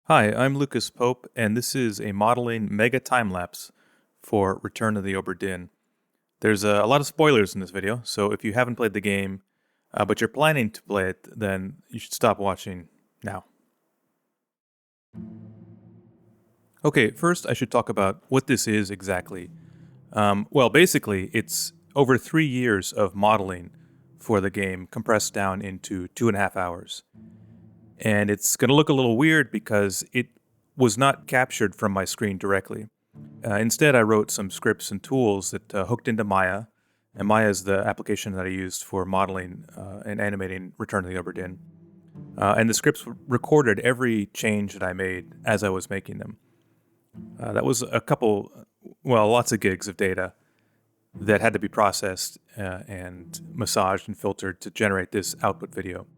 Hi, I'm Lucas Pope, and this is a modeling mega time-lapse for Return of the Obra Dinn. There's a lot of spoilers in this video, so if you haven't played the game, but you're planning to play it, then you should stop watching now. Okay, first I should talk about what this is exactly. Well, basically, it's over 3 years of modeling for the game compressed down into 2.5 hours. And it's going to look a little weird because it was not captured from my screen directly. Instead, I wrote some scripts and tools that hooked into Maya, and Maya is the application that I used for modeling and animating Return of the Obra Dinn. And the scripts recorded every change that I made as I was making them. That was lots of gigs of data that had to be processed and massaged and filtered to generate this output video.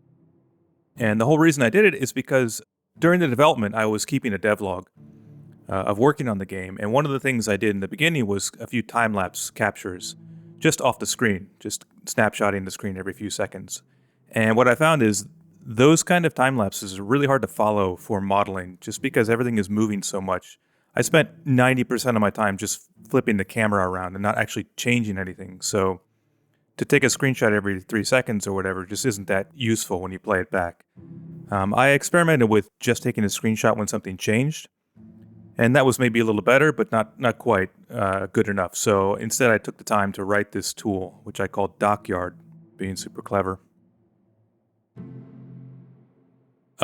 And the whole reason I did it is because during the development, I was keeping a devlog of working on the game. And one of the things I did in the beginning was a few time-lapse captures just off the screen, just snapshotting the screen every few seconds. And what I found is those kind of time-lapses are really hard to follow for modeling just because everything is moving so much. I spent 90% of my time just flipping the camera around and not actually changing anything. So to take a screenshot every 3 seconds or whatever just isn't that useful when you play it back. I experimented with just taking a screenshot when something changed, and that was maybe a little better, but not quite good enough. So instead, I took the time to write this tool, which I called Dockyard, being super clever.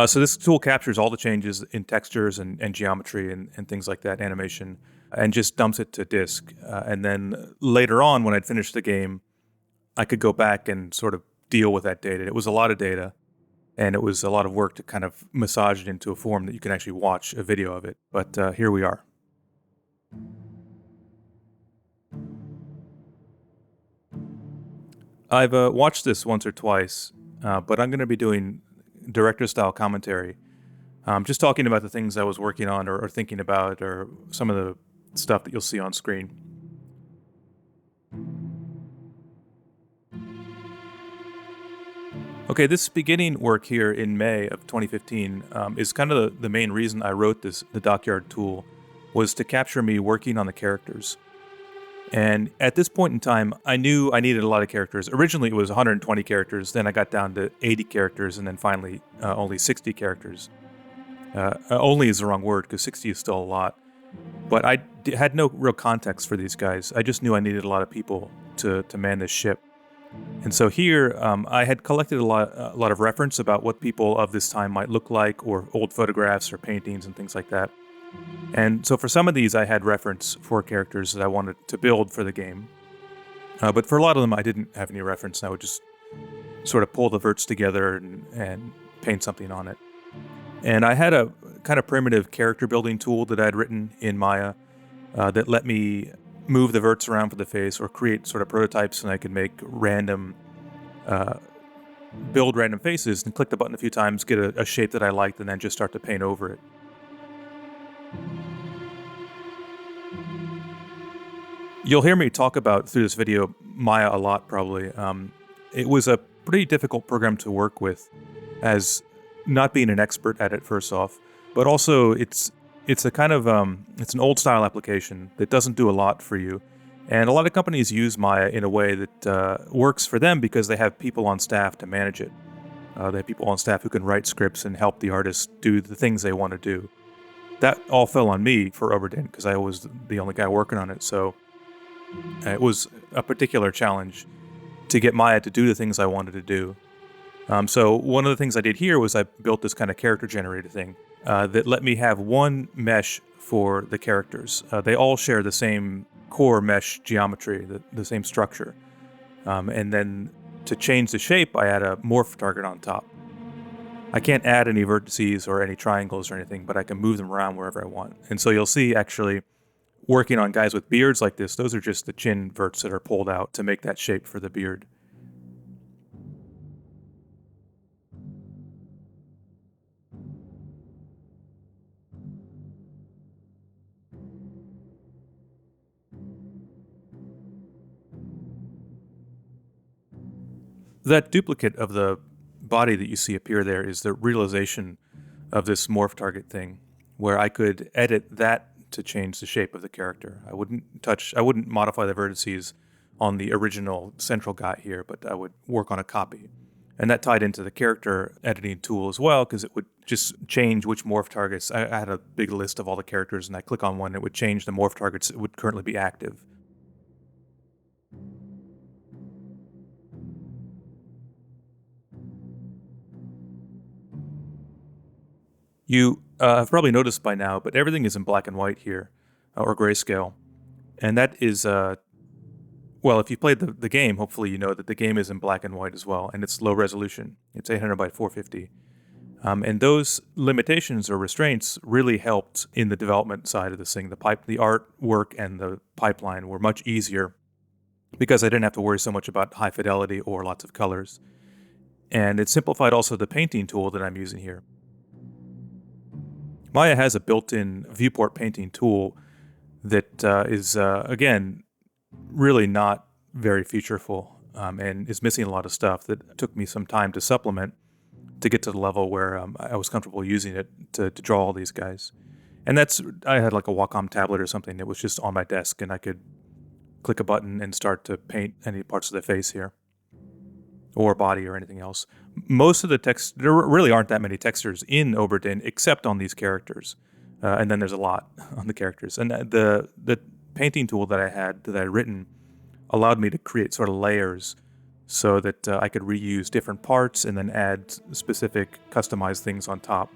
So this tool captures all the changes in textures and geometry and things like that, animation, and just dumps it to disk. And then later on, when I'd finished the game, I could go back and sort of deal with that data. It was a lot of data, and it was a lot of work to kind of massage it into a form that you can actually watch a video of it. But here we are. I've watched this once or twice, but I'm going to be doing director-style commentary. Just talking about the things I was working on or thinking about or some of the stuff that you'll see on screen. Okay, this beginning work here in May of 2015 is kind of the main reason I wrote the Dockyard tool, was to capture me working on the characters. And at this point in time, I knew I needed a lot of characters. Originally, it was 120 characters. Then I got down to 80 characters, and then finally only 60 characters. Only is the wrong word, because 60 is still a lot. But I had no real context for these guys. I just knew I needed a lot of people to man this ship. And so here, I had collected a lot of reference about what people of this time might look like, or old photographs or paintings and things like that. And so for some of these, I had reference for characters that I wanted to build for the game. But for a lot of them, I didn't have any reference, and I would just sort of pull the verts together and paint something on it. And I had a kind of primitive character building tool that I had written in Maya that let me move the verts around for the face or create sort of prototypes, and I could make build random faces and click the button a few times, get a shape that I liked, and then just start to paint over it. You'll hear me talk about, through this video, Maya a lot, probably. It was a pretty difficult program to work with, as not being an expert at it, first off, but also it's a kind of, it's an old-style application that doesn't do a lot for you. And a lot of companies use Maya in a way that works for them because they have people on staff to manage it. They have people on staff who can write scripts and help the artists do the things they want to do. That all fell on me for Obra Dinn because I was the only guy working on it, so it was a particular challenge to get Maya to do the things I wanted to do. So one of the things I did here was I built this kind of character generator thing that let me have one mesh for the characters. They all share the same core mesh geometry, the same structure. And then to change the shape, I add a morph target on top. I can't add any vertices or any triangles or anything, but I can move them around wherever I want. And so you'll see, actually, working on guys with beards like this, those are just the chin verts that are pulled out to make that shape for the beard. That duplicate of the body that you see appear there is the realization of this morph target thing. where I could edit that to change the shape of the character. I wouldn't modify the vertices on the original central guy here, but I would work on a copy. And that tied into the character editing tool as well, because it would just change which morph targets. I had a big list of all the characters, and I click on one, it would change the morph targets that would currently be active. You have probably noticed by now, but everything is in black and white here, or grayscale. And that is, well, if you played the game, hopefully you know that the game is in black and white as well, and it's low resolution. It's 800 by 450. And those limitations or restraints really helped in the development side of this thing. The artwork and the pipeline were much easier because I didn't have to worry so much about high fidelity or lots of colors. And it simplified also the painting tool that I'm using here. Maya has a built-in viewport painting tool that is, again, really not very featureful and is missing a lot of stuff that took me some time to supplement to get to the level where I was comfortable using it to draw all these guys. And I had like a Wacom tablet or something that was just on my desk, and I could click a button and start to paint any parts of the face here or body or anything else. Most of the text, there really aren't that many textures in Obra Dinn except on these characters. And then there's a lot on the characters. And the painting tool that I had written allowed me to create sort of layers so that I could reuse different parts and then add specific customized things on top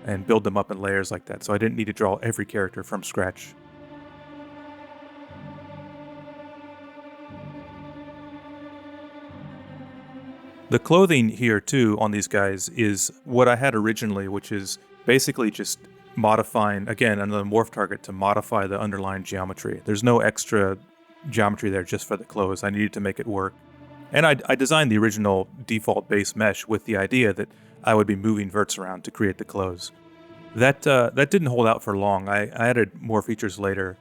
and build them up in layers like that. So I didn't need to draw every character from scratch. The clothing here, too, on these guys is what I had originally, which is basically just modifying, again, another morph target to modify the underlying geometry. There's no extra geometry there just for the clothes. I needed to make it work. And I designed the original default base mesh with the idea that I would be moving verts around to create the clothes. That didn't hold out for long. I added more features later,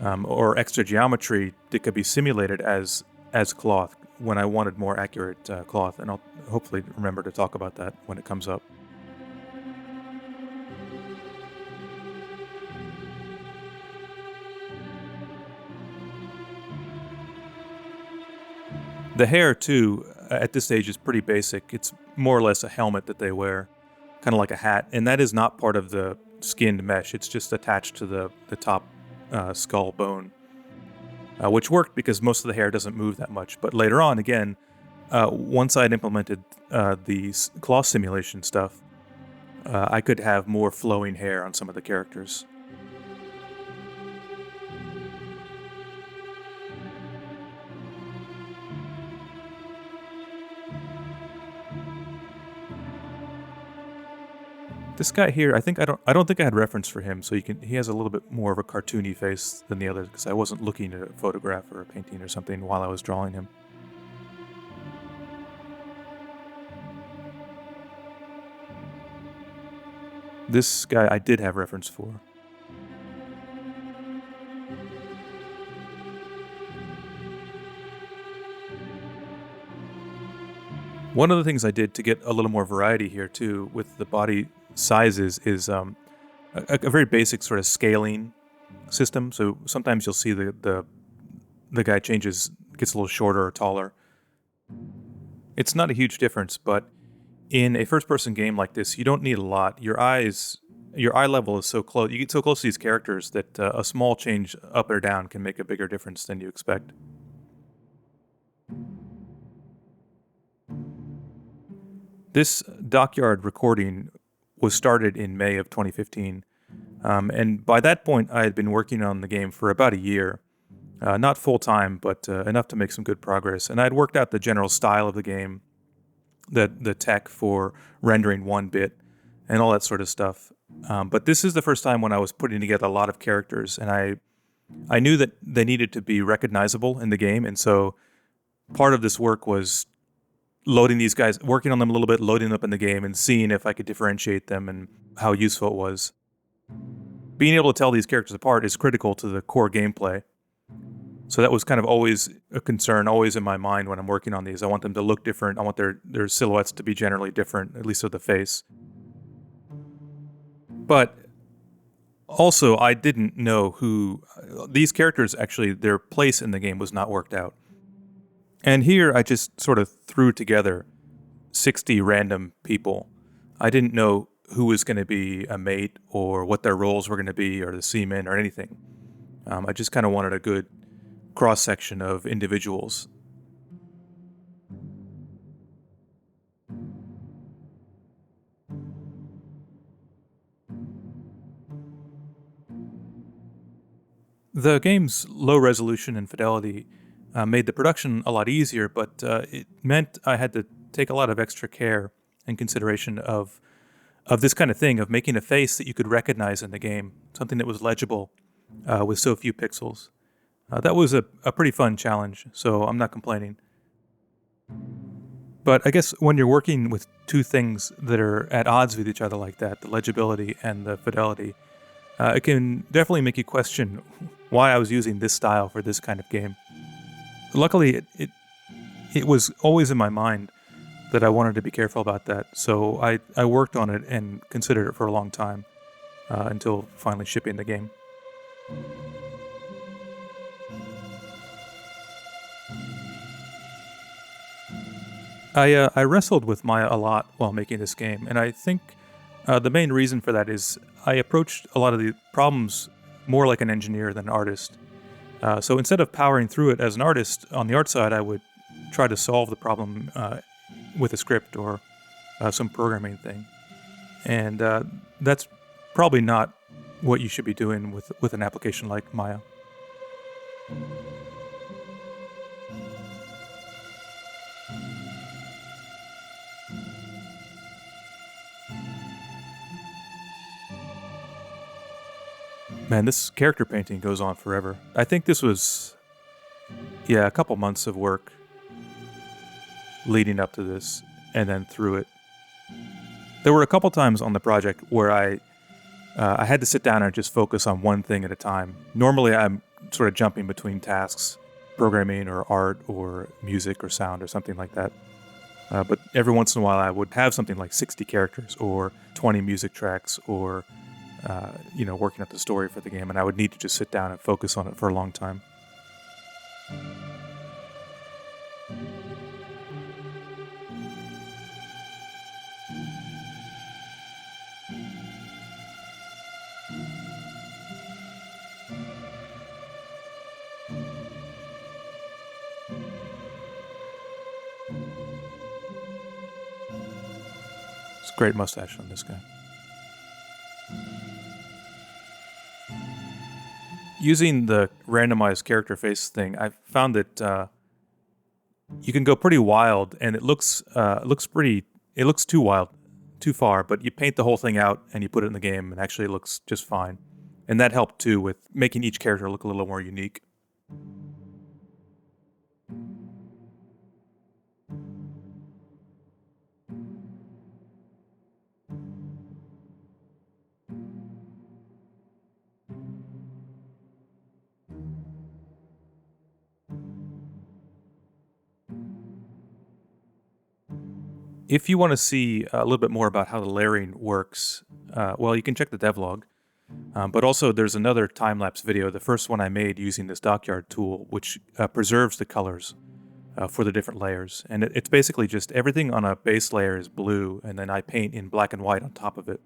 or extra geometry that could be simulated as cloth when I wanted more accurate cloth, and I'll hopefully remember to talk about that when it comes up. The hair, too, at this stage is pretty basic. It's more or less a helmet that they wear, kind of like a hat, and that is not part of the skinned mesh. It's just attached to the top skull bone, which worked because most of the hair doesn't move that much. But later on, again, once I had implemented the cloth simulation stuff, I could have more flowing hair on some of the characters. This guy here, I don't think I had reference for him, so he has a little bit more of a cartoony face than the others because I wasn't looking at a photograph or a painting or something while I was drawing him. This guy I did have reference for. One of the things I did to get a little more variety here too with the body sizes is a very basic sort of scaling system. So sometimes you'll see the guy gets a little shorter or taller. It's not a huge difference, but in a first-person game like this, you don't need a lot. Your eye level is so close. You get so close to these characters that a small change up or down can make a bigger difference than you expect. This dockyard recording was started in May of 2015, and by that point, I had been working on the game for about a year. Not full-time, but enough to make some good progress. And I'd worked out the general style of the game, the tech for rendering 1-bit, and all that sort of stuff. But this is the first time when I was putting together a lot of characters, and I knew that they needed to be recognizable in the game, and so part of this work was loading these guys, working on them a little bit, loading them up in the game, and seeing if I could differentiate them and how useful it was. Being able to tell these characters apart is critical to the core gameplay. So that was kind of always a concern, always in my mind when I'm working on these. I want them to look different. I want their silhouettes to be generally different, at least with the face. But Also, I didn't know who these characters actually, their place in the game was not worked out. And here I just sort of threw together 60 random people. I didn't know who was going to be a mate or what their roles were going to be or the seaman or anything. I just kind of wanted a good cross section of individuals. The game's low resolution and fidelity made the production a lot easier, but it meant I had to take a lot of extra care and consideration of this kind of thing, of making a face that you could recognize in the game, something that was legible with so few pixels. That was a pretty fun challenge, so I'm not complaining. But I guess when you're working with two things that are at odds with each other like that, the legibility and the fidelity, it can definitely make you question why I was using this style for this kind of game. Luckily, it was always in my mind that I wanted to be careful about that, so I worked on it and considered it for a long time until finally shipping the game. I wrestled with Maya a lot while making this game, and I think the main reason for that is I approached a lot of the problems more like an engineer than an artist. So instead of powering through it as an artist on the art side, I would try to solve the problem with a script or some programming thing. And that's probably not what you should be doing with an application like Maya. Man, this character painting goes on forever. I think this was, a couple months of work leading up to this and then through it. There were a couple times on the project where I had to sit down and just focus on one thing at a time. Normally, I'm sort of jumping between tasks, programming or art or music or sound or something like that. But every once in a while, I would have something like 60 characters or 20 music tracks or working out the story for the game, and I would need to just sit down and focus on it for a long time. It's a great mustache on this guy. Using the randomized character face thing, I found that you can go pretty wild, and it looks too wild, too far. But you paint the whole thing out and you put it in the game, and actually it looks just fine. And that helped too with making each character look a little more unique. If you want to see a little bit more about how the layering works, you can check the devlog. But also, there's another time-lapse video, the first one I made using this dockyard tool, which preserves the colors for the different layers. And it's basically just everything on a base layer is blue, and then I paint in black and white on top of it.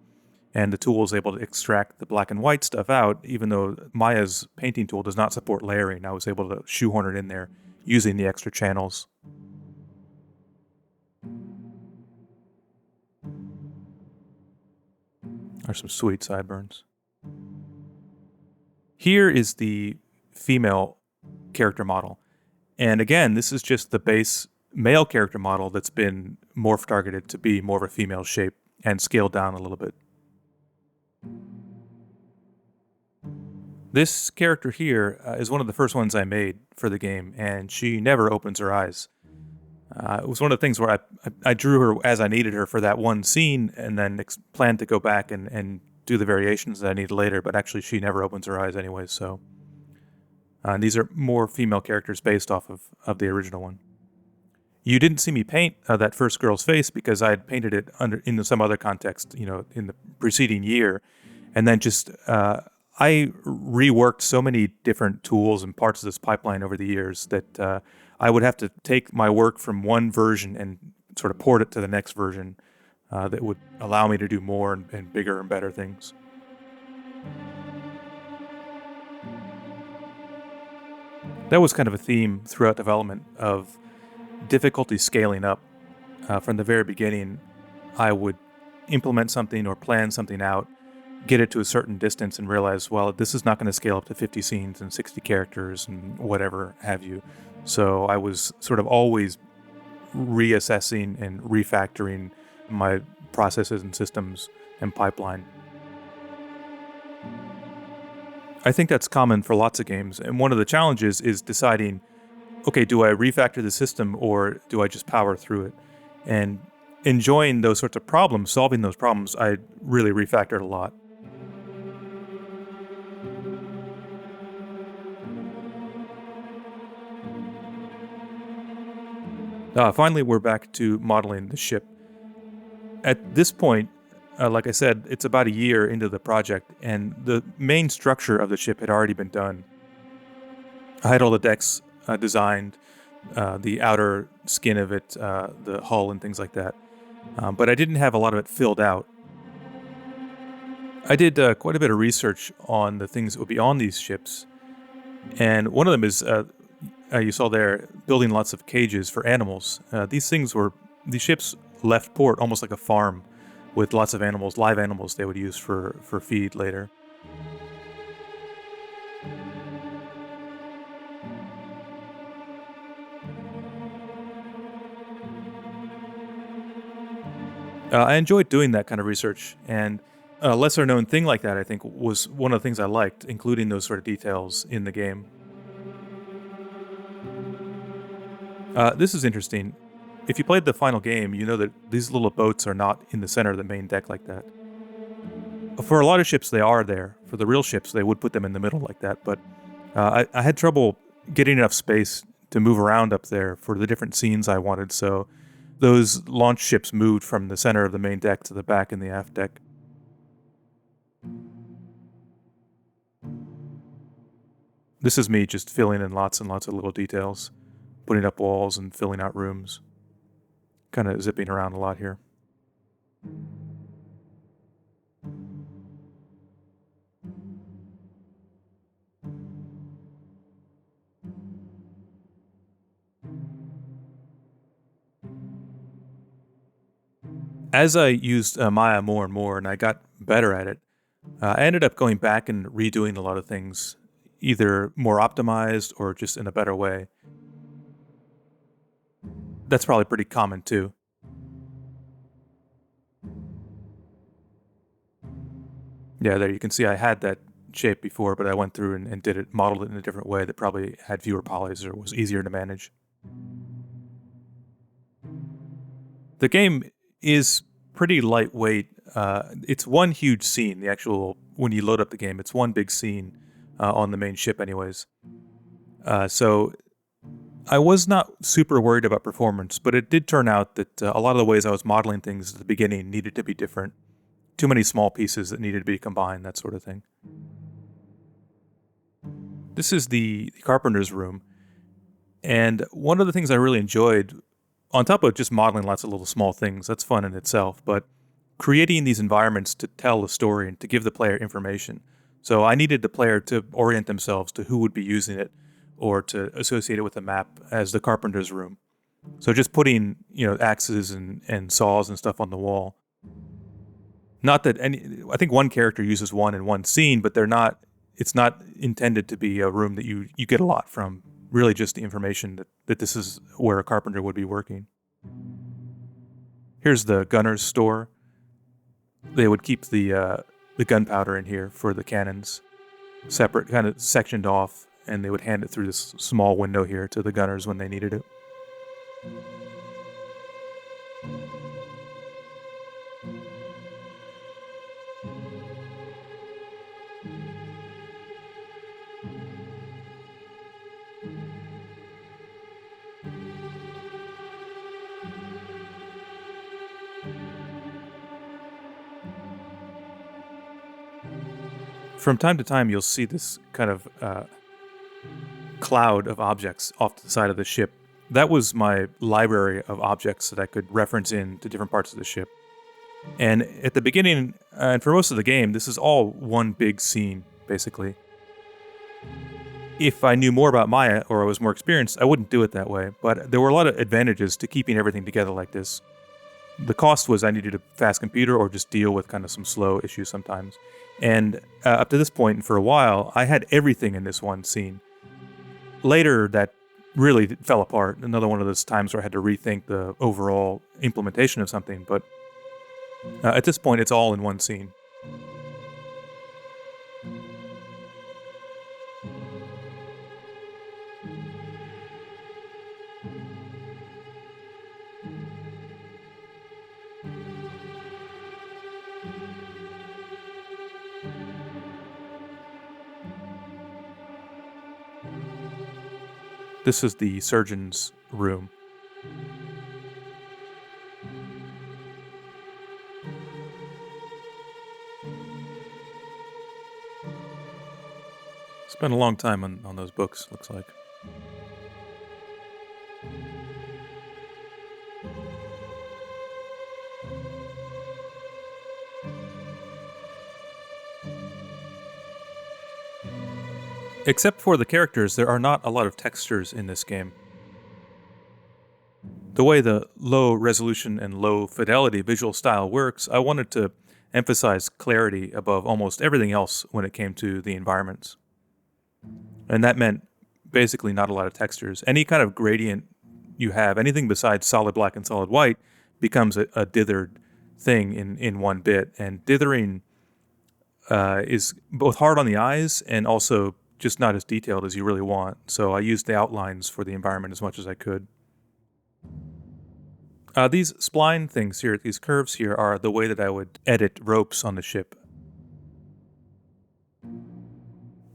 And the tool is able to extract the black and white stuff out, even though Maya's painting tool does not support layering. I was able to shoehorn it in there using the extra channels. Are some sweet sideburns. Here is the female character model. And again, this is just the base male character model that's been morph targeted to be more of a female shape and scaled down a little bit. This character here is one of the first ones I made for the game, and she never opens her eyes. It was one of the things where I drew her as I needed her for that one scene, and then planned to go back and do the variations that I needed later, but actually she never opens her eyes anyway, so... these are more female characters based off of the original one. You didn't see me paint that first girl's face because I had painted it in some other context, in the preceding year, and then just I reworked so many different tools and parts of this pipeline over the years that I would have to take my work from one version and sort of port it to the next version that would allow me to do more and bigger and better things. That was kind of a theme throughout development of difficulty scaling up. From the very beginning, I would implement something or plan something out, get it to a certain distance, and realize, well, this is not going to scale up to 50 scenes and 60 characters and whatever have you. So I was sort of always reassessing and refactoring my processes and systems and pipeline. I think that's common for lots of games, and one of the challenges is deciding, okay, do I refactor the system or do I just power through it? And enjoying those sorts of problems, solving those problems, I really refactored a lot. Finally, we're back to modeling the ship. At this point, like I said, it's about a year into the project, and the main structure of the ship had already been done. I had all the decks designed, the outer skin of it, the hull, and things like that. But I didn't have a lot of it filled out. I did quite a bit of research on the things that would be on these ships, and one of them is you saw there building lots of cages for animals. These ships left port almost like a farm with lots of animals, live animals they would use for feed later. I enjoyed doing that kind of research, and a lesser known thing like that, I think, was one of the things I liked, including those sort of details in the game. This is interesting. If you played the final game, you know that these little boats are not in the center of the main deck like that. For a lot of ships, they are there. For the real ships, they would put them in the middle like that, but I had trouble getting enough space to move around up there for the different scenes I wanted, so those launch ships moved from the center of the main deck to the back in the aft deck. This is me just filling in lots and lots of little details, putting up walls and filling out rooms. Kind of zipping around a lot here. As I used Maya more and more and I got better at it, I ended up going back and redoing a lot of things, either more optimized or just in a better way. That's probably pretty common too. Yeah, there you can see I had that shape before, but I went through and did it, modeled it in a different way that probably had fewer polys or was easier to manage. The game is pretty lightweight. It's one huge scene. The actual, when you load up the game, it's one big scene on the main ship, anyways. So I was not super worried about performance, but it did turn out that a lot of the ways I was modeling things at the beginning needed to be different. Too many small pieces that needed to be combined, that sort of thing. This is the carpenter's room. And one of the things I really enjoyed, on top of just modeling lots of little small things, that's fun in itself, but creating these environments to tell a story and to give the player information. So I needed the player to orient themselves to who would be using it or to associate it with a map as the carpenter's room. So just putting, axes and saws and stuff on the wall. Not that I think one character uses one in one scene, but it's not intended to be a room that you get a lot from. Really just the information that this is where a carpenter would be working. Here's the gunner's store. They would keep the gunpowder in here for the cannons, separate, kind of sectioned off, and they would hand it through this small window here to the gunners when they needed it. From time to time, you'll see this kind of cloud of objects off to the side of the ship. That was my library of objects that I could reference in to different parts of the ship. And at the beginning, and for most of the game, this is all one big scene, basically. If I knew more about Maya, or I was more experienced, I wouldn't do it that way. But there were a lot of advantages to keeping everything together like this. The cost was I needed a fast computer or just deal with kind of some slow issues sometimes. And up to this point, and for a while, I had everything in this one scene. Later, that really fell apart. Another one of those times where I had to rethink the overall implementation of something. But at this point, it's all in one scene. This is the surgeon's room. Spent a long time on those books, looks like. Except for the characters, there are not a lot of textures in this game. The way the low resolution and low fidelity visual style works, I wanted to emphasize clarity above almost everything else when it came to the environments. And that meant basically not a lot of textures. Any kind of gradient you have, anything besides solid black and solid white, becomes a dithered thing in one bit. And dithering is both hard on the eyes and also just not as detailed as you really want. So I used the outlines for the environment as much as I could. These spline things here, these curves here, are the way that I would edit ropes on the ship.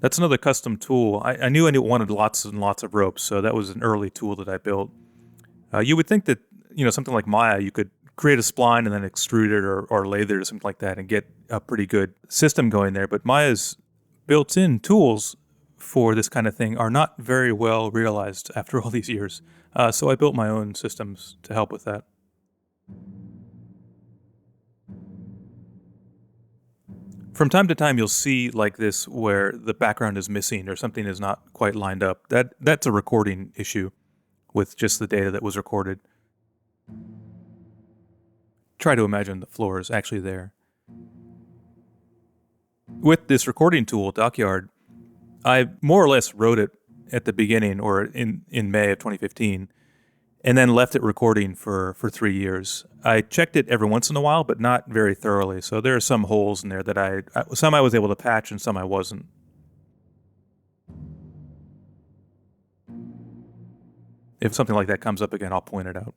That's another custom tool. I knew I wanted lots and lots of ropes, so that was an early tool that I built. You would think that, something like Maya, you could create a spline and then extrude it or lathe it or something like that and get a pretty good system going there. But Maya's built-in tools for this kind of thing are not very well realized after all these years. So I built my own systems to help with that. From time to time, you'll see like this where the background is missing or something is not quite lined up. That's a recording issue with just the data that was recorded. Try to imagine the floor is actually there. With this recording tool, Dockyard, I more or less wrote it at the beginning or in May of 2015 and then left it recording for 3 years. I checked it every once in a while, but not very thoroughly. So there are some holes in there that some I was able to patch and some I wasn't. If something like that comes up again, I'll point it out.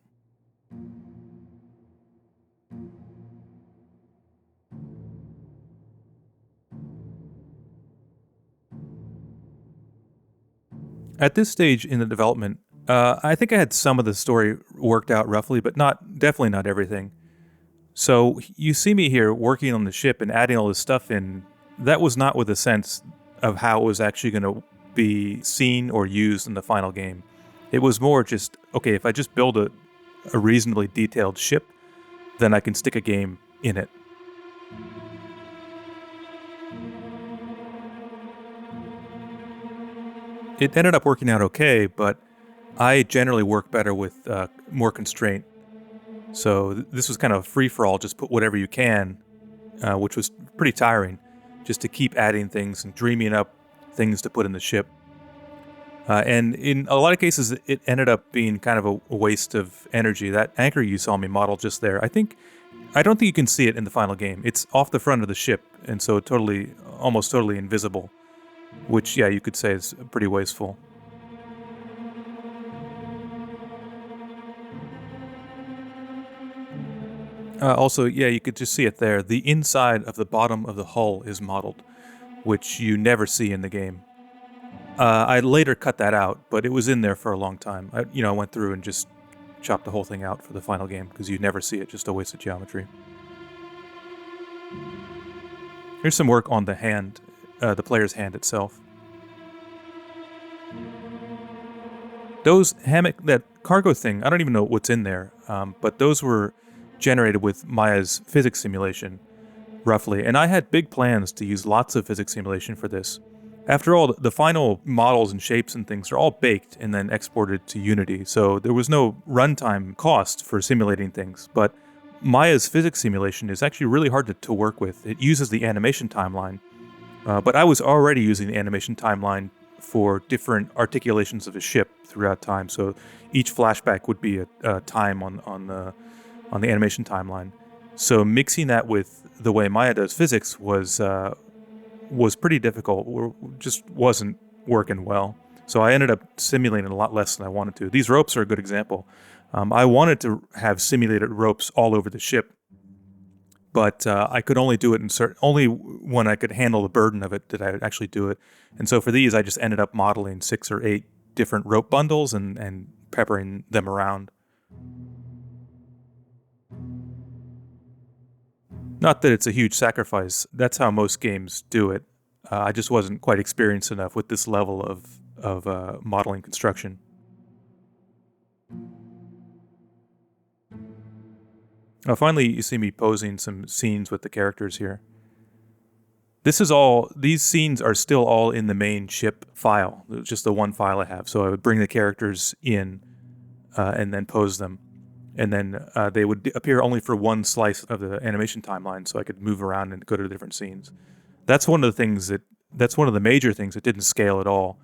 At this stage in the development, I think I had some of the story worked out roughly, but definitely not everything. So you see me here working on the ship and adding all this stuff in. That was not with a sense of how it was actually going to be seen or used in the final game. It was more just, okay, if I just build a reasonably detailed ship, then I can stick a game in it. It ended up working out okay, but I generally work better with more constraint. So this was kind of free-for-all, just put whatever you can, which was pretty tiring, just to keep adding things and dreaming up things to put in the ship. And in a lot of cases, it ended up being kind of a waste of energy. That anchor you saw me model just there, I don't think you can see it in the final game. It's off the front of the ship, and so almost totally invisible. Which, yeah, you could say is pretty wasteful. Also, yeah, you could just see it there. The inside of the bottom of the hull is modeled, which you never see in the game. I later cut that out, but it was in there for a long time. I went through and just chopped the whole thing out for the final game because you never see it, just a waste of geometry. Here's some work on the hand. the player's hand itself. Those that cargo thing, I don't even know what's in there, but those were generated with Maya's physics simulation, roughly. And I had big plans to use lots of physics simulation for this. After all, the final models and shapes and things are all baked and then exported to Unity, so there was no runtime cost for simulating things. But Maya's physics simulation is actually really hard to work with. It uses the animation timeline, but I was already using the animation timeline for different articulations of a ship throughout time. So each flashback would be a time on the animation timeline. So mixing that with the way Maya does physics was pretty difficult. Just wasn't working well. So I ended up simulating a lot less than I wanted to. These ropes are a good example. I wanted to have simulated ropes all over the ship, but I could only do it only when I could handle the burden of it did I actually do it. And so for these, I just ended up modeling 6 or 8 different rope bundles and peppering them around. Not that it's a huge sacrifice. That's how most games do it. I just wasn't quite experienced enough with this level of modeling construction. Finally, you see me posing some scenes with the characters here. These scenes are still all in the main ship file, just the one file I have. So I would bring the characters in and then pose them. And then they would appear only for one slice of the animation timeline, so I could move around and go to different scenes. That's one of the major things that didn't scale at all.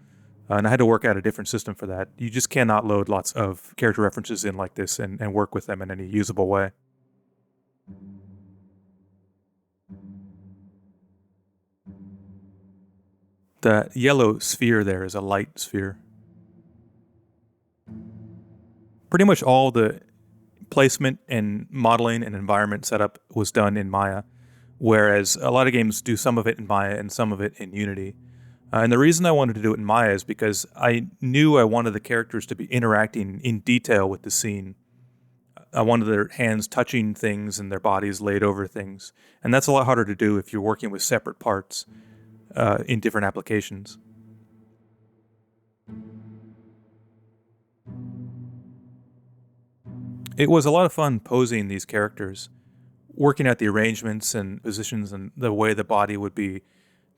And I had to work out a different system for that. You just cannot load lots of character references in like this and work with them in any usable way. The yellow sphere there is a light sphere. Pretty much all the placement and modeling and environment setup was done in Maya, whereas a lot of games do some of it in Maya and some of it in Unity. And the reason I wanted to do it in Maya is because I knew I wanted the characters to be interacting in detail with the scene. I wanted their hands touching things and their bodies laid over things. And that's a lot harder to do if you're working with separate parts in different applications. It was a lot of fun posing these characters, working out the arrangements and positions and the way the body would be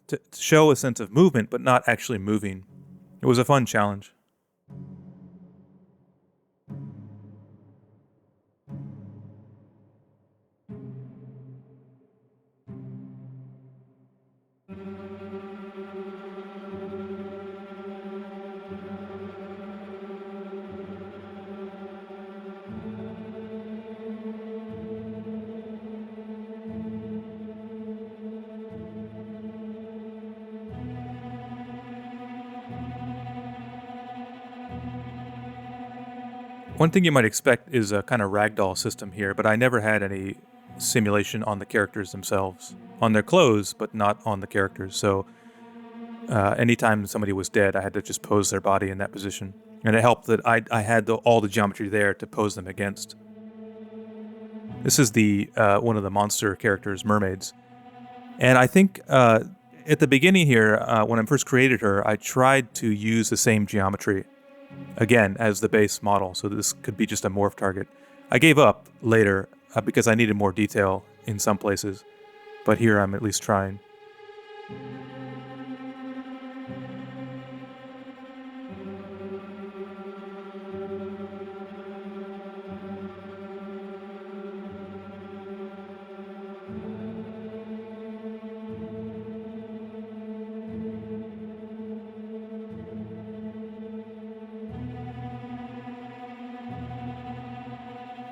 to show a sense of movement, but not actually moving. It was a fun challenge. One thing you might expect is a kind of ragdoll system here, but I never had any simulation on the characters themselves. On their clothes, but not on the characters. So anytime somebody was dead, I had to just pose their body in that position. And it helped that I had all the geometry there to pose them against. This is the one of the monster characters, mermaids. And I think at the beginning here, when I first created her, I tried to use the same geometry again as the base model, so this could be just a morph target. I gave up later because I needed more detail in some places, but here I'm at least trying.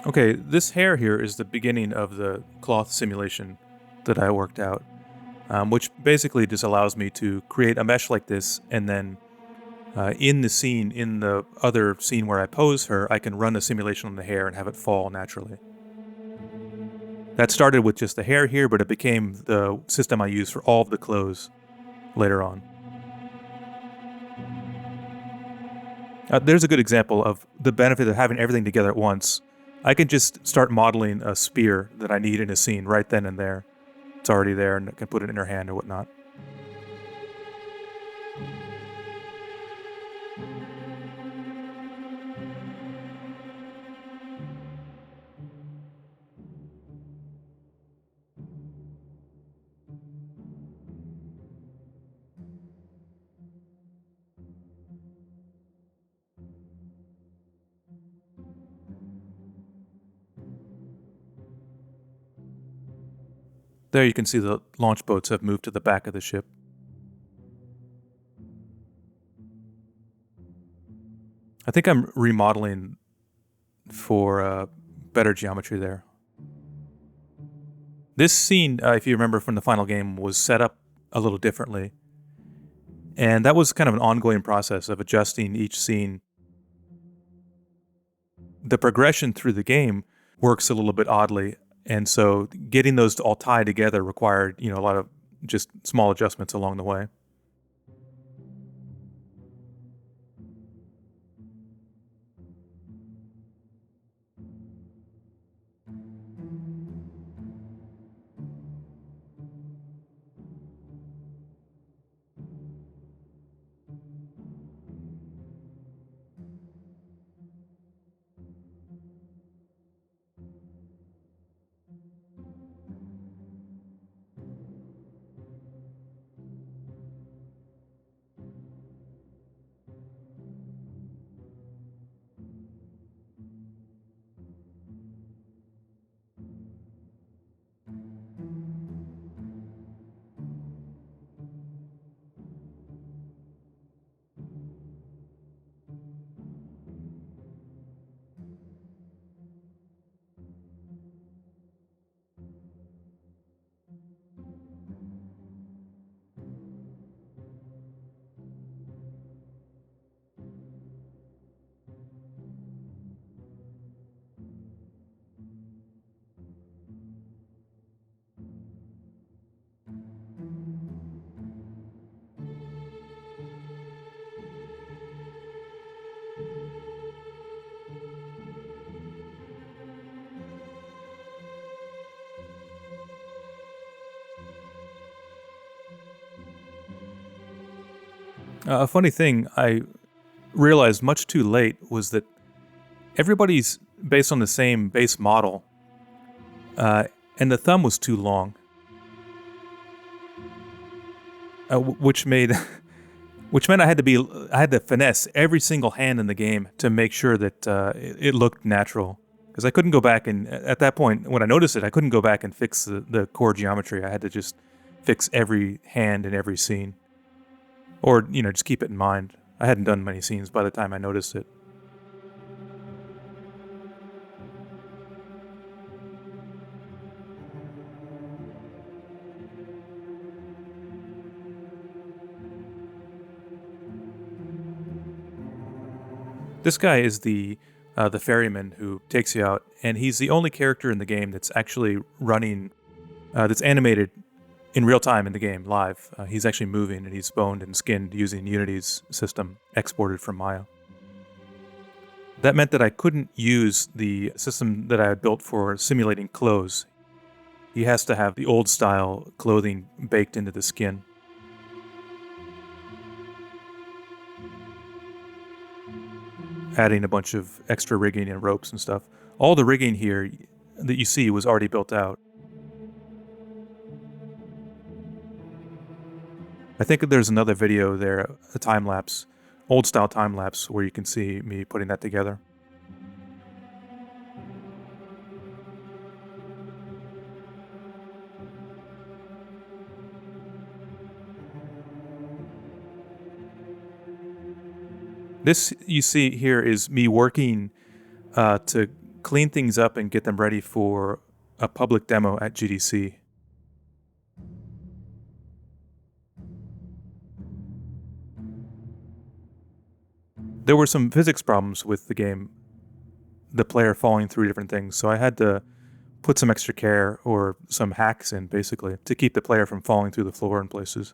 Okay, this hair here is the beginning of the cloth simulation that I worked out, which basically just allows me to create a mesh like this, and then in the other scene where I pose her, I can run a simulation on the hair and have it fall naturally. That started with just the hair here, but it became the system I use for all of the clothes later on. There's a good example of the benefit of having everything together at once. I can just start modeling a spear that I need in a scene right then and there. It's already there, and I can put it in her hand or whatnot. There you can see the launch boats have moved to the back of the ship. I think I'm remodeling for better geometry there. This scene, if you remember from the final game, was set up a little differently. And that was kind of an ongoing process of adjusting each scene. The progression through the game works a little bit oddly. And so getting those to all tie together required, a lot of just small adjustments along the way. A funny thing I realized much too late was that everybody's based on the same base model, and the thumb was too long, which made which meant I had to finesse every single hand in the game to make sure that it looked natural. Because I couldn't go back and at that point when I noticed it, I couldn't go back and fix the core geometry. I had to just fix every hand in every scene, or just keep it in mind. I hadn't done many scenes by the time I noticed it. This guy is the ferryman who takes you out, and he's the only character in the game that's actually running, that's animated in real time in the game, live. He's actually moving, and he's boned and skinned using Unity's system exported from Maya. That meant that I couldn't use the system that I had built for simulating clothes. He has to have the old style clothing baked into the skin. Adding a bunch of extra rigging and ropes and stuff. All the rigging here that you see was already built out. I think there's another video there, a time-lapse, old-style time-lapse, where you can see me putting that together. This you see here is me working to clean things up and get them ready for a public demo at GDC. There were some physics problems with the game, the player falling through different things, so I had to put some extra care or some hacks in, basically, to keep the player from falling through the floor in places.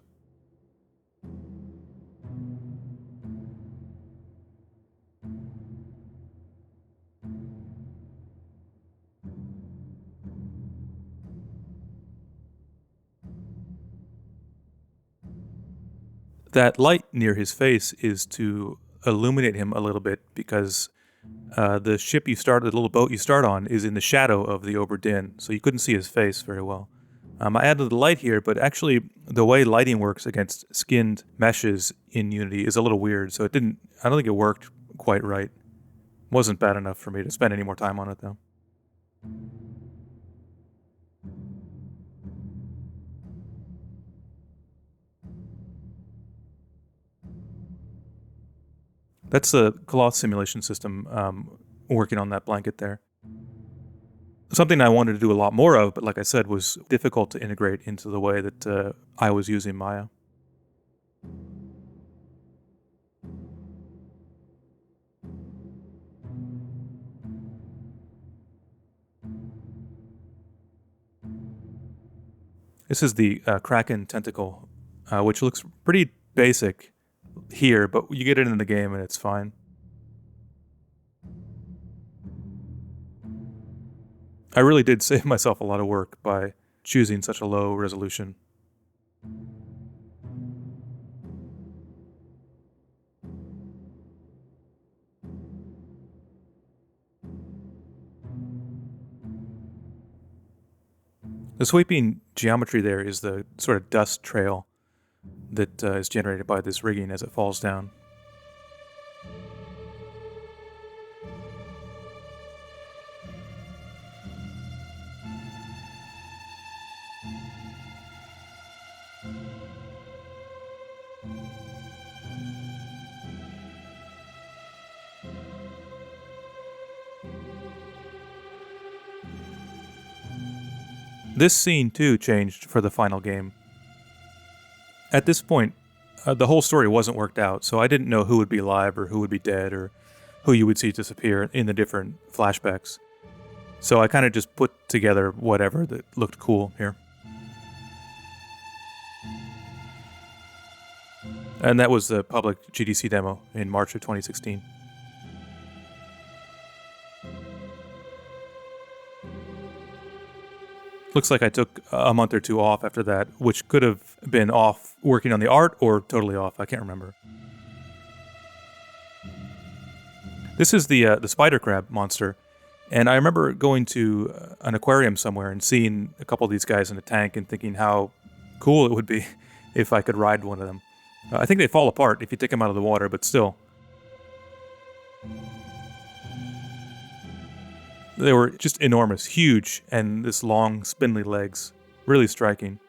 That light near his face is to illuminate him a little bit because the ship you start, the little boat you start on, is in the shadow of the Obra Dinn, so you couldn't see his face very well. I added the light here, but actually the way lighting works against skinned meshes in Unity is a little weird, so I don't think it worked quite right. Wasn't bad enough for me to spend any more time on it, though. That's the cloth simulation system working on that blanket there. Something I wanted to do a lot more of, but like I said, was difficult to integrate into the way that I was using Maya. This is the Kraken tentacle, which looks pretty basic here, but you get it in the game and it's fine. I really did save myself a lot of work by choosing such a low resolution. The sweeping geometry there is the sort of dust trail that is generated by this rigging as it falls down. This scene, too, changed for the final game. At this point, the whole story wasn't worked out, so I didn't know who would be alive or who would be dead or who you would see disappear in the different flashbacks. So I kind of just put together whatever that looked cool here. And that was the public GDC demo in March of 2016. Looks like I took a month or two off after that, which could have been off working on the art or totally off. I can't remember. This is the spider crab monster, and I remember going to an aquarium somewhere and seeing a couple of these guys in a tank and thinking how cool it would be if I could ride one of them. I think they fall apart if you take them out of the water, but still. They were just enormous, huge, and this long, spindly legs. Really striking.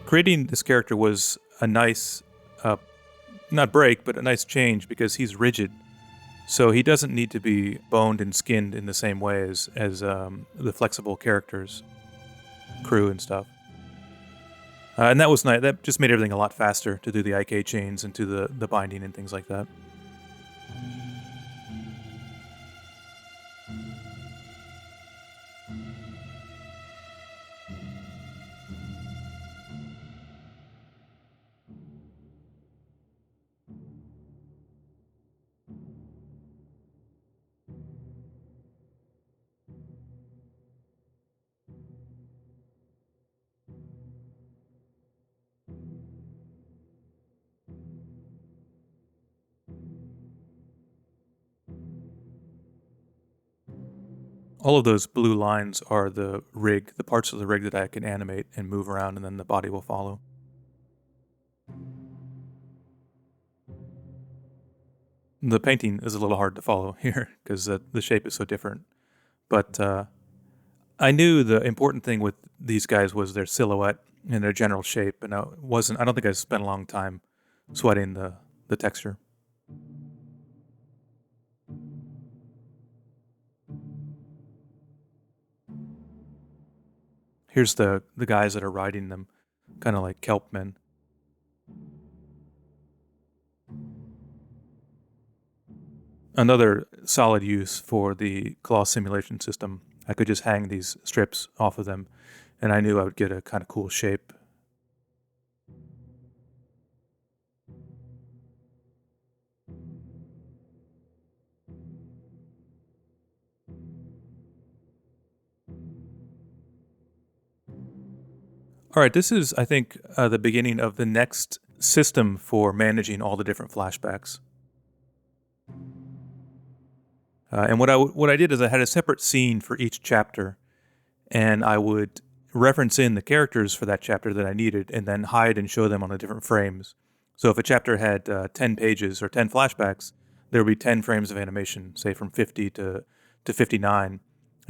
Creating this character was a nice, not break, but a nice change because he's rigid. So he doesn't need to be boned and skinned in the same way as the flexible characters, crew and stuff. And that was nice. That just made everything a lot faster to do the IK chains and to the binding and things like that. All of those blue lines are the rig, the parts of the rig that I can animate and move around, and then the body will follow. The painting is a little hard to follow here because the shape is so different. But I knew the important thing with these guys was their silhouette and their general shape, and I don't think I spent a long time sweating the texture. Here's the guys that are riding them, kind of like kelp men. Another solid use for the claw simulation system. I could just hang these strips off of them, and I knew I would get a kind of cool shape. All right, this is, I think, the beginning of the next system for managing all the different flashbacks. And what I did is I had a separate scene for each chapter, and I would reference in the characters for that chapter that I needed, and then hide and show them on the different frames. So if a chapter had 10 pages or 10 flashbacks, there would be 10 frames of animation, say from 50 to 59,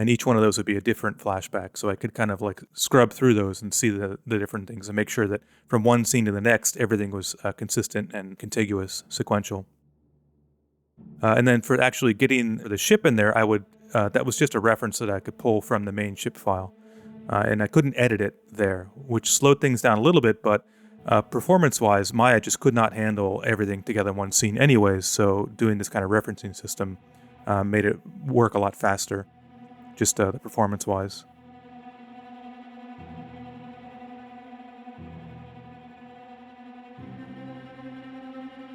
and each one of those would be a different flashback. So I could kind of like scrub through those and see the different things and make sure that from one scene to the next, everything was consistent and contiguous, sequential. And then for actually getting the ship in there, I would that was just a reference that I could pull from the main ship file, and I couldn't edit it there, which slowed things down a little bit. But performance-wise, Maya just could not handle everything together in one scene, anyways. So doing this kind of referencing system made it work a lot faster, just the performance-wise.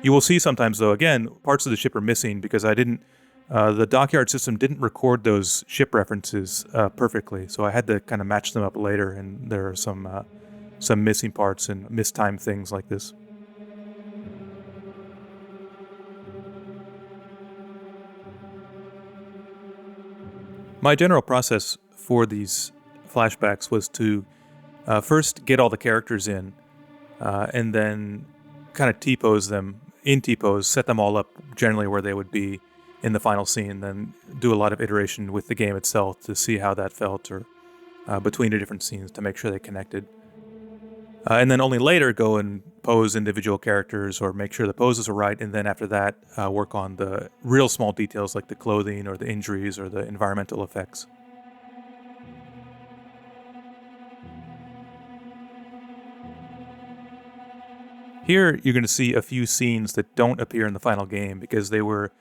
You will see sometimes, though, again, parts of the ship are missing because I didn't. The dockyard system didn't record those ship references perfectly, so I had to kind of match them up later, and there are some missing parts and mistimed things like this. My general process for these flashbacks was to first get all the characters in, and then kind of T-pose them in T-pose, set them all up generally where they would be in the final scene, then do a lot of iteration with the game itself to see how that felt, or between the different scenes to make sure they connected. And then only later go and pose individual characters or make sure the poses are right, and then after that work on the real small details like the clothing or the injuries or the environmental effects. Here, you're going to see a few scenes that don't appear in the final game because they were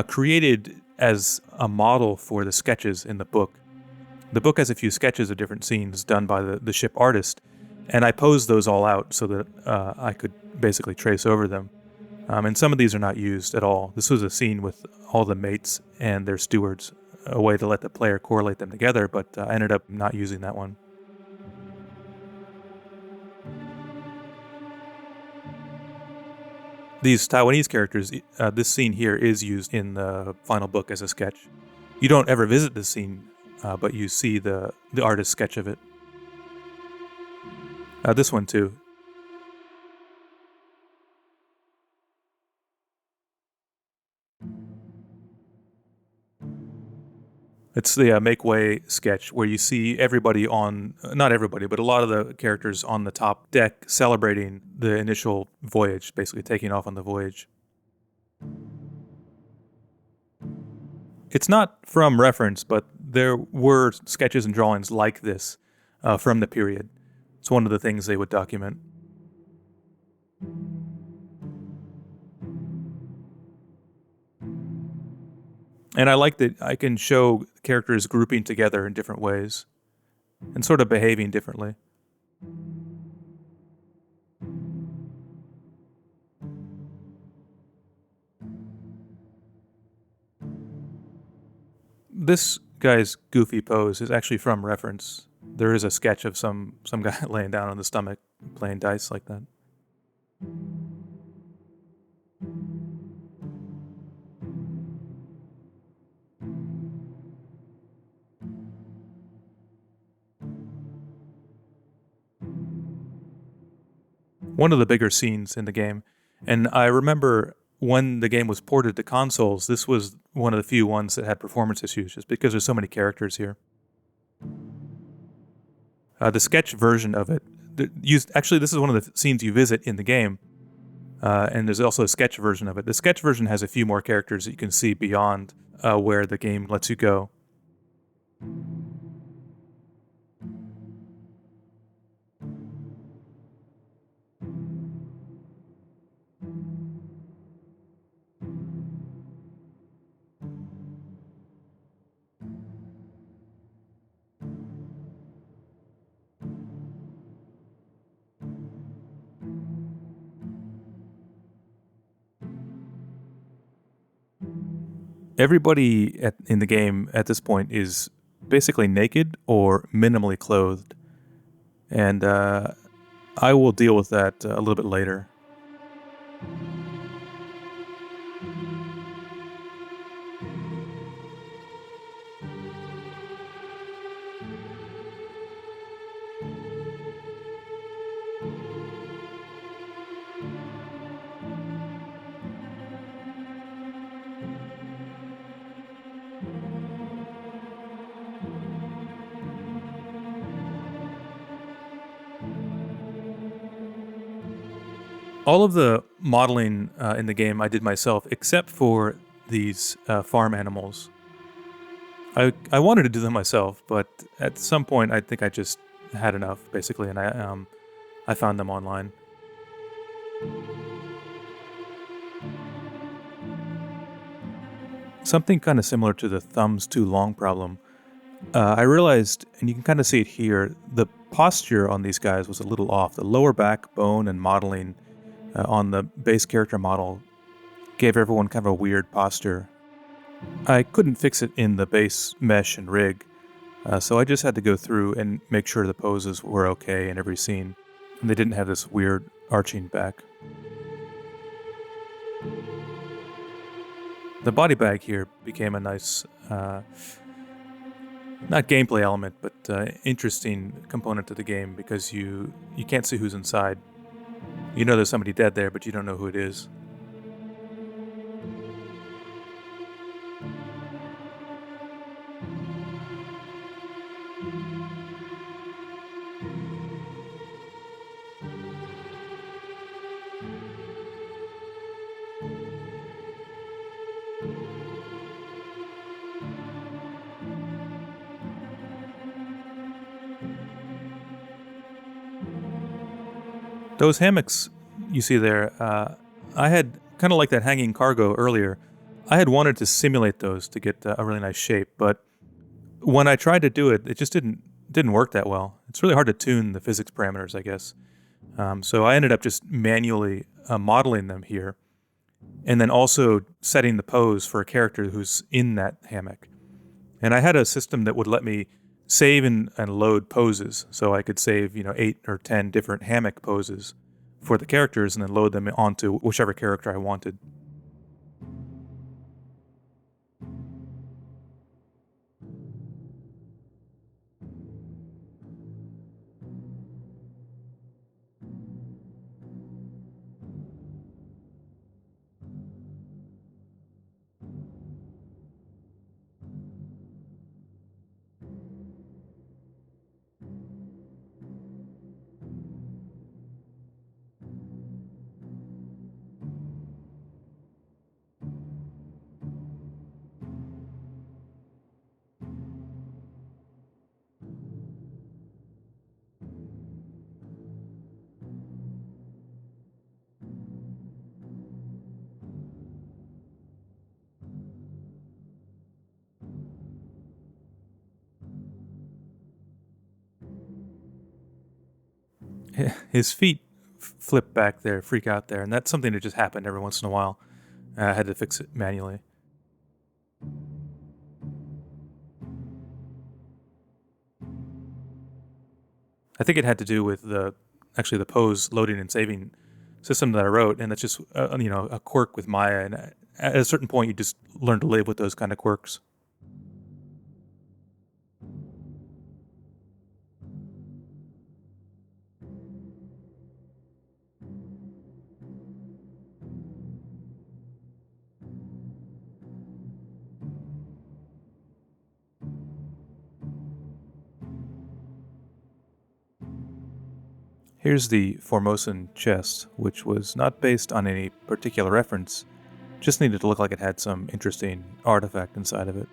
created as a model for the sketches in the book. The book has a few sketches of different scenes done by the ship artist, and I posed those all out so that I could basically trace over them. And some of these are not used at all. This was a scene with all the mates and their stewards, a way to let the player correlate them together, but I ended up not using that one. These Taiwanese characters, this scene here is used in the final book as a sketch. You don't ever visit this scene, but you see the artist's sketch of it. This one too. It's the Make Way sketch where you see everybody on, not everybody, but a lot of the characters on the top deck celebrating the initial voyage, basically taking off on the voyage. It's not from reference, but there were sketches and drawings like this from the period. It's one of the things they would document. And I like that I can show characters grouping together in different ways and sort of behaving differently. This guy's goofy pose is actually from reference. There is a sketch of some guy laying down on the stomach playing dice like that. One of the bigger scenes in the game, and I remember when the game was ported to consoles, this was one of the few ones that had performance issues, just because there's so many characters here. The sketch version of it, actually, this is one of the scenes you visit in the game, and there's also a sketch version of it. The sketch version has a few more characters that you can see beyond where the game lets you go. Everybody in the game at this point is basically naked or minimally clothed. and I will deal with that a little bit later. All of the modeling in the game I did myself, except for these farm animals. I wanted to do them myself, but at some point I think I just had enough, basically, and I found them online. Something kind of similar to the thumbs too long problem. I realized, and you can kind of see it here, the posture on these guys was a little off. The lower back bone and modeling on the base character model gave everyone kind of a weird posture. I couldn't fix it in the base mesh and rig, so I just had to go through and make sure the poses were okay in every scene, and they didn't have this weird arching back. The body bag here became a nice, not gameplay element, but interesting component to the game because you can't see who's inside. You know there's somebody dead there, but you don't know who it is. Those hammocks you see there, I had kind of like that hanging cargo earlier. I had wanted to simulate those to get a really nice shape, but when I tried to do it, it just didn't work that well. It's really hard to tune the physics parameters, I guess. So I ended up just manually modeling them here, and then also setting the pose for a character who's in that hammock. And I had a system that would let me save and load poses, so I could save 8 or 10 different hammock poses for the characters, and then load them onto whichever character I wanted. His feet flip back there, freak out there, and that's something that just happened every once in a while. I had to fix it manually. I think it had to do with the pose loading and saving system that I wrote, and that's just a quirk with Maya. And at a certain point, you just learn to live with those kind of quirks. Here's the Formosan chest, which was not based on any particular reference, just needed to look like it had some interesting artifact inside of it.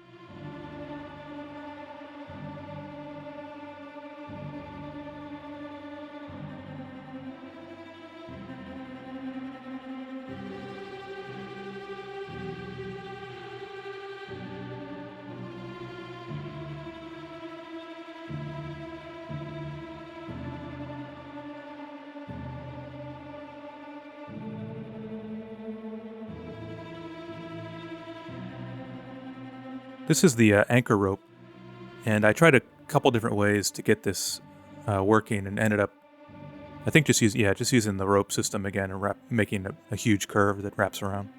This is the anchor rope, and I tried a couple different ways to get this working and ended up, I think, just using the rope system again and making a huge curve that wraps around.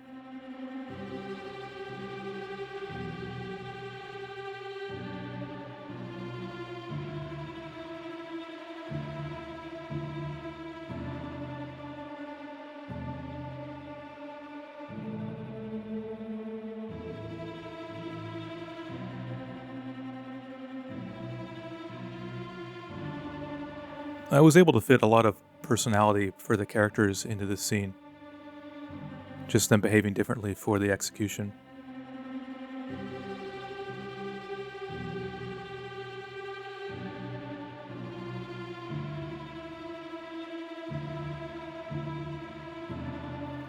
I was able to fit a lot of personality for the characters into this scene, just them behaving differently for the execution.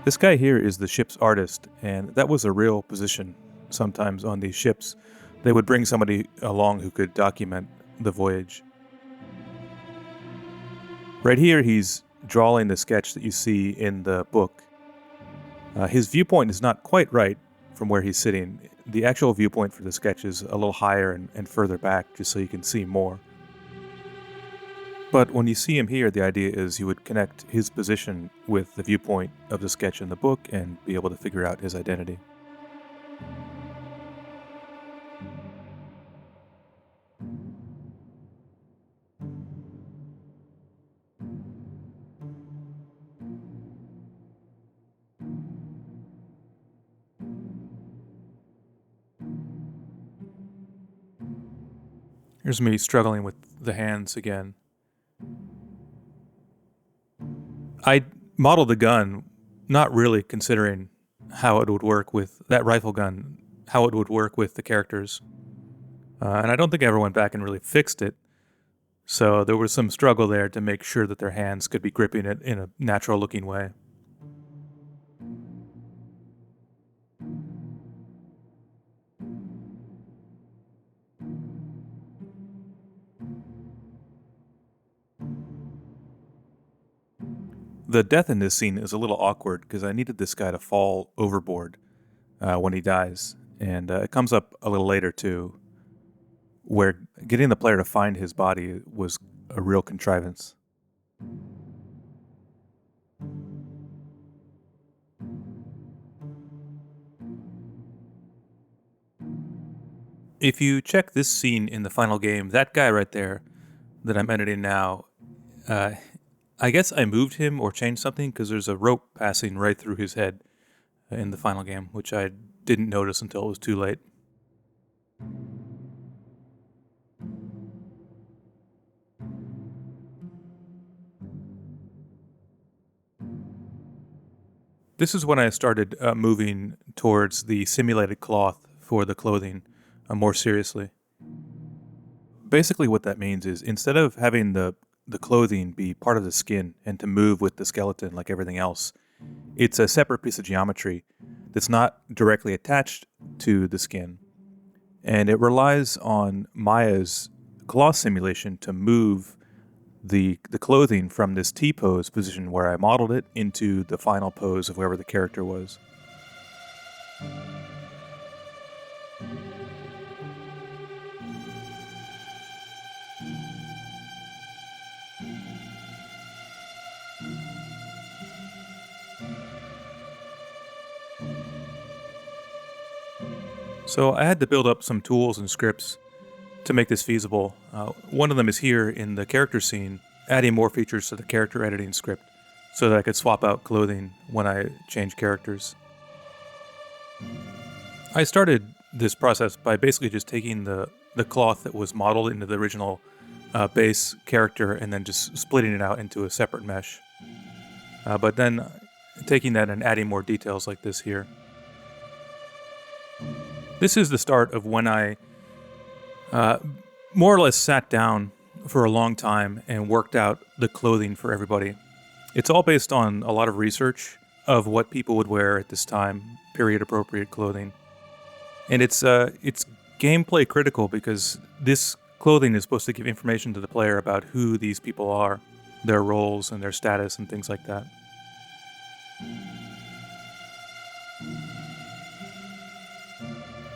This guy here is the ship's artist, and that was a real position. Sometimes on these ships, they would bring somebody along who could document the voyage. Right here, he's drawing the sketch that you see in the book. His viewpoint is not quite right from where he's sitting. The actual viewpoint for the sketch is a little higher and further back, just so you can see more. But when you see him here, the idea is you would connect his position with the viewpoint of the sketch in the book and be able to figure out his identity. Here's me struggling with the hands again. I modeled the gun not really considering how it would work with that rifle gun, how it would work with the characters. And I don't think I ever went back and really fixed it. So there was some struggle there to make sure that their hands could be gripping it in a natural looking way. The death in this scene is a little awkward because I needed this guy to fall overboard when he dies. And it comes up a little later too, where getting the player to find his body was a real contrivance. If you check this scene in the final game, that guy right there that I'm editing now, I guess I moved him or changed something because there's a rope passing right through his head in the final game, which I didn't notice until it was too late. This is when I started moving towards the simulated cloth for the clothing more seriously. Basically, what that means is instead of having the clothing be part of the skin and to move with the skeleton like everything else, it's a separate piece of geometry that's not directly attached to the skin. And it relies on Maya's cloth simulation to move the clothing from this T-pose position where I modeled it into the final pose of wherever the character was. So I had to build up some tools and scripts to make this feasible. One of them is here in the character scene, adding more features to the character editing script so that I could swap out clothing when I change characters. I started this process by basically just taking the cloth that was modeled into the original base character and then just splitting it out into a separate mesh. But then taking that and adding more details like this here. This is the start of when I more or less sat down for a long time and worked out the clothing for everybody. It's all based on a lot of research of what people would wear at this time, period-appropriate clothing. And it's gameplay critical because this clothing is supposed to give information to the player about who these people are, their roles and their status and things like that.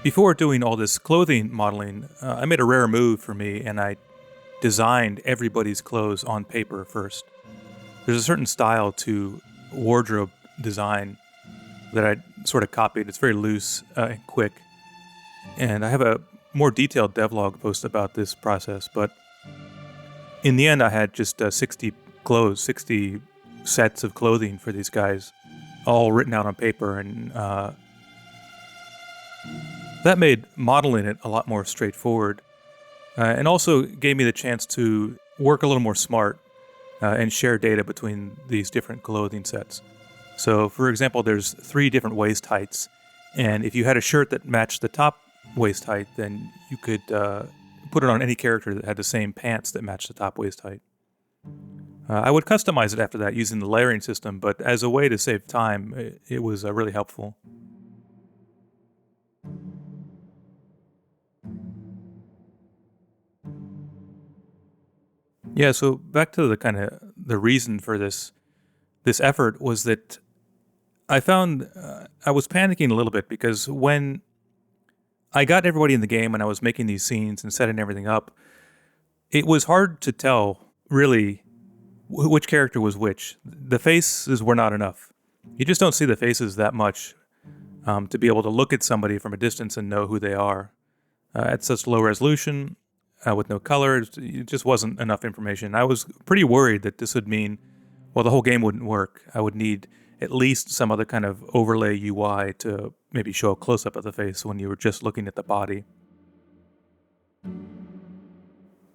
Before doing all this clothing modeling, I made a rare move for me, and I designed everybody's clothes on paper first. There's a certain style to wardrobe design that I sort of copied. It's very loose and quick. And I have a more detailed devlog post about this process, but in the end, I had just 60 clothes, 60 sets of clothing for these guys, all written out on paper, and that made modeling it a lot more straightforward, and also gave me the chance to work a little more smart and share data between these different clothing sets. So, for example, there's 3 different waist heights, and if you had a shirt that matched the top waist height, then you could put it on any character that had the same pants that matched the top waist height. I would customize it after that using the layering system, but as a way to save time, it was really helpful. Yeah, so back to the kind of the reason for this effort was that I found I was panicking a little bit because when I got everybody in the game and I was making these scenes and setting everything up, it was hard to tell really which character was which. The faces were not enough. You just don't see the faces that much to be able to look at somebody from a distance and know who they are. At such low resolution, with no color, it just wasn't enough information. I was pretty worried that this would mean, well, the whole game wouldn't work. I would need at least some other kind of overlay UI to maybe show a close-up of the face when you were just looking at the body.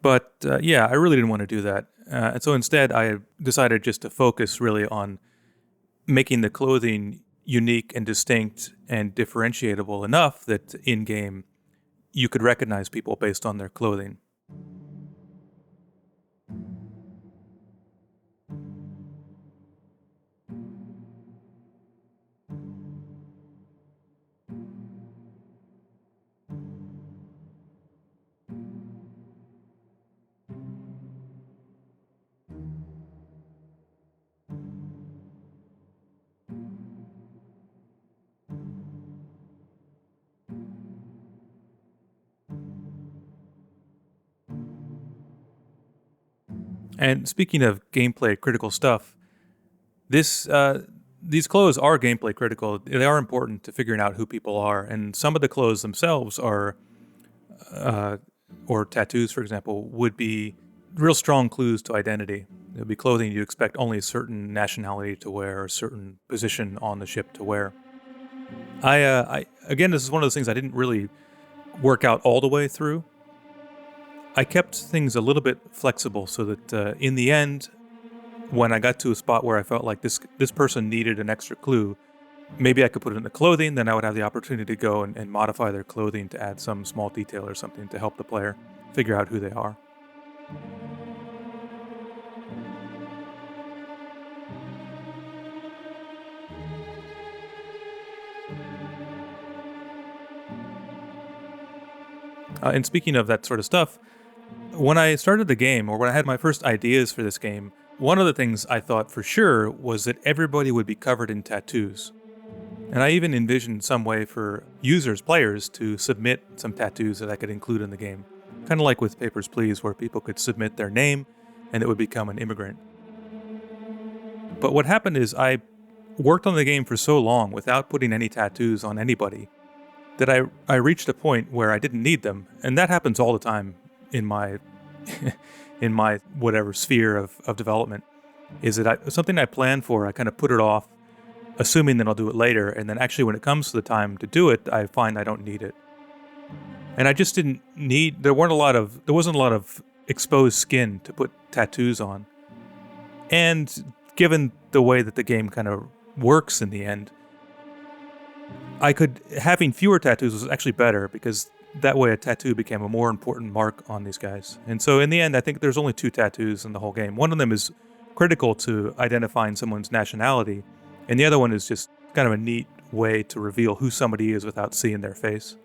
But yeah, I really didn't want to do that. And so instead, I decided just to focus really on making the clothing unique and distinct and differentiable enough that in-game you could recognize people based on their clothing. And speaking of gameplay critical stuff, this these clothes are gameplay critical. They are important to figuring out who people are, and some of the clothes themselves are, or tattoos, for example, would be real strong clues to identity. It would be clothing you expect only a certain nationality to wear, or a certain position on the ship to wear. I again, this is one of those things I didn't really work out all the way through. I kept things a little bit flexible so that in the end, when I got to a spot where I felt like this person needed an extra clue, maybe I could put it in the clothing, then I would have the opportunity to go and modify their clothing to add some small detail or something to help the player figure out who they are. And speaking of that sort of stuff, when I started the game, or when I had my first ideas for this game, one of the things I thought for sure was that everybody would be covered in tattoos. And I even envisioned some way for users, players, to submit some tattoos that I could include in the game. Kind of like with Papers, Please, where people could submit their name and it would become an immigrant. But what happened is I worked on the game for so long without putting any tattoos on anybody that I reached a point where I didn't need them. And that happens all the time in my in my whatever sphere of development, is that something I plan for, I kind of put it off, assuming that I'll do it later, and then actually when it comes to the time to do it, I find I don't need it. And I just didn't need, there wasn't a lot of exposed skin to put tattoos on. And given the way that the game kind of works in the end, having fewer tattoos was actually better, because that way a tattoo became a more important mark on these guys. And so in the end, I think there's only 2 tattoos in the whole game. One of them is critical to identifying someone's nationality, and the other one is just kind of a neat way to reveal who somebody is without seeing their face.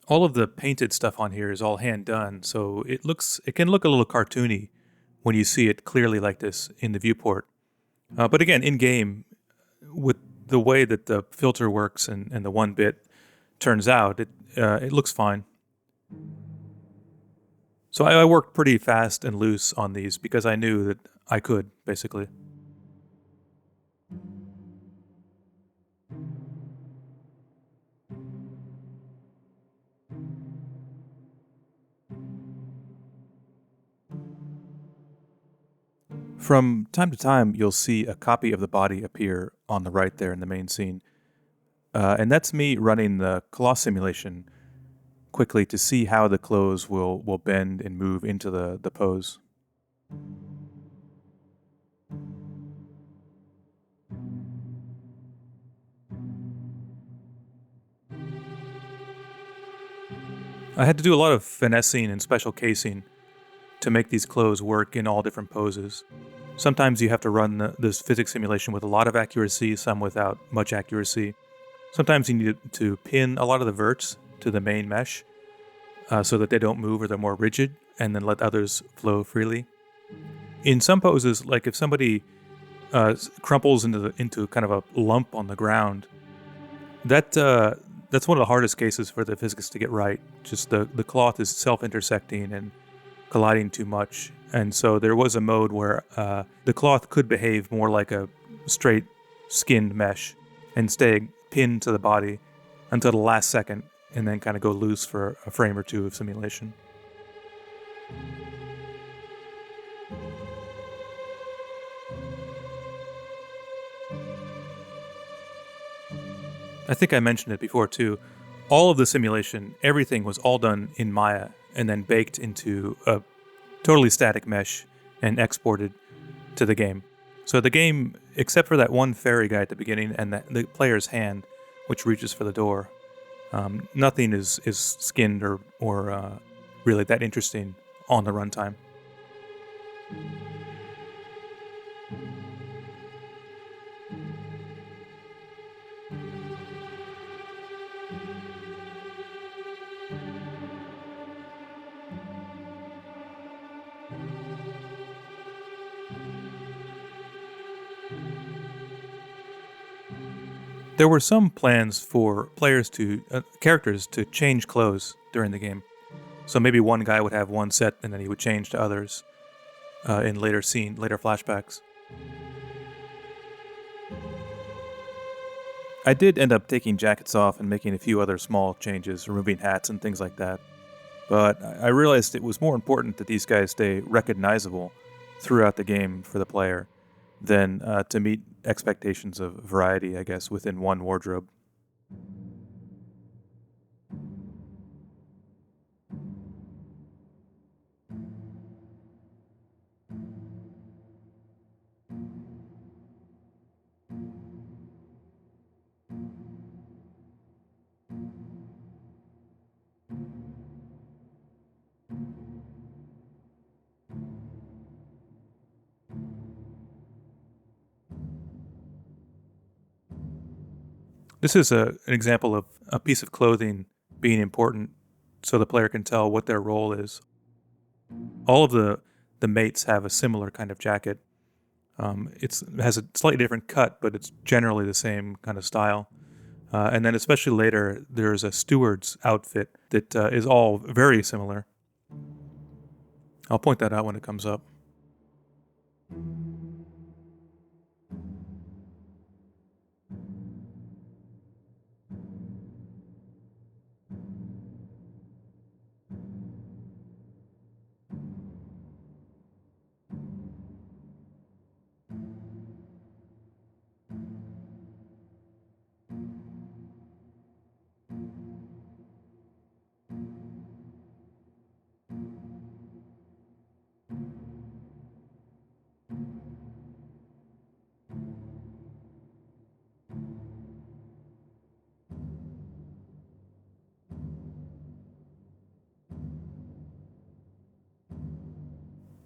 All of the painted stuff on here is all hand done, so it can look a little cartoony when you see it clearly like this in the viewport. But again, in game, with the way that the filter works and the 1-bit turns out, it looks fine. So I worked pretty fast and loose on these because I knew that I could, basically. From time to time, you'll see a copy of the body appear on the right there in the main scene. And that's me running the cloth simulation quickly to see how the clothes will bend and move into the pose. I had to do a lot of finessing and special casing to make these clothes work in all different poses. Sometimes you have to run this physics simulation with a lot of accuracy, some without much accuracy. Sometimes you need to pin a lot of the verts to the main mesh so that they don't move or they're more rigid, and then let others flow freely. In some poses, like if somebody crumples into kind of a lump on the ground, that's one of the hardest cases for the physics to get right. Just the cloth is self-intersecting and colliding too much. And so there was a mode where the cloth could behave more like a straight skinned mesh and stay pinned to the body until the last second and then kind of go loose for a frame or two of simulation. I think I mentioned it before too. All of the simulation, everything was all done in Maya and then baked into a totally static mesh and exported to the game. So the game, except for that one fairy guy at the beginning and the player's hand, which reaches for the door, nothing is skinned or really that interesting on the runtime. There were some plans for characters to change clothes during the game. So maybe one guy would have one set and then he would change to others in later flashbacks. I did end up taking jackets off and making a few other small changes, removing hats and things like that. But I realized it was more important that these guys stay recognizable throughout the game for the player than to meet expectations of variety, I guess, within one wardrobe. This is an example of a piece of clothing being important so the player can tell what their role is. All of the mates have a similar kind of jacket. It has a slightly different cut, but it's generally the same kind of style. And then especially later, there's a steward's outfit that is all very similar. I'll point that out when it comes up.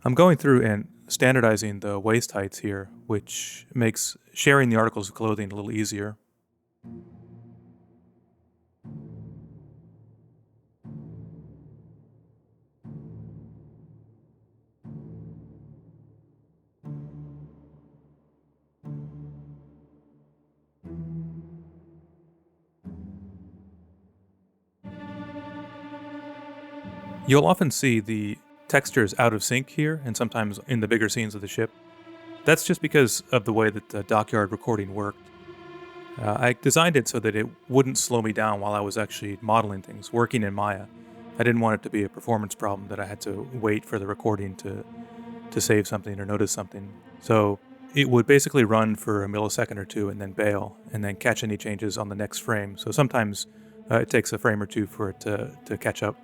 I'm going through and standardizing the waist heights here, which makes sharing the articles of clothing a little easier. You'll often see the textures out of sync here, and sometimes in the bigger scenes of the ship. That's just because of the way that the dockyard recording worked. I designed it so that it wouldn't slow me down while I was actually modeling things, working in Maya. I didn't want it to be a performance problem that I had to wait for the recording to save something or notice something. So it would basically run for a millisecond or two and then bail, and then catch any changes on the next frame. So sometimes it takes a frame or two for it to catch up.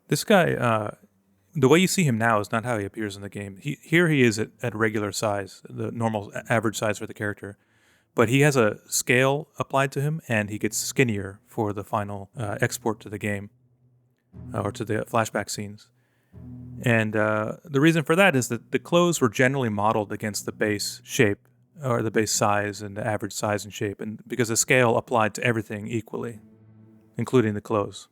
This guy, the way you see him now is not how he appears in the game. Here he is at regular size, the normal average size for the character. But he has a scale applied to him, and he gets skinnier for the final export to the game, or to the flashback scenes. And the reason for that is that the clothes were generally modeled against the base shape, or the base size and the average size and shape, and because the scale applied to everything equally, including the clothes.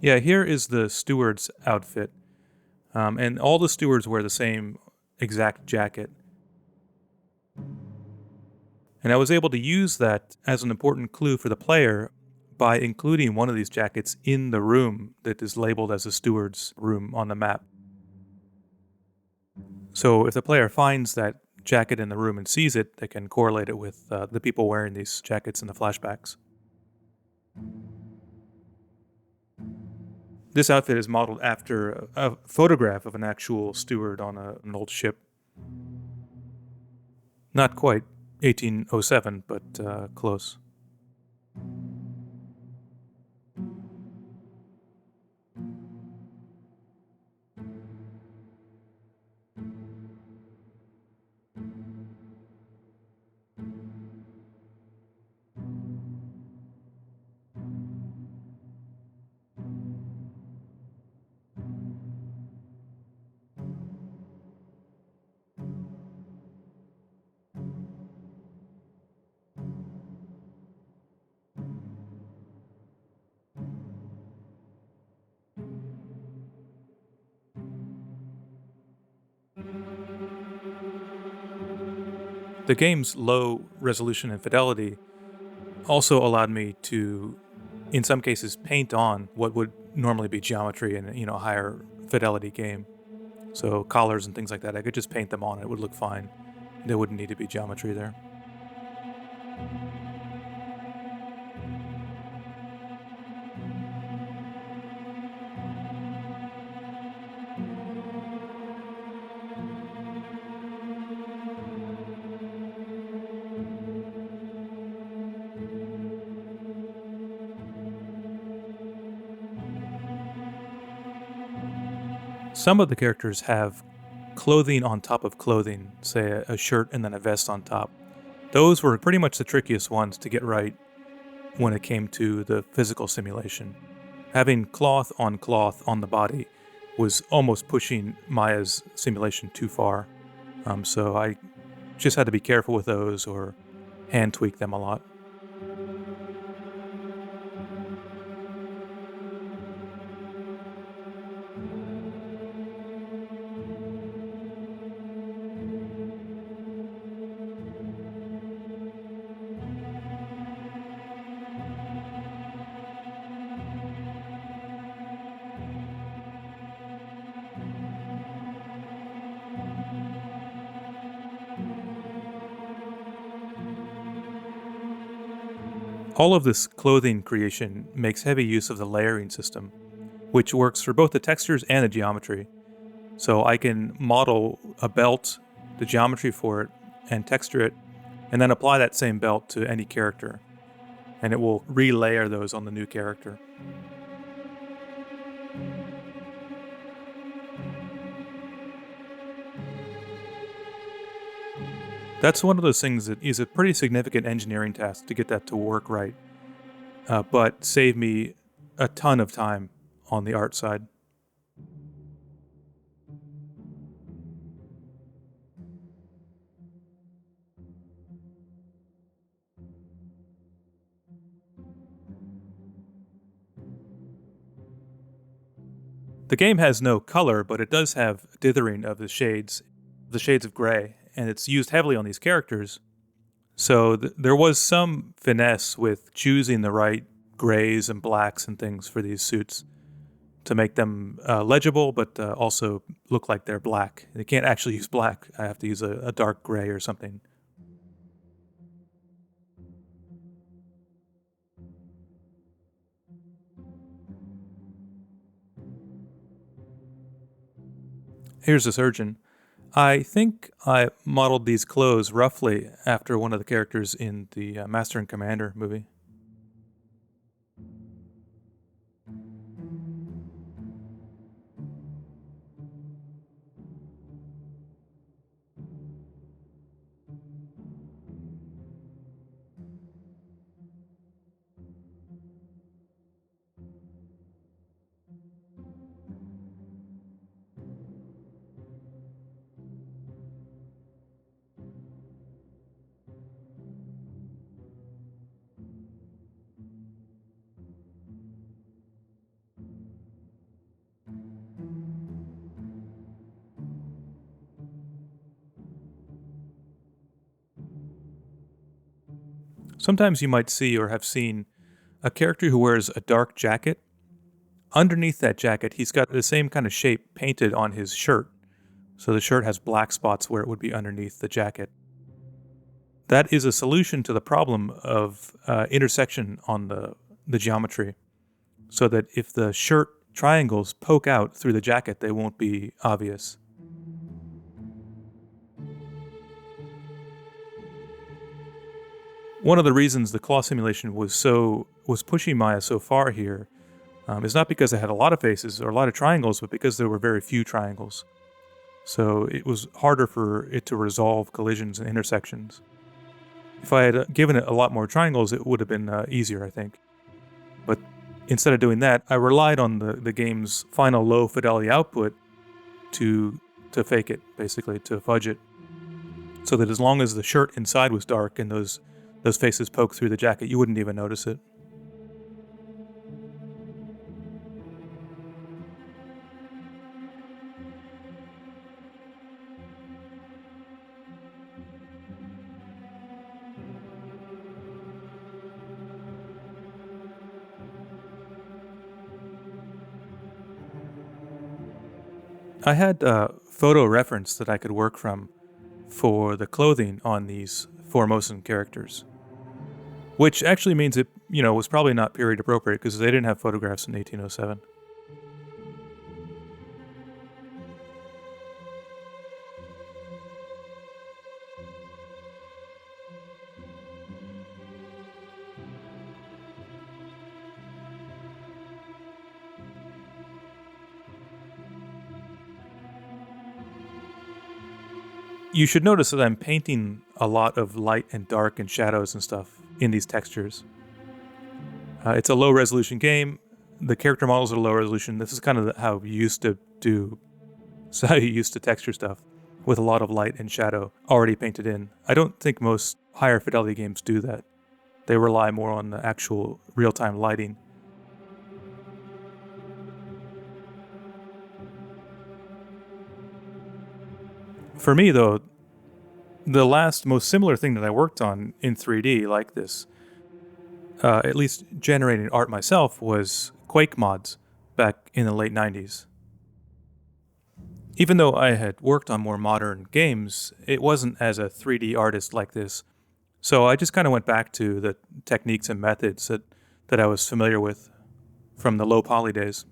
Yeah, here is the steward's outfit. And all the stewards wear the same exact jacket. And I was able to use that as an important clue for the player by including one of these jackets in the room that is labeled as a steward's room on the map. So if the player finds that jacket in the room and sees it, they can correlate it with the people wearing these jackets in the flashbacks. This outfit is modeled after a photograph of an actual steward on an old ship. Not quite 1807, but close. The game's low resolution and fidelity also allowed me to, in some cases, paint on what would normally be geometry in a higher fidelity game. So collars and things like that, I could just paint them on. It would look fine. There wouldn't need to be geometry there. Some of the characters have clothing on top of clothing, say a shirt and then a vest on top. Those were pretty much the trickiest ones to get right when it came to the physical simulation. Having cloth on the body was almost pushing Maya's simulation too far. So I just had to be careful with those or hand tweak them a lot. All of this clothing creation makes heavy use of the layering system, which works for both the textures and the geometry. So I can model a belt, the geometry for it, and texture it, and then apply that same belt to any character. And it will relayer those on the new character. That's one of those things that is a pretty significant engineering task to get that to work right, but save me a ton of time on the art side. The game has no color, but it does have dithering of the shades of gray, and it's used heavily on these characters. So there was some finesse with choosing the right grays and blacks and things for these suits to make them legible, but also look like they're black. They can't actually use black. I have to use a dark gray or something. Here's the surgeon. I think I modeled these clothes roughly after one of the characters in the Master and Commander movie. Sometimes you might see or have seen a character who wears a dark jacket. Underneath that jacket, he's got the same kind of shape painted on his shirt. So the shirt has black spots where it would be underneath the jacket. That is a solution to the problem of intersection on the geometry, so that if the shirt triangles poke out through the jacket, they won't be obvious. One of the reasons the claw simulation was pushing Maya so far here is not because it had a lot of faces or a lot of triangles, but because there were very few triangles. So it was harder for it to resolve collisions and intersections. If I had given it a lot more triangles, it would have been easier, I think. But instead of doing that, I relied on the game's final low fidelity output to fake it, basically, to fudge it. So that as long as the shirt inside was dark and those faces poked through the jacket, you wouldn't even notice it. I had a photo reference that I could work from for the clothing on these Formosan characters, which actually means it, was probably not period appropriate because they didn't have photographs in 1807. You should notice that I'm painting a lot of light and dark and shadows and stuff in these textures. It's a low resolution game. The character models are low resolution. This is kind of how you used to do, so how you used to texture stuff, with a lot of light and shadow already painted in. I don't think most higher fidelity games do that. They rely more on the actual real-time lighting. For me, though, the last most similar thing that I worked on in 3D like this, at least generating art myself, was Quake mods back in the late 90s. Even though I had worked on more modern games, it wasn't as a 3D artist like this. So I just kind of went back to the techniques and methods that I was familiar with from the low poly days.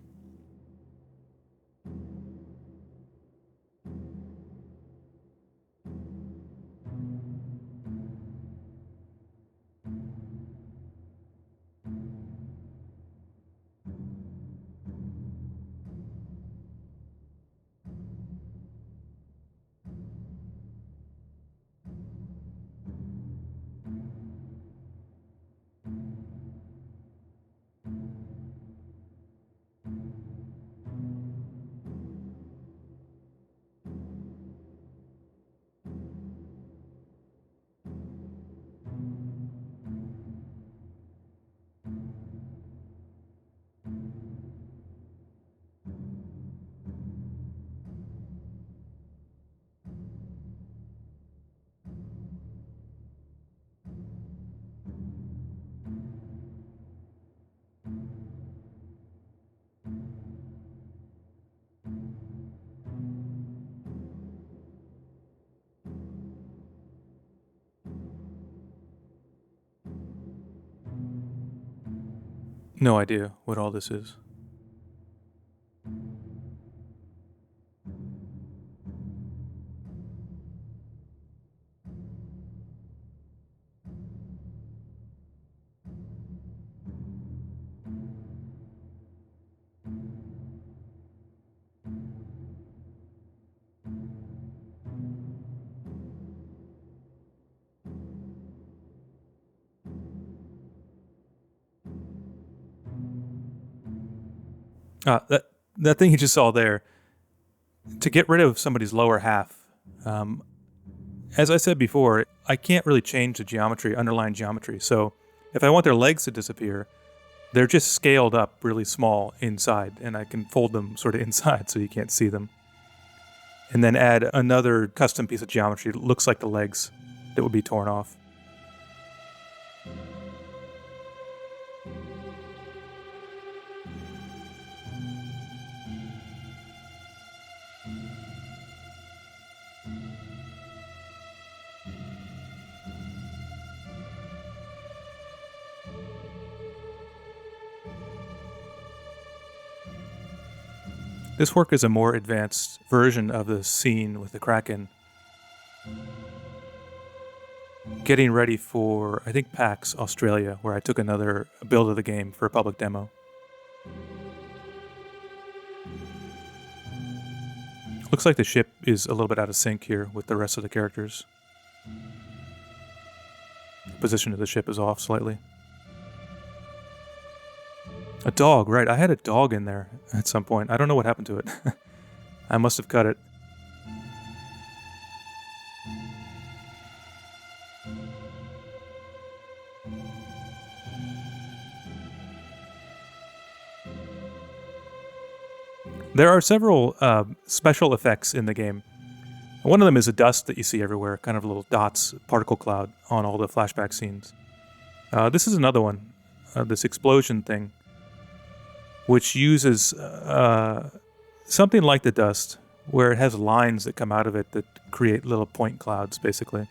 No idea what all this is. That thing you just saw there, to get rid of somebody's lower half, as I said before, I can't really change the geometry, underlying geometry. So if I want their legs to disappear, they're just scaled up really small inside, and I can fold them sort of inside so you can't see them. And then add another custom piece of geometry that looks like the legs that would be torn off. This work is a more advanced version of the scene with the Kraken. Getting ready for, I think, PAX Australia, where I took another build of the game for a public demo. Looks like the ship is a little bit out of sync here with the rest of the characters. The position of the ship is off slightly. A dog, right. I had a dog in there at some point. I don't know what happened to it. I must have cut it. There are several special effects in the game. One of them is a dust that you see everywhere, kind of little dots, particle cloud on all the flashback scenes. This is another one, this explosion thing, which uses something like the dust, where it has lines that come out of it that create little point clouds, basically.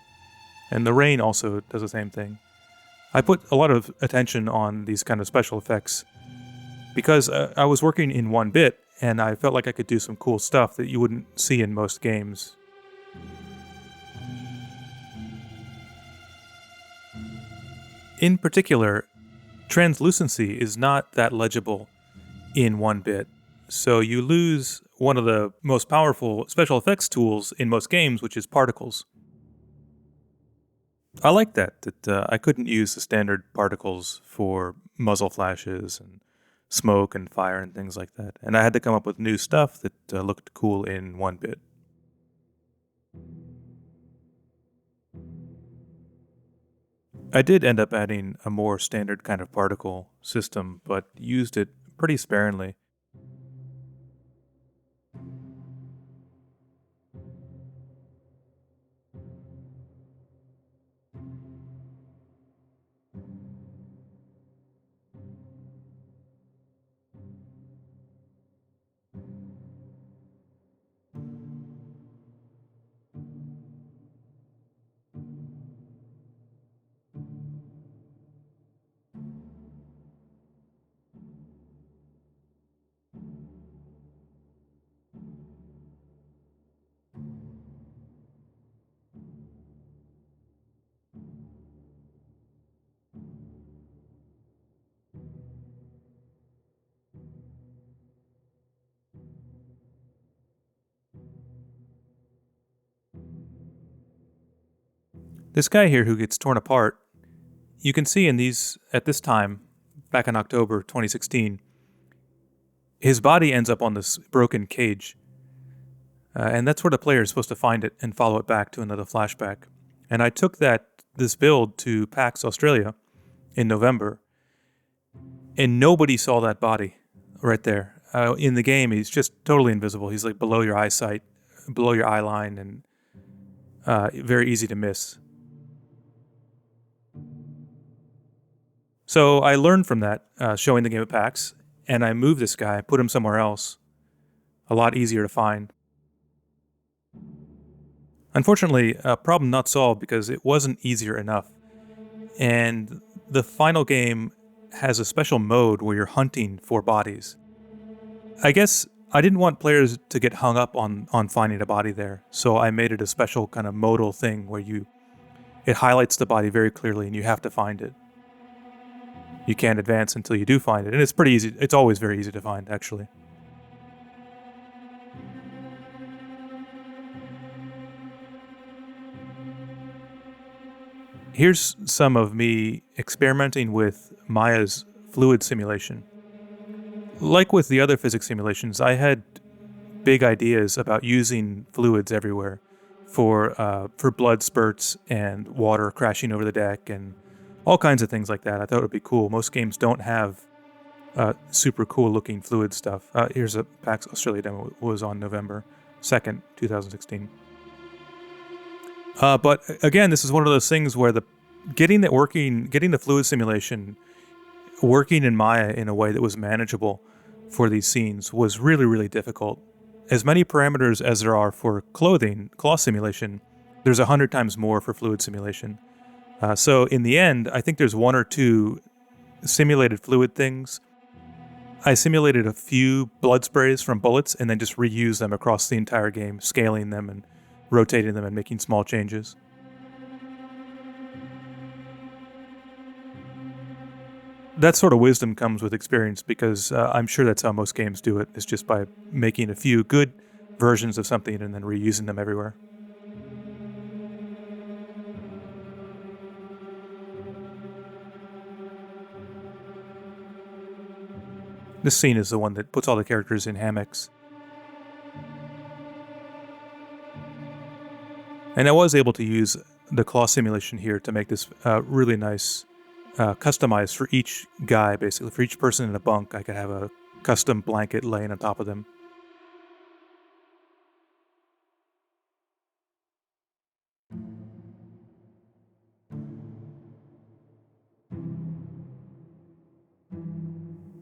And the rain also does the same thing. I put a lot of attention on these kind of special effects because I was working in 1-bit, and I felt like I could do some cool stuff that you wouldn't see in most games. In particular, translucency is not that legible in 1-bit, so you lose one of the most powerful special effects tools in most games, which is particles. I like that I couldn't use the standard particles for muzzle flashes and smoke and fire and things like that. And I had to come up with new stuff that looked cool in 1-bit. I did end up adding a more standard kind of particle system, but used it pretty sparingly. This guy here who gets torn apart, you can see at this time, back in October 2016, his body ends up on this broken cage. And that's where the player is supposed to find it and follow it back to another flashback. And I took this build to PAX Australia in November, and nobody saw that body right there. In the game, he's just totally invisible. He's like below your eyesight, below your eye line, and very easy to miss. So I learned from that, showing the game at PAX, and I moved this guy, put him somewhere else, a lot easier to find. Unfortunately, a problem not solved because it wasn't easier enough. And the final game has a special mode where you're hunting for bodies. I guess I didn't want players to get hung up on finding a body there, so I made it a special kind of modal thing where it highlights the body very clearly and you have to find it. You can't advance until you do find it, and it's pretty easy. It's always very easy to find, actually. Here's some of me experimenting with Maya's fluid simulation. Like with the other physics simulations, I had big ideas about using fluids everywhere for blood spurts and water crashing over the deck and all kinds of things like that. I thought it would be cool. Most games don't have super cool looking fluid stuff. Here's a PAX Australia demo. It was on November 2nd, 2016. But again, this is one of those things where getting the fluid simulation working in Maya in a way that was manageable for these scenes was really, really difficult. As many parameters as there are for cloth simulation, there's 100 times more for fluid simulation. So in the end, I think there's one or two simulated fluid things. I simulated a few blood sprays from bullets and then just reused them across the entire game, scaling them and rotating them and making small changes. That sort of wisdom comes with experience because I'm sure that's how most games do it. It's just by making a few good versions of something and then reusing them everywhere. This scene is the one that puts all the characters in hammocks. And I was able to use the cloth simulation here to make this really nice, customized for each guy, basically. For each person in a bunk, I could have a custom blanket laying on top of them.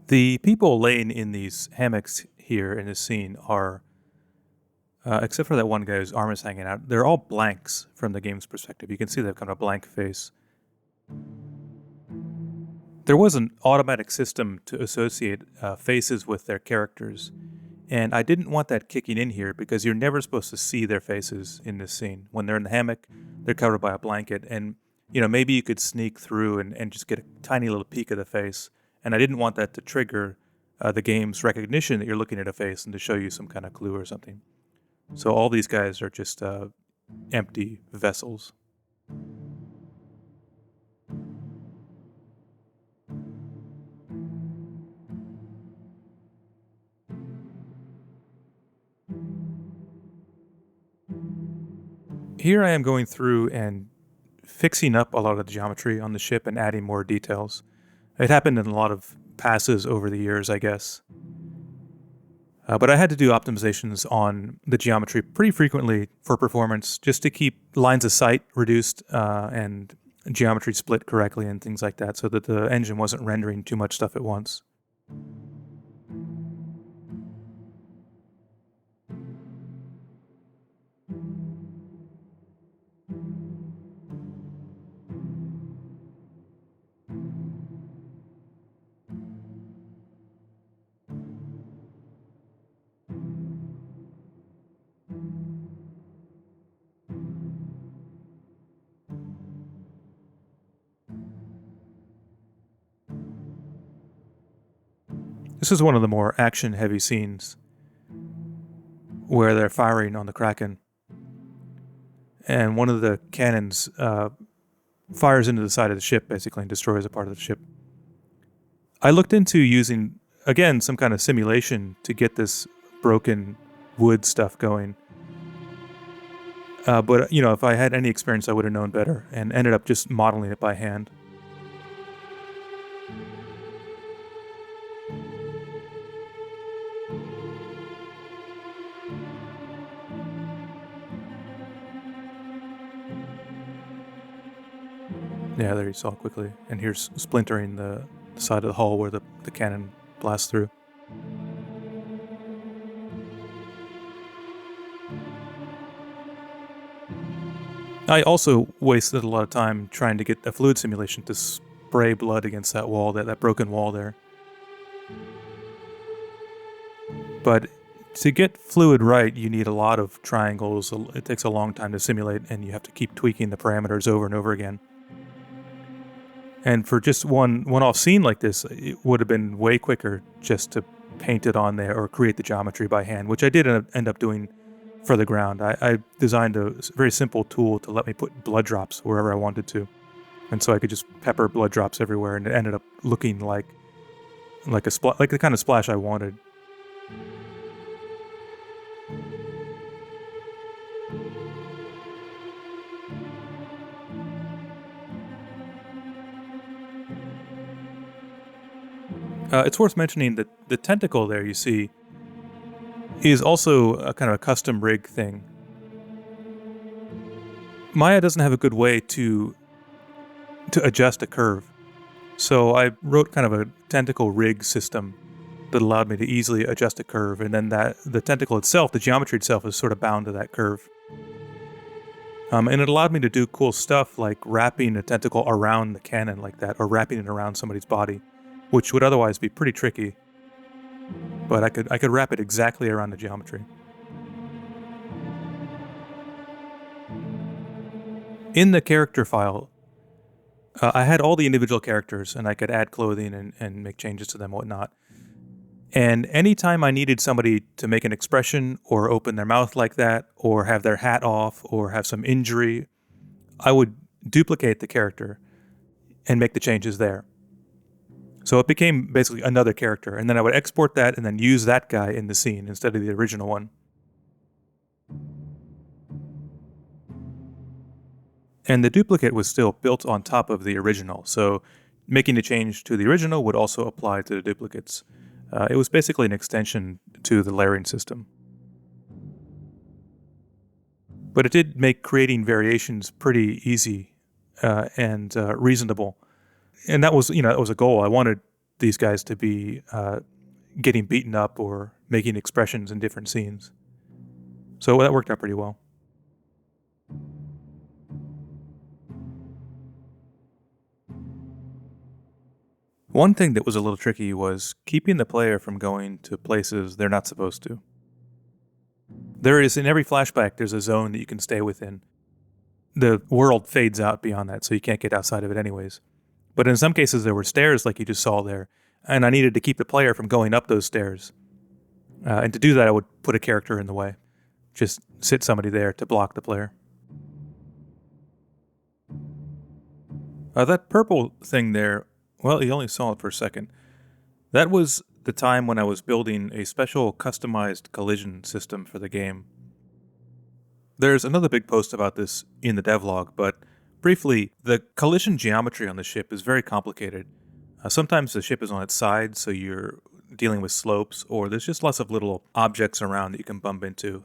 The people laying in these hammocks here in this scene are, except for that one guy whose arm is hanging out, they're all blanks from the game's perspective. You can see they've kind of a blank face. There was an automatic system to associate faces with their characters, and I didn't want that kicking in here because you're never supposed to see their faces in this scene. When they're in the hammock, they're covered by a blanket, and maybe you could sneak through and just get a tiny little peek of the face. And I didn't want that to trigger the game's recognition that you're looking at a face and to show you some kind of clue or something. So all these guys are just empty vessels. Here I am going through and fixing up a lot of the geometry on the ship and adding more details. It happened in a lot of passes over the years, I guess. But I had to do optimizations on the geometry pretty frequently for performance, just to keep lines of sight reduced and geometry split correctly and things like that, so that the engine wasn't rendering too much stuff at once. This is one of the more action-heavy scenes where they're firing on the Kraken. And one of the cannons fires into the side of the ship, basically, and destroys a part of the ship. I looked into using, again, some kind of simulation to get this broken wood stuff going. But, if I had any experience, I would have known better, and ended up just modeling it by hand. Yeah, there you saw it quickly. And here's splintering the side of the hull where the cannon blasts through. I also wasted a lot of time trying to get a fluid simulation to spray blood against that wall, that broken wall there. But to get fluid right, you need a lot of triangles. It takes a long time to simulate, and you have to keep tweaking the parameters over and over again. And for just one-off scene like this, it would have been way quicker just to paint it on there or create the geometry by hand, which I did end up doing for the ground. I designed a very simple tool to let me put blood drops wherever I wanted to. And so I could just pepper blood drops everywhere, and it ended up looking like the kind of splash I wanted. It's worth mentioning that the tentacle there you see is also a kind of a custom rig thing. Maya doesn't have a good way to adjust a curve, so I wrote kind of a tentacle rig system that allowed me to easily adjust a curve, and then the tentacle itself, the geometry itself, is sort of bound to that curve. And it allowed me to do cool stuff like wrapping a tentacle around the cannon like that, or wrapping it around somebody's body, which would otherwise be pretty tricky. But I could wrap it exactly around the geometry. In the character file, I had all the individual characters, and I could add clothing and make changes to them and whatnot. And anytime I needed somebody to make an expression or open their mouth like that, or have their hat off, or have some injury, I would duplicate the character and make the changes there. So it became basically another character, and then I would export that and then use that guy in the scene instead of the original one. And the duplicate was still built on top of the original, so making a change to the original would also apply to the duplicates. It was basically an extension to the layering system. But it did make creating variations pretty easy and reasonable. And that was, that was a goal. I wanted these guys to be getting beaten up or making expressions in different scenes. So that worked out pretty well. One thing that was a little tricky was keeping the player from going to places they're not supposed to. There is, in every flashback, there's a zone that you can stay within. The world fades out beyond that, so you can't get outside of it anyways. But in some cases, there were stairs like you just saw there, and I needed to keep the player from going up those stairs. And to do that, I would put a character in the way. Just sit somebody there to block the player. That purple thing there, well, you only saw it for a second. That was the time when I was building a special customized collision system for the game. There's another big post about this in the devlog, but briefly, the collision geometry on the ship is very complicated. Sometimes the ship is on its side, so you're dealing with slopes, or there's just lots of little objects around that you can bump into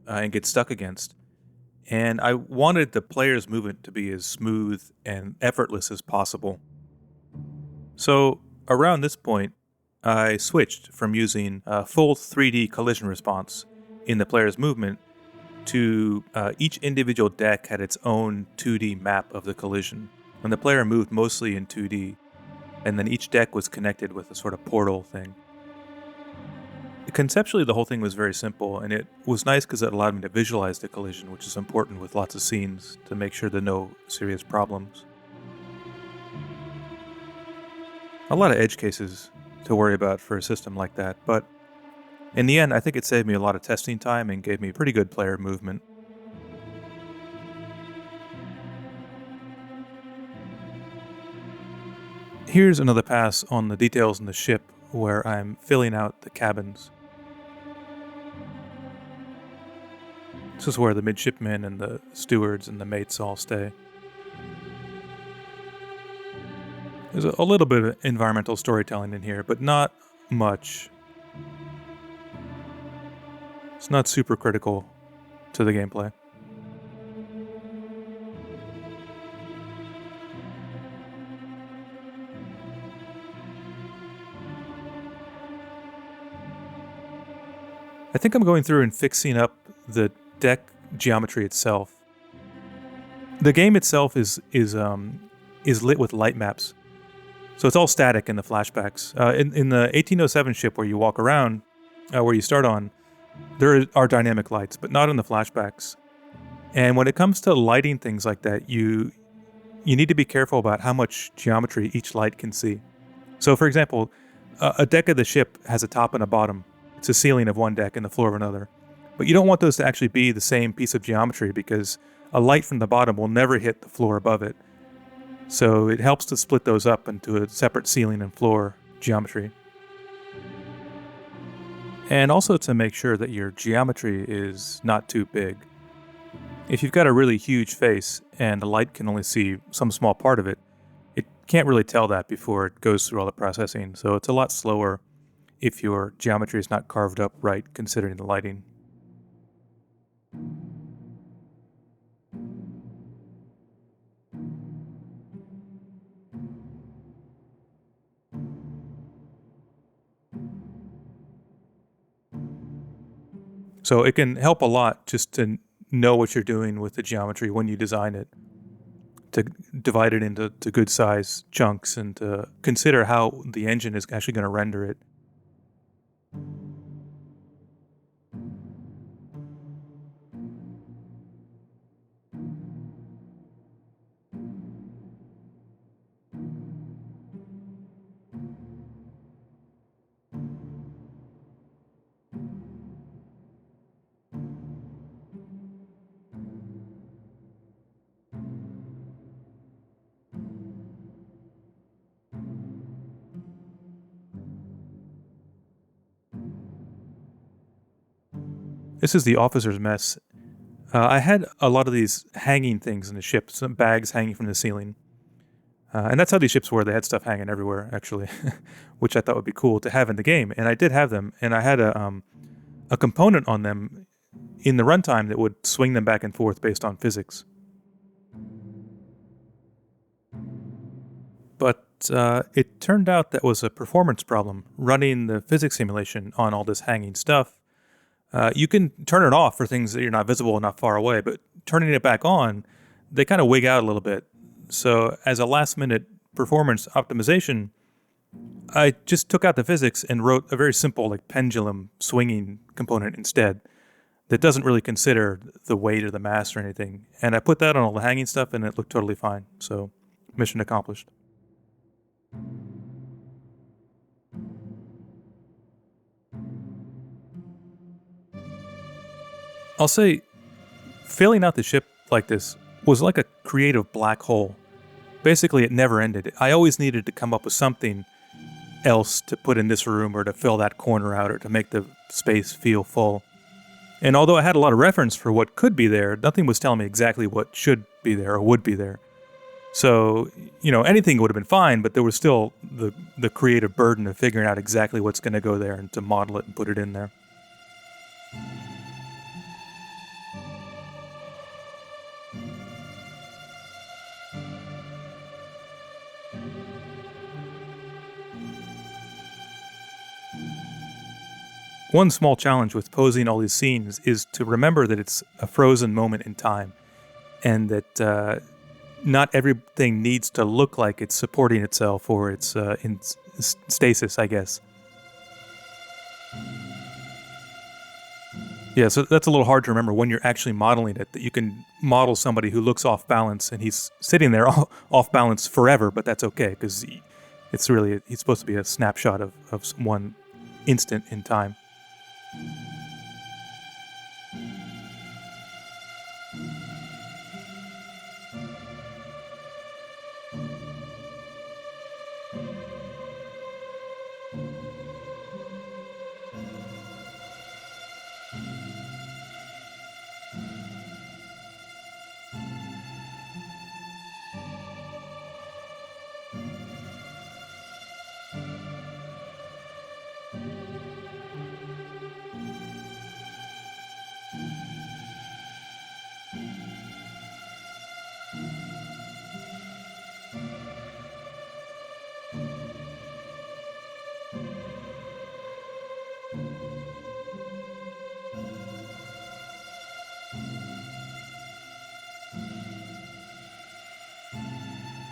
and get stuck against. And I wanted the player's movement to be as smooth and effortless as possible. So around this point, I switched from using a full 3D collision response in the player's movement to each individual deck had its own 2D map of the collision. And the player moved mostly in 2D, and then each deck was connected with a sort of portal thing. Conceptually, the whole thing was very simple, and it was nice because it allowed me to visualize the collision, which is important with lots of scenes to make sure there are no serious problems. A lot of edge cases to worry about for a system like that, but in the end, I think it saved me a lot of testing time and gave me pretty good player movement. Here's another pass on the details in the ship where I'm filling out the cabins. This is where the midshipmen and the stewards and the mates all stay. There's a little bit of environmental storytelling in here, but not much. It's not super critical to the gameplay. I think I'm going through and fixing up the deck geometry itself. The game itself is lit with light maps, so it's all static in the flashbacks. In the 1807 ship where you walk around, where you start on, there are dynamic lights, but not in the flashbacks. And when it comes to lighting things like that, you need to be careful about how much geometry each light can see. So, for example, a deck of the ship has a top and a bottom. It's a ceiling of one deck and the floor of another. But you don't want those to actually be the same piece of geometry because a light from the bottom will never hit the floor above it. So it helps to split those up into a separate ceiling and floor geometry. And also to make sure that your geometry is not too big. If you've got a really huge face and the light can only see some small part of it, it can't really tell that before it goes through all the processing. So it's a lot slower if your geometry is not carved up right, considering the lighting. So it can help a lot just to know what you're doing with the geometry when you design it, to divide it into good size chunks and to consider how the engine is actually going to render it. This is the officer's mess. I had a lot of these hanging things in the ship, some bags hanging from the ceiling. And that's how these ships were. They had stuff hanging everywhere, actually, which I thought would be cool to have in the game. And I did have them, and I had a component on them in the runtime that would swing them back and forth based on physics. But it turned out that was a performance problem, running the physics simulation on all this hanging stuff. You can turn it off for things that you're not visible and not far away, but turning it back on, they kind of wig out a little bit. So as a last-minute performance optimization, I just took out the physics and wrote a very simple pendulum swinging component instead that doesn't really consider the weight of the mass or anything. And I put that on all the hanging stuff and it looked totally fine. So mission accomplished. I'll say filling out the ship like this was like a creative black hole. Basically, it never ended. I always needed to come up with something else to put in this room or to fill that corner out or to make the space feel full. And although I had a lot of reference for what could be there, nothing was telling me exactly what should be there or would be there. So, anything would have been fine, but there was still the creative burden of figuring out exactly what's going to go there and to model it and put it in there. One small challenge with posing all these scenes is to remember that it's a frozen moment in time and that not everything needs to look like it's supporting itself or it's in stasis, I guess. Yeah, so that's a little hard to remember when you're actually modeling it, that you can model somebody who looks off balance and he's sitting there off balance forever, but that's okay because he's supposed to be a snapshot of one instant in time.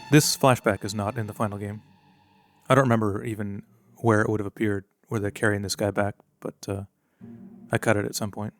This flashback is not in the final game. I don't remember even where it would have appeared, where they're carrying this guy back, but I cut it at some point.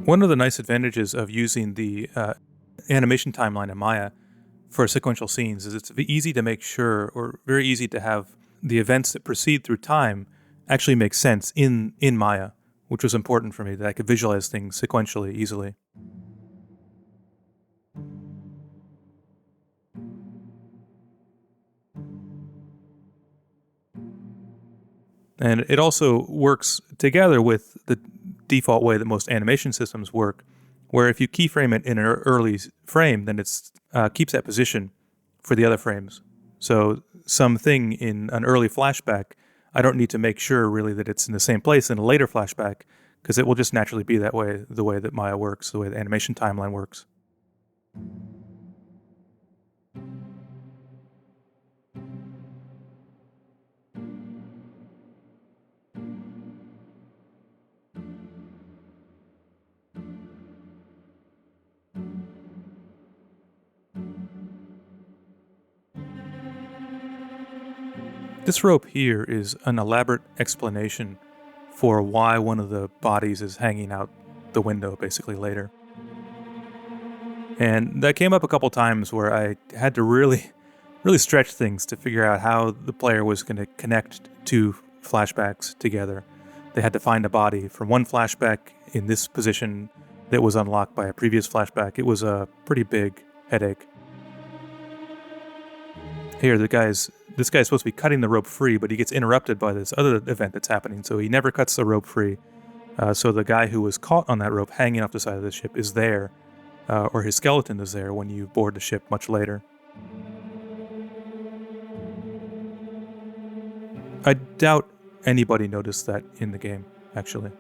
One of the nice advantages of using the animation timeline in Maya for sequential scenes is it's easy to make sure, or very easy to have the events that proceed through time actually make sense in Maya, which was important for me, that I could visualize things sequentially easily. And it also works together with the default way that most animation systems work, where if you keyframe it in an early frame, then it keeps that position for the other frames. So something in an early flashback, I don't need to make sure really that it's in the same place in a later flashback, because it will just naturally be that way, the way that Maya works, the way the animation timeline works. This rope here is an elaborate explanation for why one of the bodies is hanging out the window basically later. And that came up a couple times where I had to really stretch things to figure out how the player was going to connect two flashbacks together. They had to find a body from one flashback in this position that was unlocked by a previous flashback. It was a pretty big headache. Here, this guy's supposed to be cutting the rope free, but he gets interrupted by this other event that's happening, so he never cuts the rope free. So the guy who was caught on that rope hanging off the side of the ship is there, or his skeleton is there when you board the ship much later. I doubt anybody noticed that in the game, actually.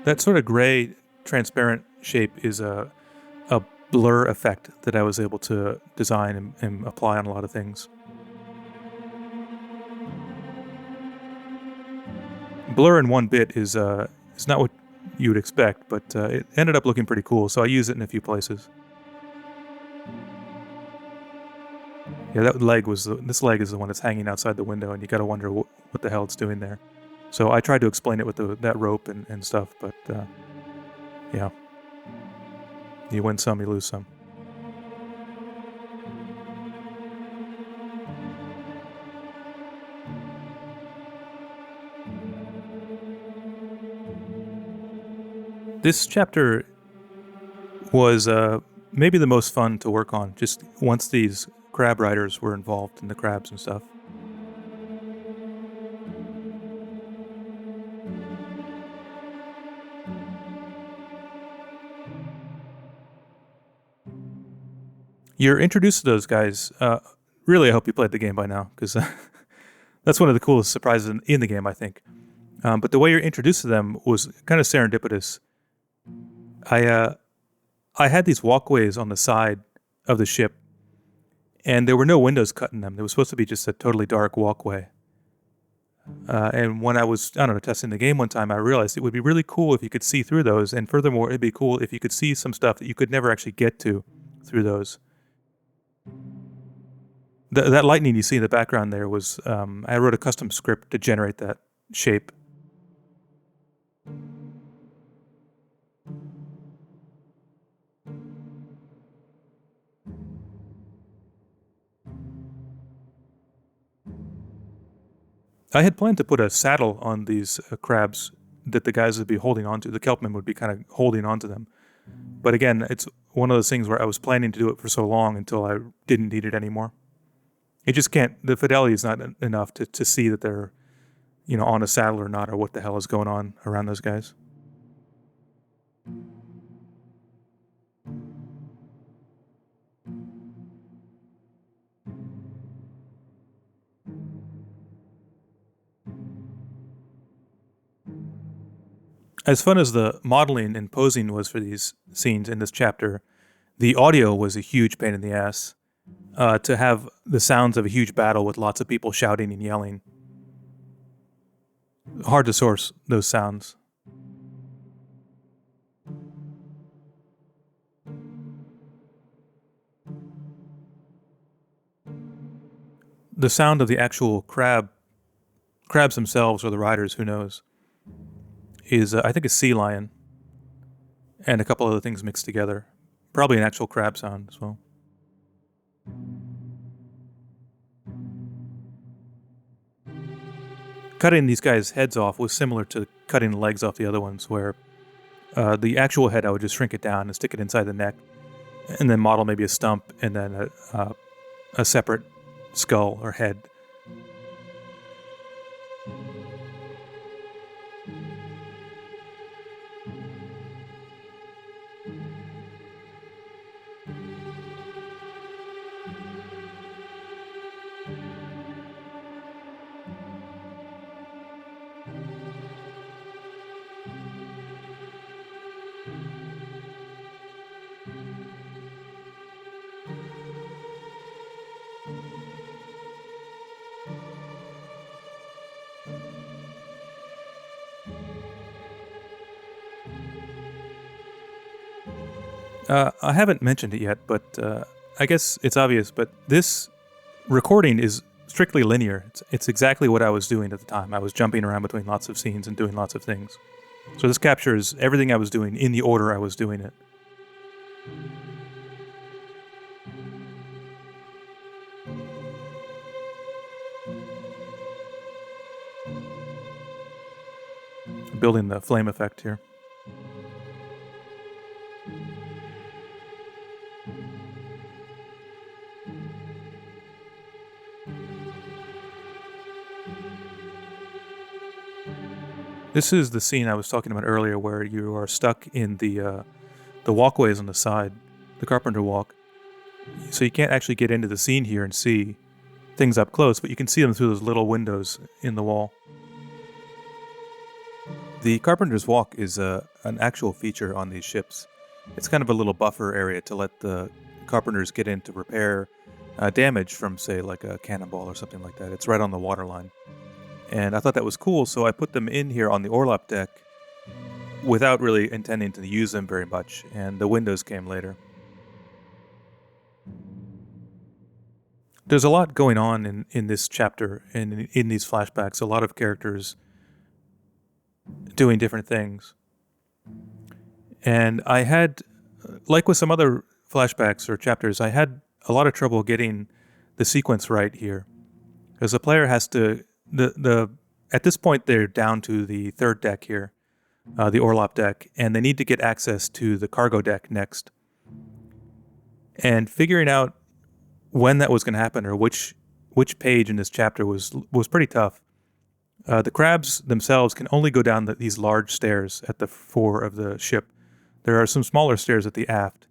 That sort of gray, transparent shape is a blur effect that I was able to design and apply on a lot of things. Blur in 1 bit is not what you would expect, but it ended up looking pretty cool, so I use it in a few places. Yeah, this leg is the one that's hanging outside the window, and you gotta wonder what the hell it's doing there. So I tried to explain it with that rope and stuff, but yeah, you win some, you lose some. This chapter was maybe the most fun to work on, just once these crab riders were involved in the crabs and stuff. You're introduced to those guys. Really, I hope you played the game by now, because that's one of the coolest surprises in the game, I think. But the way you're introduced to them was kind of serendipitous. I had these walkways on the side of the ship, and there were no windows cut in them. There was supposed to be just a totally dark walkway. And when I was, I don't know, testing the game one time, I realized it would be really cool if you could see through those. And furthermore, it'd be cool if you could see some stuff that you could never actually get to through those. That lightning you see in the background there was, I wrote a custom script to generate that shape. I had planned to put a saddle on these crabs that the guys would be holding onto. The kelpmen would be kind of holding onto them. But again, it's one of those things where I was planning to do it for so long until I didn't need it anymore. It just can't. The fidelity is not enough to see that they're, on a saddle or not, or what the hell is going on around those guys. As fun as the modeling and posing was for these scenes in this chapter, the audio was a huge pain in the ass. To have the sounds of a huge battle with lots of people shouting and yelling. Hard to source those sounds. The sound of the actual crabs themselves or the riders, who knows, is I think a sea lion and a couple other things mixed together. Probably an actual crab sound as well. Cutting these guys' heads off was similar to cutting the legs off the other ones, where the actual head I would just shrink it down and stick it inside the neck, and then model maybe a stump and then a separate skull or head. I haven't mentioned it yet, but I guess it's obvious, but this recording is strictly linear. It's exactly what I was doing at the time. I was jumping around between lots of scenes and doing lots of things. So this captures everything I was doing in the order I was doing it. Building the flame effect here. This is the scene I was talking about earlier where you are stuck in the walkways on the side, the carpenter walk. So you can't actually get into the scene here and see things up close, but you can see them through those little windows in the wall. The carpenter's walk is an actual feature on these ships. It's kind of a little buffer area to let the carpenters get in to repair damage from, say, like a cannonball or something like that. It's right on the waterline. And I thought that was cool, so I put them in here on the orlop deck without really intending to use them very much, and the windows came later. There's a lot going on in this chapter and in these flashbacks, a lot of characters doing different things. And I had, like with some other flashbacks or chapters, I had a lot of trouble getting the sequence right here. Because the player has to, at this point they're down to the third deck here, the orlop deck, and they need to get access to the cargo deck next. And figuring out when that was going to happen or which page in this chapter was pretty tough. The crabs themselves can only go down these large stairs at the fore of the ship. There are some smaller stairs at the aft,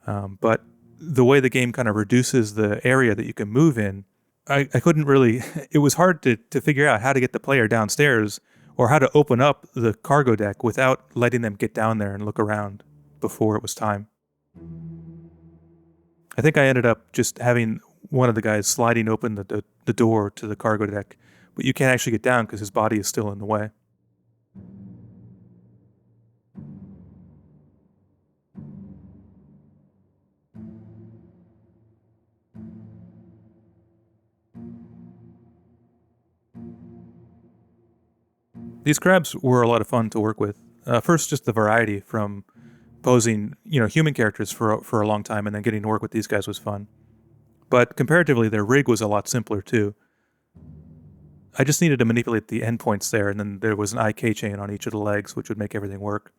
but the way the game kind of reduces the area that you can move in, I couldn't really, it was hard to figure out how to get the player downstairs or how to open up the cargo deck without letting them get down there and look around before it was time. I think I ended up just having one of the guys sliding open the door to the cargo deck, but you can't actually get down because his body is still in the way. These crabs were a lot of fun to work with. First, just the variety from posing, human characters for a long time, and then getting to work with these guys was fun. But comparatively, their rig was a lot simpler too. I just needed to manipulate the endpoints there, and then there was an IK chain on each of the legs, which would make everything work.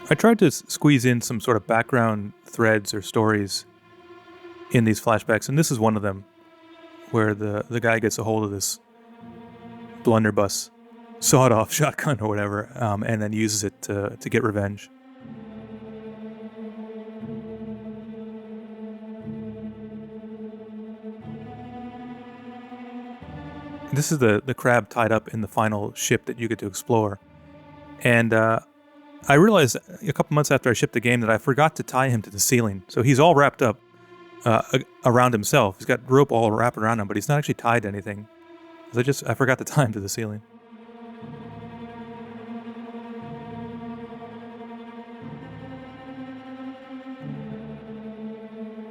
I tried to squeeze in some sort of background threads or stories in these flashbacks, and this is one of them, where the guy gets a hold of this blunderbuss, sawed-off shotgun or whatever, and then uses it to get revenge. This is the crab tied up in the final ship that you get to explore. And I realized a couple months after I shipped the game that I forgot to tie him to the ceiling. So he's all wrapped up around himself. He's got rope all wrapped around him, but he's not actually tied to anything. I forgot to tie him to the ceiling.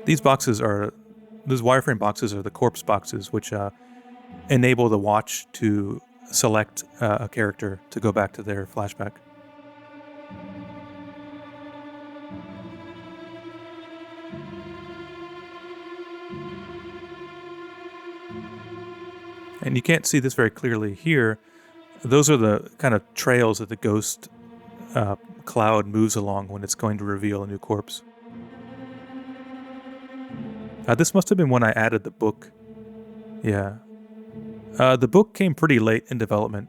These wireframe boxes are the corpse boxes, which enable the watch to select a character to go back to their flashback. And you can't see this very clearly here. Those are the kind of trails that the ghost cloud moves along when it's going to reveal a new corpse. This must have been when I added the book. Yeah. The book came pretty late in development.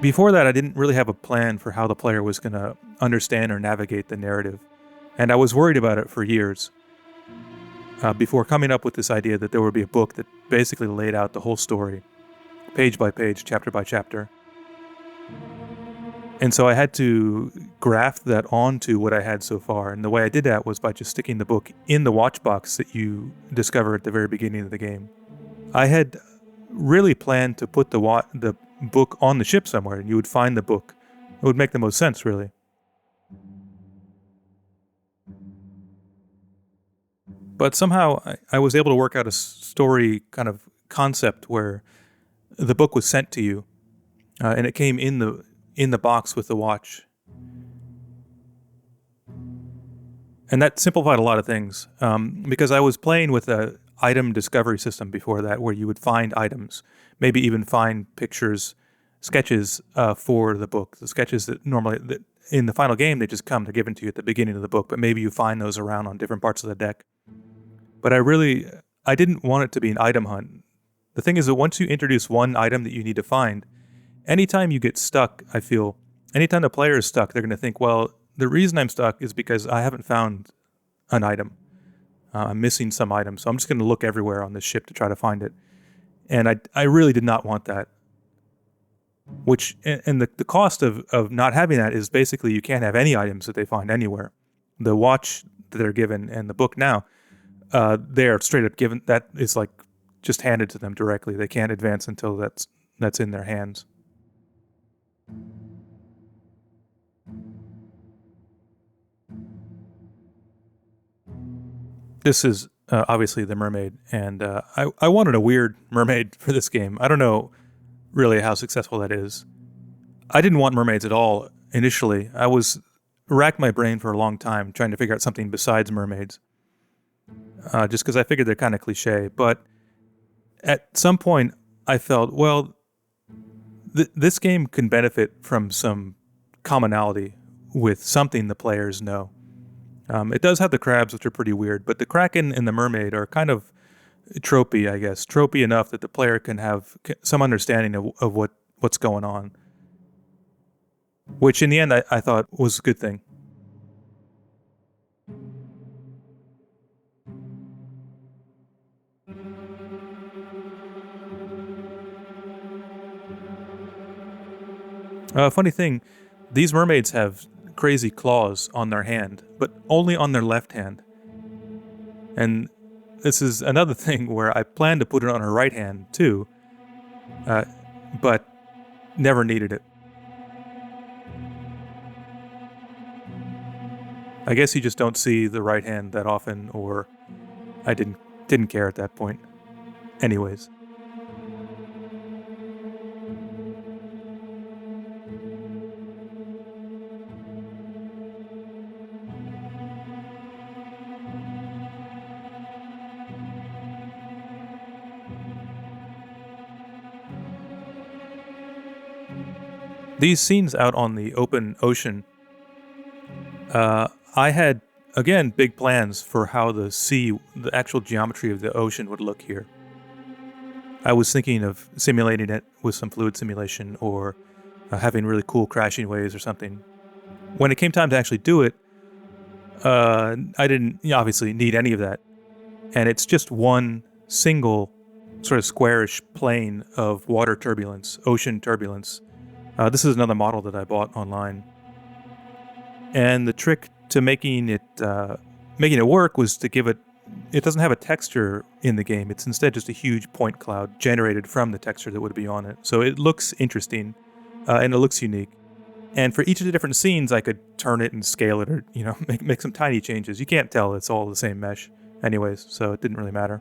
Before that, I didn't really have a plan for how the player was going to understand or navigate the narrative, and I was worried about it for years. Before coming up with this idea that there would be a book that basically laid out the whole story, page by page, chapter by chapter. And so I had to graft that onto what I had so far, and the way I did that was by just sticking the book in the watch box that you discover at the very beginning of the game. I had really planned to put the book on the ship somewhere, and you would find the book. It would make the most sense, really. But somehow I was able to work out a story kind of concept where the book was sent to you, and it came in the box with the watch, and that simplified a lot of things. Because I was playing with a item discovery system before that, where you would find items, maybe even find pictures, sketches for the book. The sketches that normally in the final game they just come, they're given to you at the beginning of the book, but maybe you find those around on different parts of the deck. But I didn't want it to be an item hunt. The thing is that once you introduce one item that you need to find, anytime you get stuck, I feel, anytime the player is stuck, they're going to think, well, the reason I'm stuck is because I haven't found an item. I'm missing some item, so I'm just going to look everywhere on this ship to try to find it. And I really did not want that. And the cost of not having that is basically you can't have any items that they find anywhere. The watch that they're given and the book now, they're straight up given. That is like just handed to them directly. They can't advance until that's in their hands. This is obviously the mermaid, and I wanted a weird mermaid for this game. I don't know really how successful that is. I didn't want mermaids at all initially. I was racked my brain for a long time trying to figure out something besides mermaids, just because I figured they're kind of cliche. But at some point, I felt, well, this game can benefit from some commonality with something the players know. It does have the crabs, which are pretty weird, but the kraken and the mermaid are kind of tropey, I guess. Tropey enough that the player can have some understanding of what's going on, which in the end I thought was a good thing. Funny thing, these mermaids have crazy claws on their hand, but only on their left hand. And this is another thing where I planned to put it on her right hand too, but never needed it. I guess you just don't see the right hand that often, or I didn't care at that point. Anyways. These scenes out on the open ocean, I had, again, big plans for how the actual geometry of the ocean would look here. I was thinking of simulating it with some fluid simulation or having really cool crashing waves or something. When it came time to actually do it, I didn't obviously need any of that. And it's just one single sort of squarish plane of water turbulence, ocean turbulence. This is another model that I bought online. And the trick to making it work was to give it. It doesn't have a texture in the game. It's instead just a huge point cloud generated from the texture that would be on it. So it looks interesting, and it looks unique. And for each of the different scenes, I could turn it and scale it, or make some tiny changes. You can't tell; it's all the same mesh, anyways. So it didn't really matter.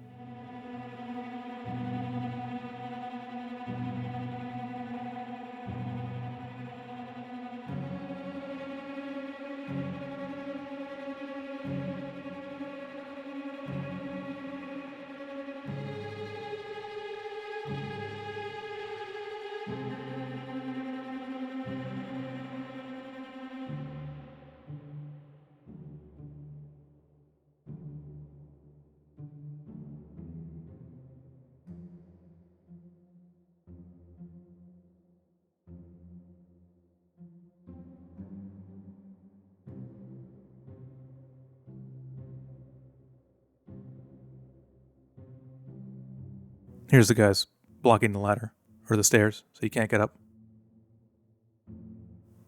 Here's the guys blocking the ladder or the stairs, so you can't get up.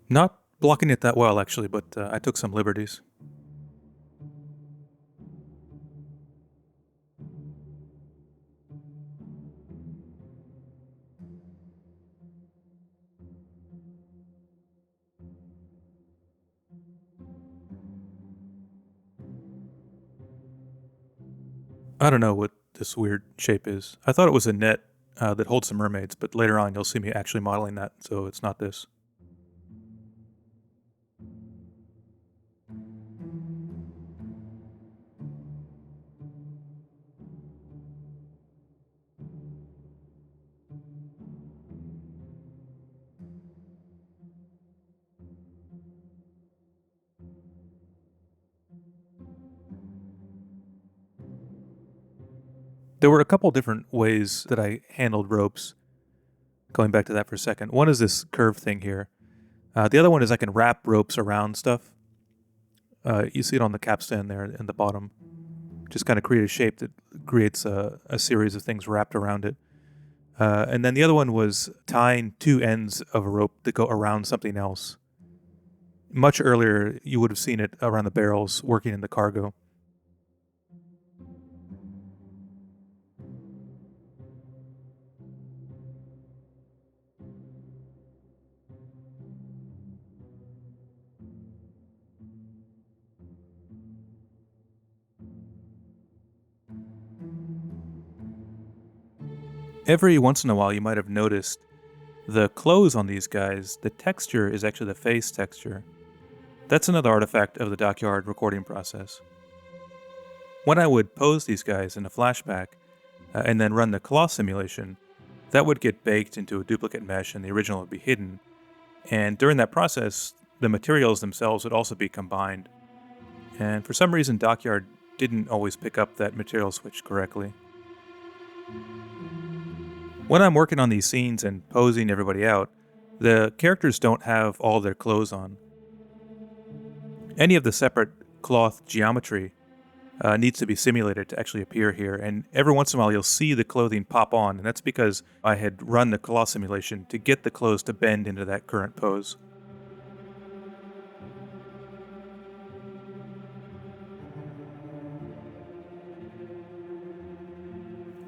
Not blocking it that well, actually, but I took some liberties. I don't know what this weird shape is. I thought it was a net that holds the mermaids, but later on you'll see me actually modeling that, so it's not this. There were a couple different ways that I handled ropes. Going back to that for a second. One is this curve thing here. The other one is I can wrap ropes around stuff. You see it on the capstan there in the bottom. Just kind of create a shape that creates a series of things wrapped around it. And then the other one was tying two ends of a rope that go around something else. Much earlier, you would have seen it around the barrels working in the cargo. Every once in a while, you might have noticed the clothes on these guys, the texture is actually the face texture. That's another artifact of the dockyard recording process. When I would pose these guys in a flashback and then run the cloth simulation, that would get baked into a duplicate mesh and the original would be hidden. And during that process, the materials themselves would also be combined. And for some reason, Dockyard didn't always pick up that material switch correctly. When I'm working on these scenes and posing everybody out, the characters don't have all their clothes on. Any of the separate cloth geometry needs to be simulated to actually appear here, and every once in a while you'll see the clothing pop on, and that's because I had run the cloth simulation to get the clothes to bend into that current pose.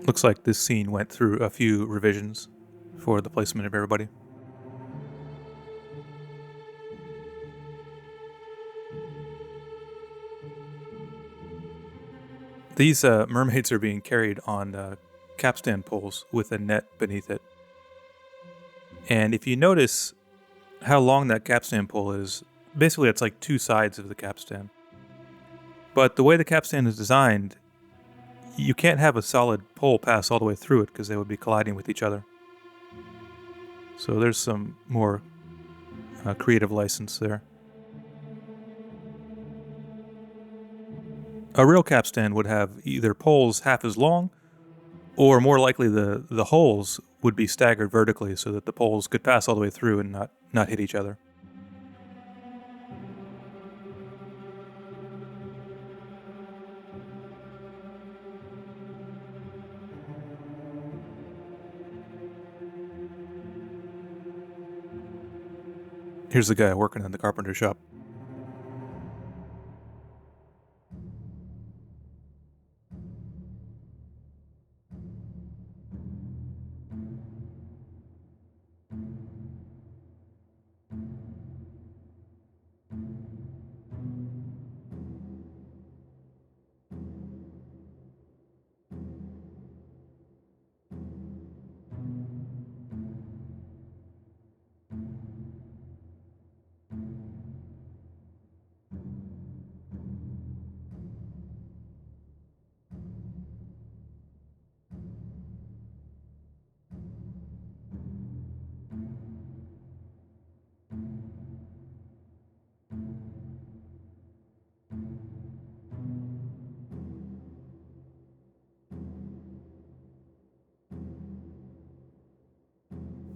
Looks like this scene went through a few revisions for the placement of everybody. These mermaids are being carried on capstan poles with a net beneath it. And if you notice how long that capstan pole is, basically it's like two sides of the capstan. But the way the capstan is designed, you can't have a solid pole pass all the way through it because they would be colliding with each other. So there's some more creative license there. A real capstan would have either poles half as long, or more likely the holes would be staggered vertically so that the poles could pass all the way through and not hit each other. Here's the guy working in the carpenter shop.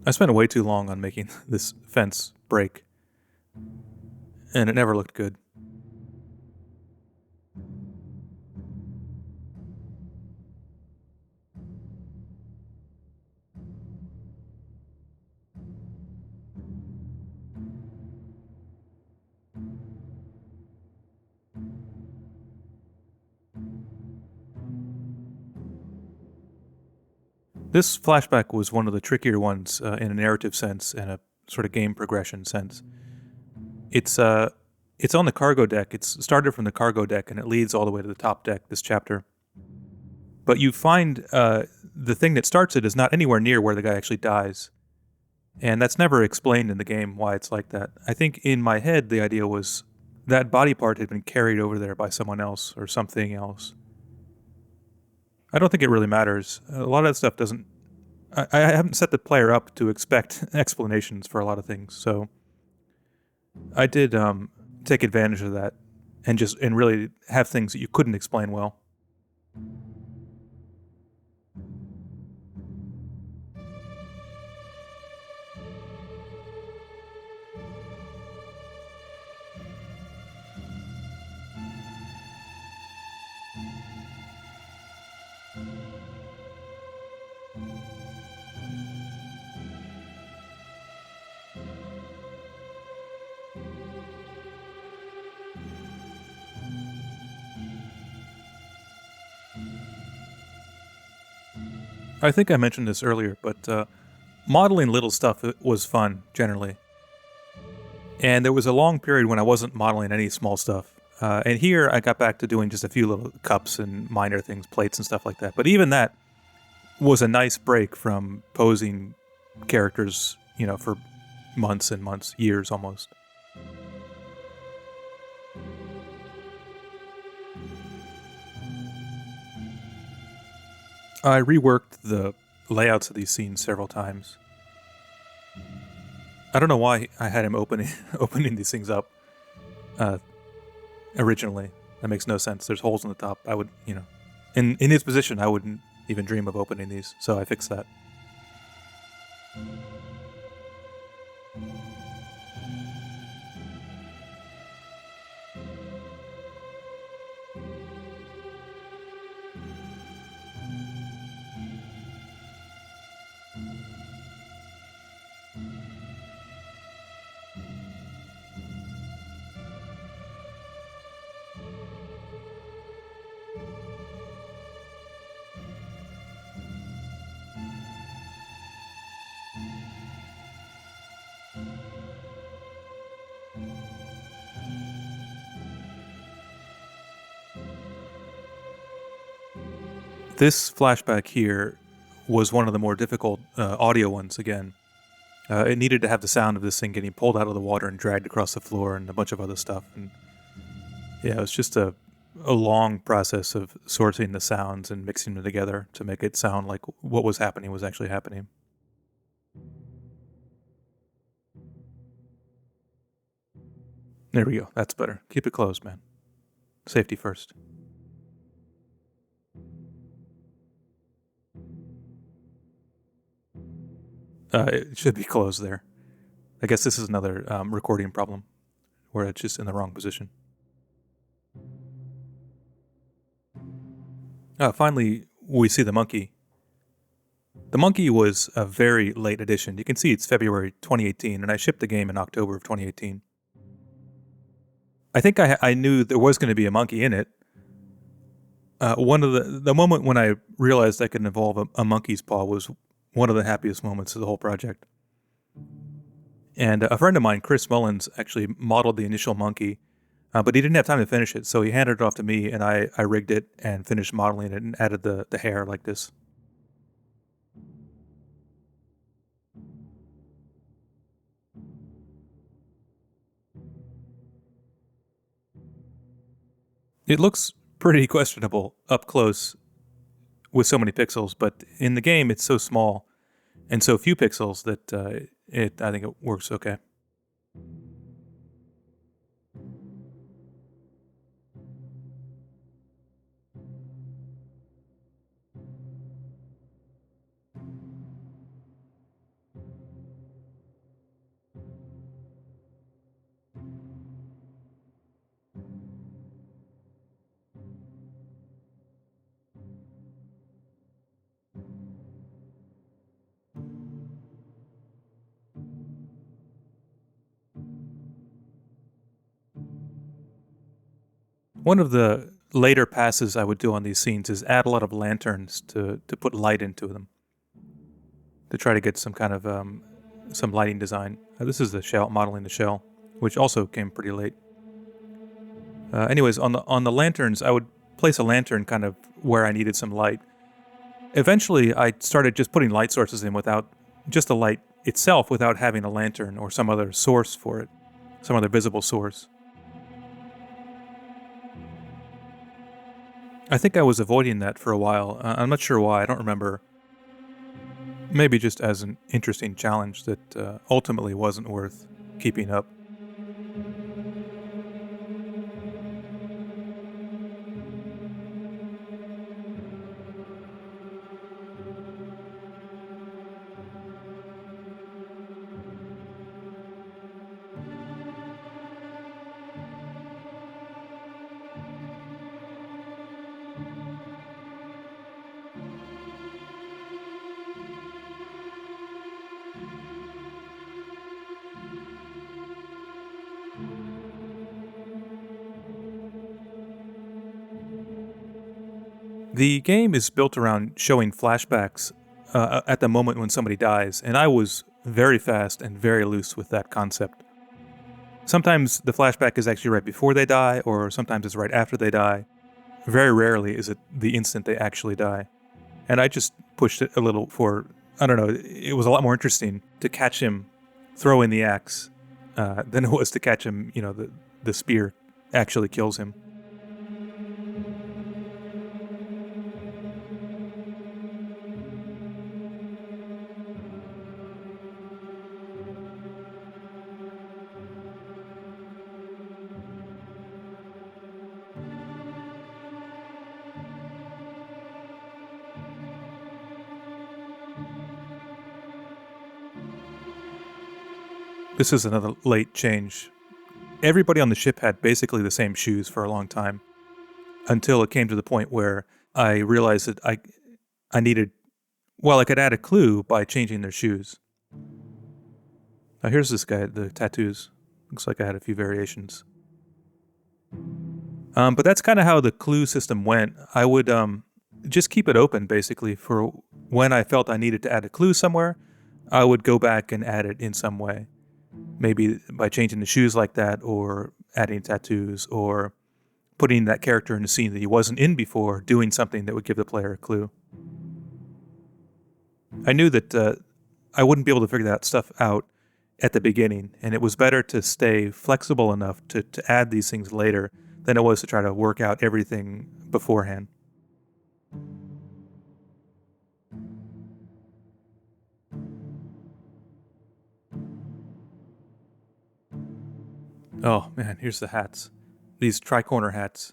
I spent way too long on making this fence break, and it never looked good. This flashback was one of the trickier ones in a narrative sense and a sort of game progression sense. It's on the cargo deck. It's started from the cargo deck and it leads all the way to the top deck, this chapter. But you find the thing that starts it is not anywhere near where the guy actually dies. And that's never explained in the game why it's like that. I think in my head, the idea was that body part had been carried over there by someone else or something else. I don't think it really matters. A lot of that stuff doesn't... I haven't set the player up to expect explanations for a lot of things, so I did take advantage of that and really have things that you couldn't explain well. I think I mentioned this earlier, but modeling little stuff was fun, generally. And there was a long period when I wasn't modeling any small stuff. And here I got back to doing just a few little cups and minor things, plates and stuff like that. But even that was a nice break from posing characters, for months and months, years almost. I reworked the layouts of these scenes several times. I don't know why I had him opening these things up originally. That makes no sense. There's holes in the top. I would, in his position, I wouldn't even dream of opening these, so I fixed that. This flashback here was one of the more difficult audio ones again. It needed to have the sound of this thing getting pulled out of the water and dragged across the floor and a bunch of other stuff. And yeah, it was just a long process of sorting the sounds and mixing them together to make it sound like what was happening was actually happening. There we go. That's better. Keep it closed, man. Safety first. It should be closed there. I guess this is another recording problem where it's just in the wrong position. Finally, we see the monkey. The monkey was a very late addition. You can see it's February 2018, and I shipped the game in October of 2018. I think I knew there was going to be a monkey in it. One of the moment when I realized I could involve a monkey's paw was one of the happiest moments of the whole project. And a friend of mine, Chris Mullins, actually modeled the initial monkey, but he didn't have time to finish it, so he handed it off to me, and I rigged it and finished modeling it and added the hair like this. It looks pretty questionable up close with so many pixels, but in the game it's so small and so few pixels that I think it works okay. One of the later passes I would do on these scenes is add a lot of lanterns to put light into them, to try to get some kind of some lighting design. This is the shell, modeling the shell, which also came pretty late. Anyways, on the lanterns, I would place a lantern kind of where I needed some light. Eventually, I started just putting light sources in without just the light itself, without having a lantern or some other source for it, some other visible source. I think I was avoiding that for a while. I'm not sure why, I don't remember. Maybe just as an interesting challenge that ultimately wasn't worth keeping up. The game is built around showing flashbacks at the moment when somebody dies, and I was very fast and very loose with that concept. Sometimes the flashback is actually right before they die, or sometimes it's right after they die. Very rarely is it the instant they actually die. And I just pushed it a little for, I don't know, it was a lot more interesting to catch him throwing the axe than it was to catch him, the spear actually kills him. This is another late change. Everybody on the ship had basically the same shoes for a long time, until it came to the point where I realized that I needed, well, I could add a clue by changing their shoes. Now here's this guy, the tattoos. Looks like I had a few variations. But that's kind of how the clue system went. I would just keep it open, basically, for when I felt I needed to add a clue somewhere, I would go back and add it in some way. Maybe by changing the shoes like that, or adding tattoos, or putting that character in a scene that he wasn't in before, doing something that would give the player a clue. I knew that I wouldn't be able to figure that stuff out at the beginning, and it was better to stay flexible enough to add these things later than it was to try to work out everything beforehand. Oh man, here's the hats. These tri-corner hats.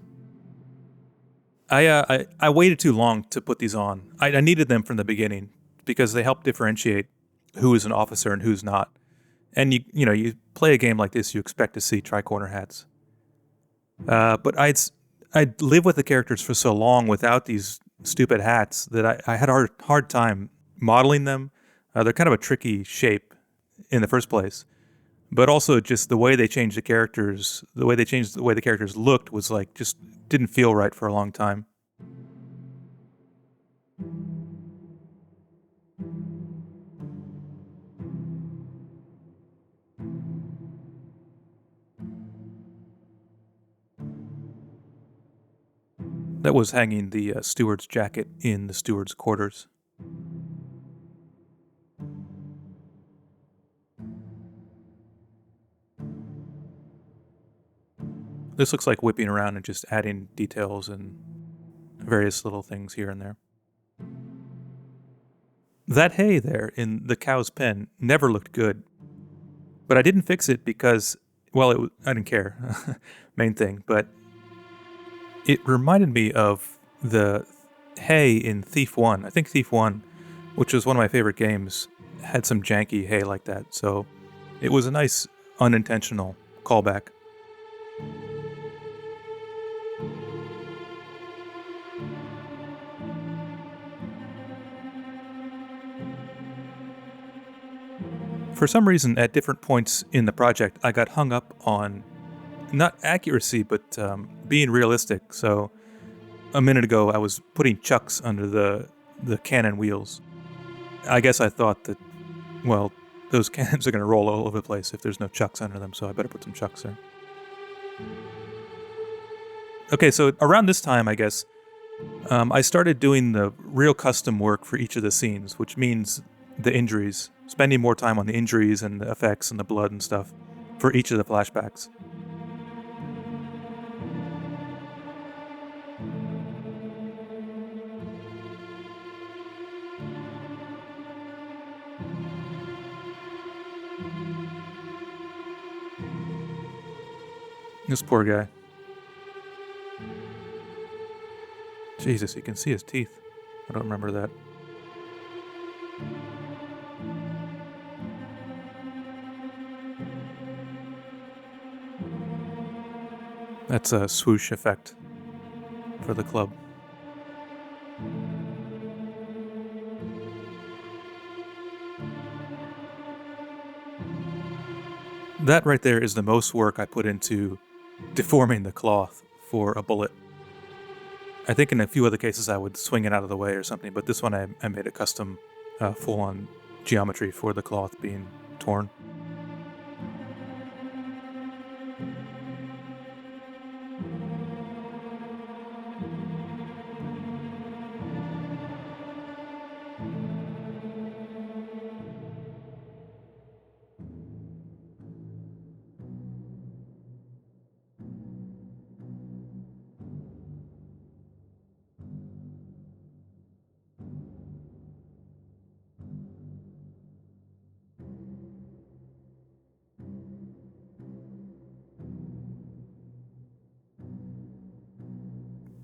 I waited too long to put these on. I needed them from the beginning because they help differentiate who is an officer and who's not. And you play a game like this, you expect to see tri-corner hats. But I'd live with the characters for so long without these stupid hats that I had a hard time modeling them. They're kind of a tricky shape in the first place. But also just the way they changed the characters, the way the characters looked was like just didn't feel right for a long time. That was hanging the steward's jacket in the steward's quarters. This looks like whipping around and just adding details and various little things here and there. That hay there in the cow's pen never looked good. But I didn't fix it because, well, I didn't care. Main thing. But it reminded me of the hay in Thief 1. I think Thief 1, which was one of my favorite games, had some janky hay like that. So it was a nice unintentional callback. For some reason, at different points in the project, I got hung up on not accuracy, but being realistic. So a minute ago, I was putting chucks under the cannon wheels. I guess I thought that, well, those cannons are going to roll all over the place if there's no chucks under them, so I better put some chucks there. Okay, so around this time, I guess, I started doing the real custom work for each of the scenes, which means the injuries, spending more time on the injuries and the effects and the blood and stuff for each of the flashbacks. This poor guy. Jesus, you can see his teeth. I don't remember that. That's a swoosh effect for the club. That right there is the most work I put into deforming the cloth for a bullet. I think in a few other cases I would swing it out of the way or something, but this one I made a custom full-on geometry for the cloth being torn.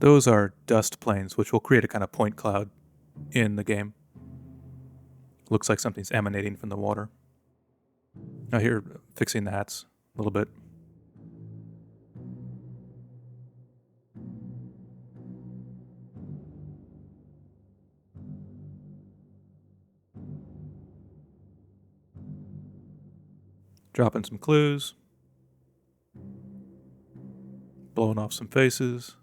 Those are dust planes, which will create a kind of point cloud in the game. Looks like something's emanating from the water. Now here, fixing the hats a little bit. Dropping some clues. Blowing off some faces.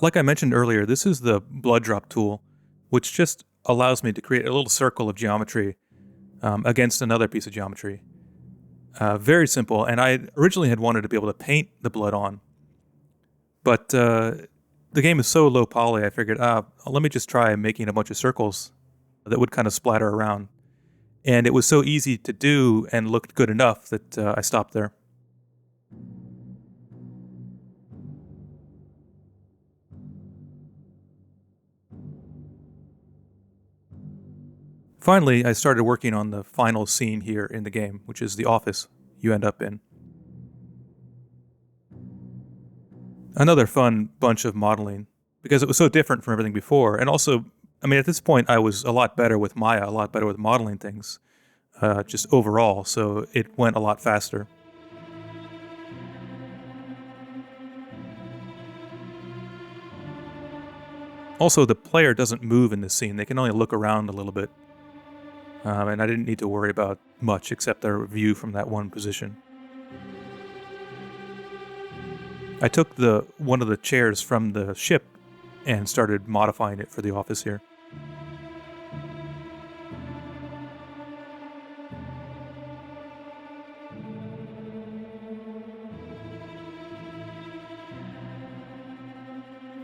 Like I mentioned earlier, this is the blood drop tool, which just allows me to create a little circle of geometry against another piece of geometry. Very simple, and I originally had wanted to be able to paint the blood on, but the game is so low poly, I figured, let me just try making a bunch of circles that would kind of splatter around. And it was so easy to do and looked good enough that I stopped there. Finally, I started working on the final scene here in the game, which is the office you end up in. Another fun bunch of modeling, because it was so different from everything before. And also, I mean, at this point, I was a lot better with Maya, a lot better with modeling things, just overall, so it went a lot faster. Also, the player doesn't move in this scene. They can only look around a little bit. And I didn't need to worry about much except their view from that one position. I took one of the chairs from the ship and started modifying it for the office here.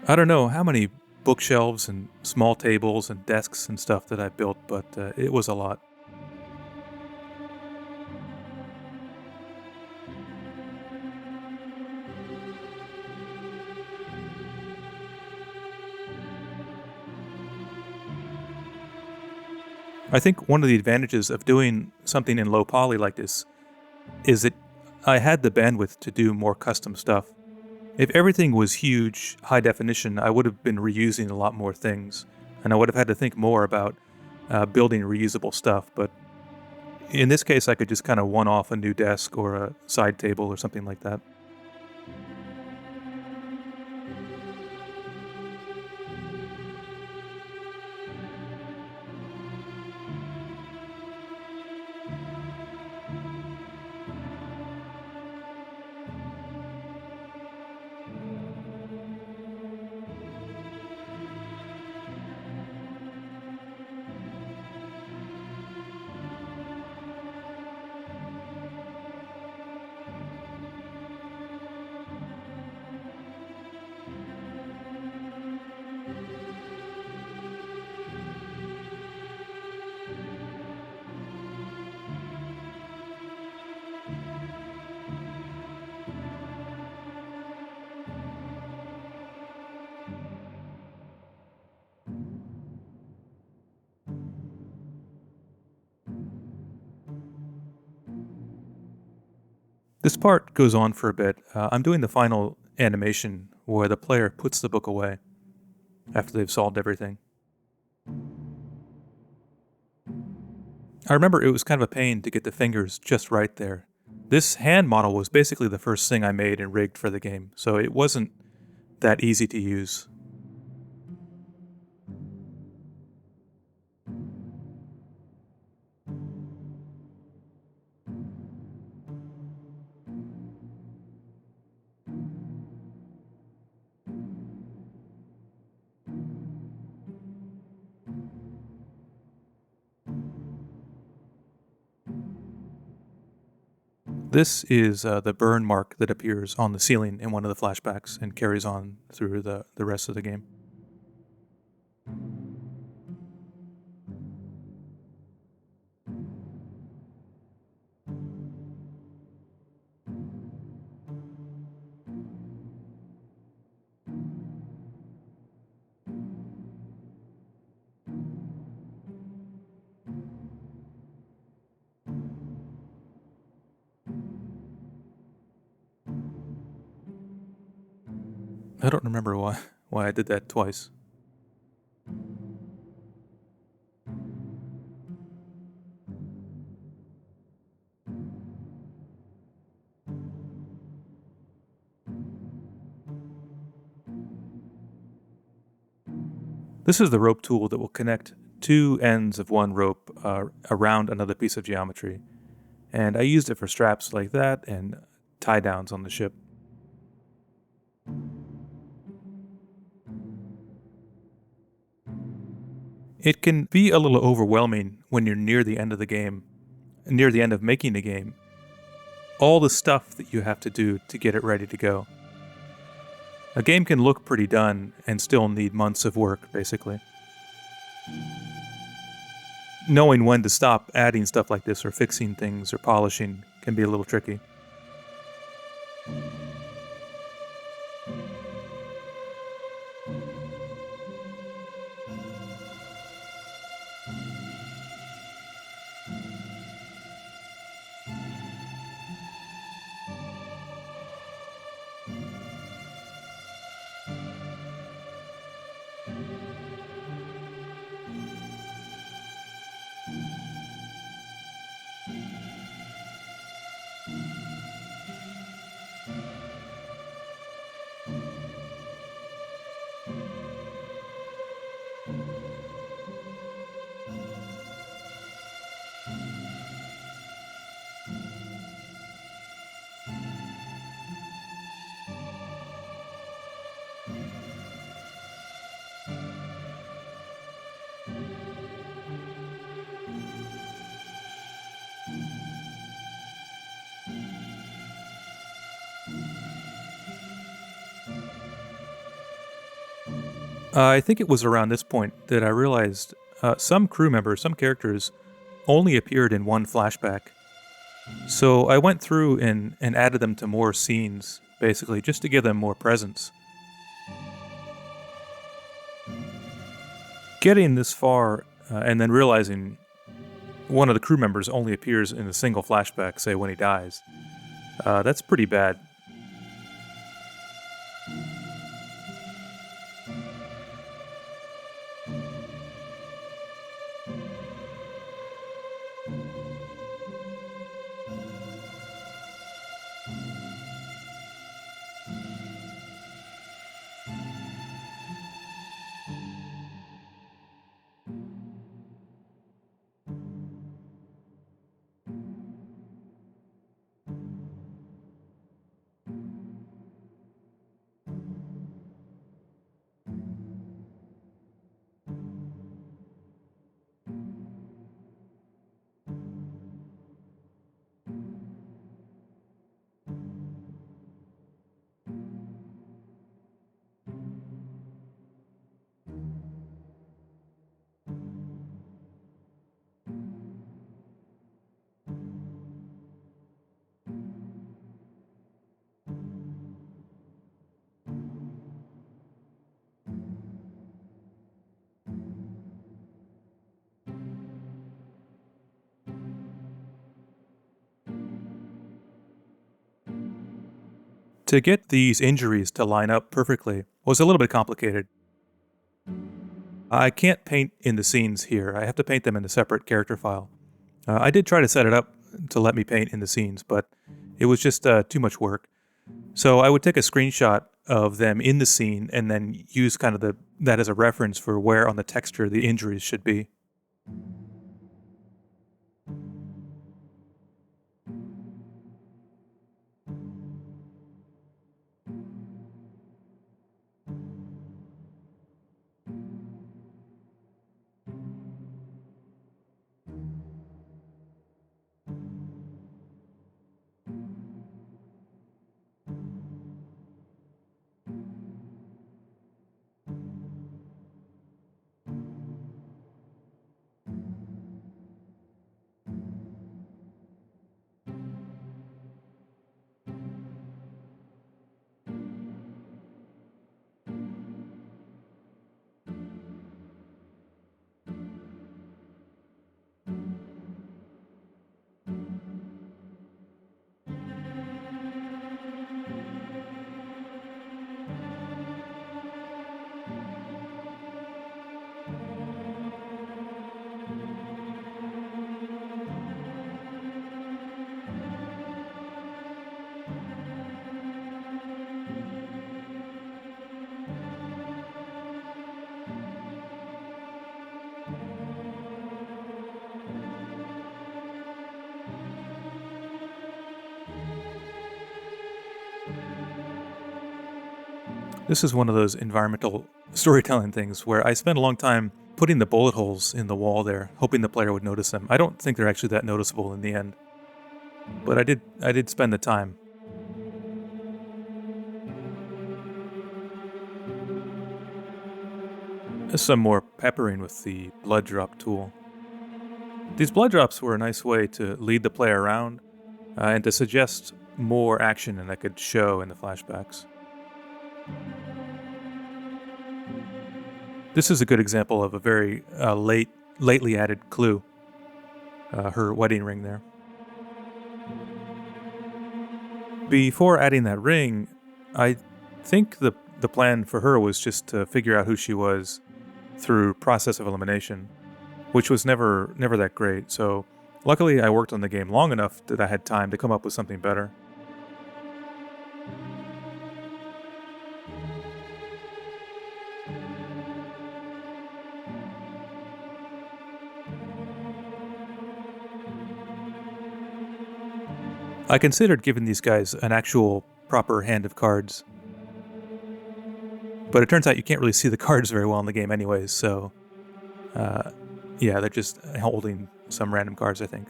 I don't know how many bookshelves and small tables and desks and stuff that I built, but it was a lot. I think one of the advantages of doing something in low poly like this is that I had the bandwidth to do more custom stuff. If everything was huge, high definition, I would have been reusing a lot more things, and I would have had to think more about building reusable stuff. But in this case, I could just kind of one-off a new desk or a side table or something like that. This part goes on for a bit. I'm doing the final animation where the player puts the book away after they've solved everything. I remember it was kind of a pain to get the fingers just right there. This hand model was basically the first thing I made and rigged for the game, so it wasn't that easy to use. This is the burn mark that appears on the ceiling in one of the flashbacks and carries on through the rest of the game. I don't remember why I did that twice. This is the rope tool that will connect two ends of one rope around another piece of geometry, and I used it for straps like that and tie downs on the ship. It can be a little overwhelming when you're near the end of the game, near the end of making the game. All the stuff that you have to do to get it ready to go. A game can look pretty done and still need months of work, basically. Knowing when to stop adding stuff like this or fixing things or polishing can be a little tricky. I think it was around this point that I realized some crew members, some characters, only appeared in one flashback. So I went through and added them to more scenes, basically, just to give them more presence. Getting this far and then realizing one of the crew members only appears in a single flashback, say when he dies, that's pretty bad. To get these injuries to line up perfectly was a little bit complicated. I can't paint in the scenes here. I have to paint them in a separate character file. I did try to set it up to let me paint in the scenes, but it was just too much work. So I would take a screenshot of them in the scene and then use kind of that as a reference for where on the texture the injuries should be. This is one of those environmental storytelling things where I spent a long time putting the bullet holes in the wall there, hoping the player would notice them. I don't think they're actually that noticeable in the end, but I did spend the time. There's some more peppering with the blood drop tool. These blood drops were a nice way to lead the player around and to suggest more action than I could show in the flashbacks. This is a good example of a very lately added clue. Her wedding ring there. Before adding that ring, I think the plan for her was just to figure out who she was through process of elimination, which was never that great. So luckily I worked on the game long enough that I had time to come up with something better. I considered giving these guys an actual proper hand of cards, but it turns out you can't really see the cards very well in the game anyways, so yeah, they're just holding some random cards, I think.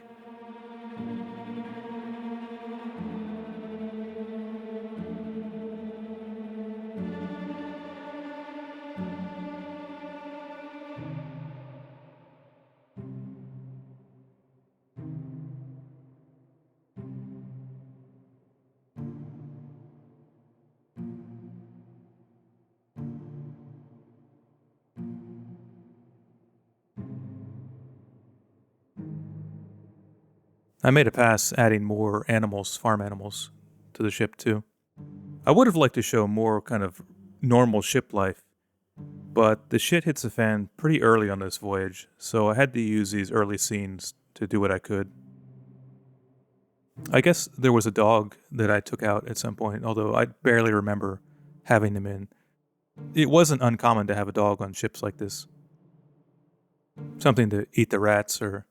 I made a pass adding more animals, farm animals, to the ship too. I would have liked to show more kind of normal ship life, but the shit hits the fan pretty early on this voyage, so I had to use these early scenes to do what I could. I guess there was a dog that I took out at some point, although I barely remember having him in. It wasn't uncommon to have a dog on ships like this. Something to eat the rats or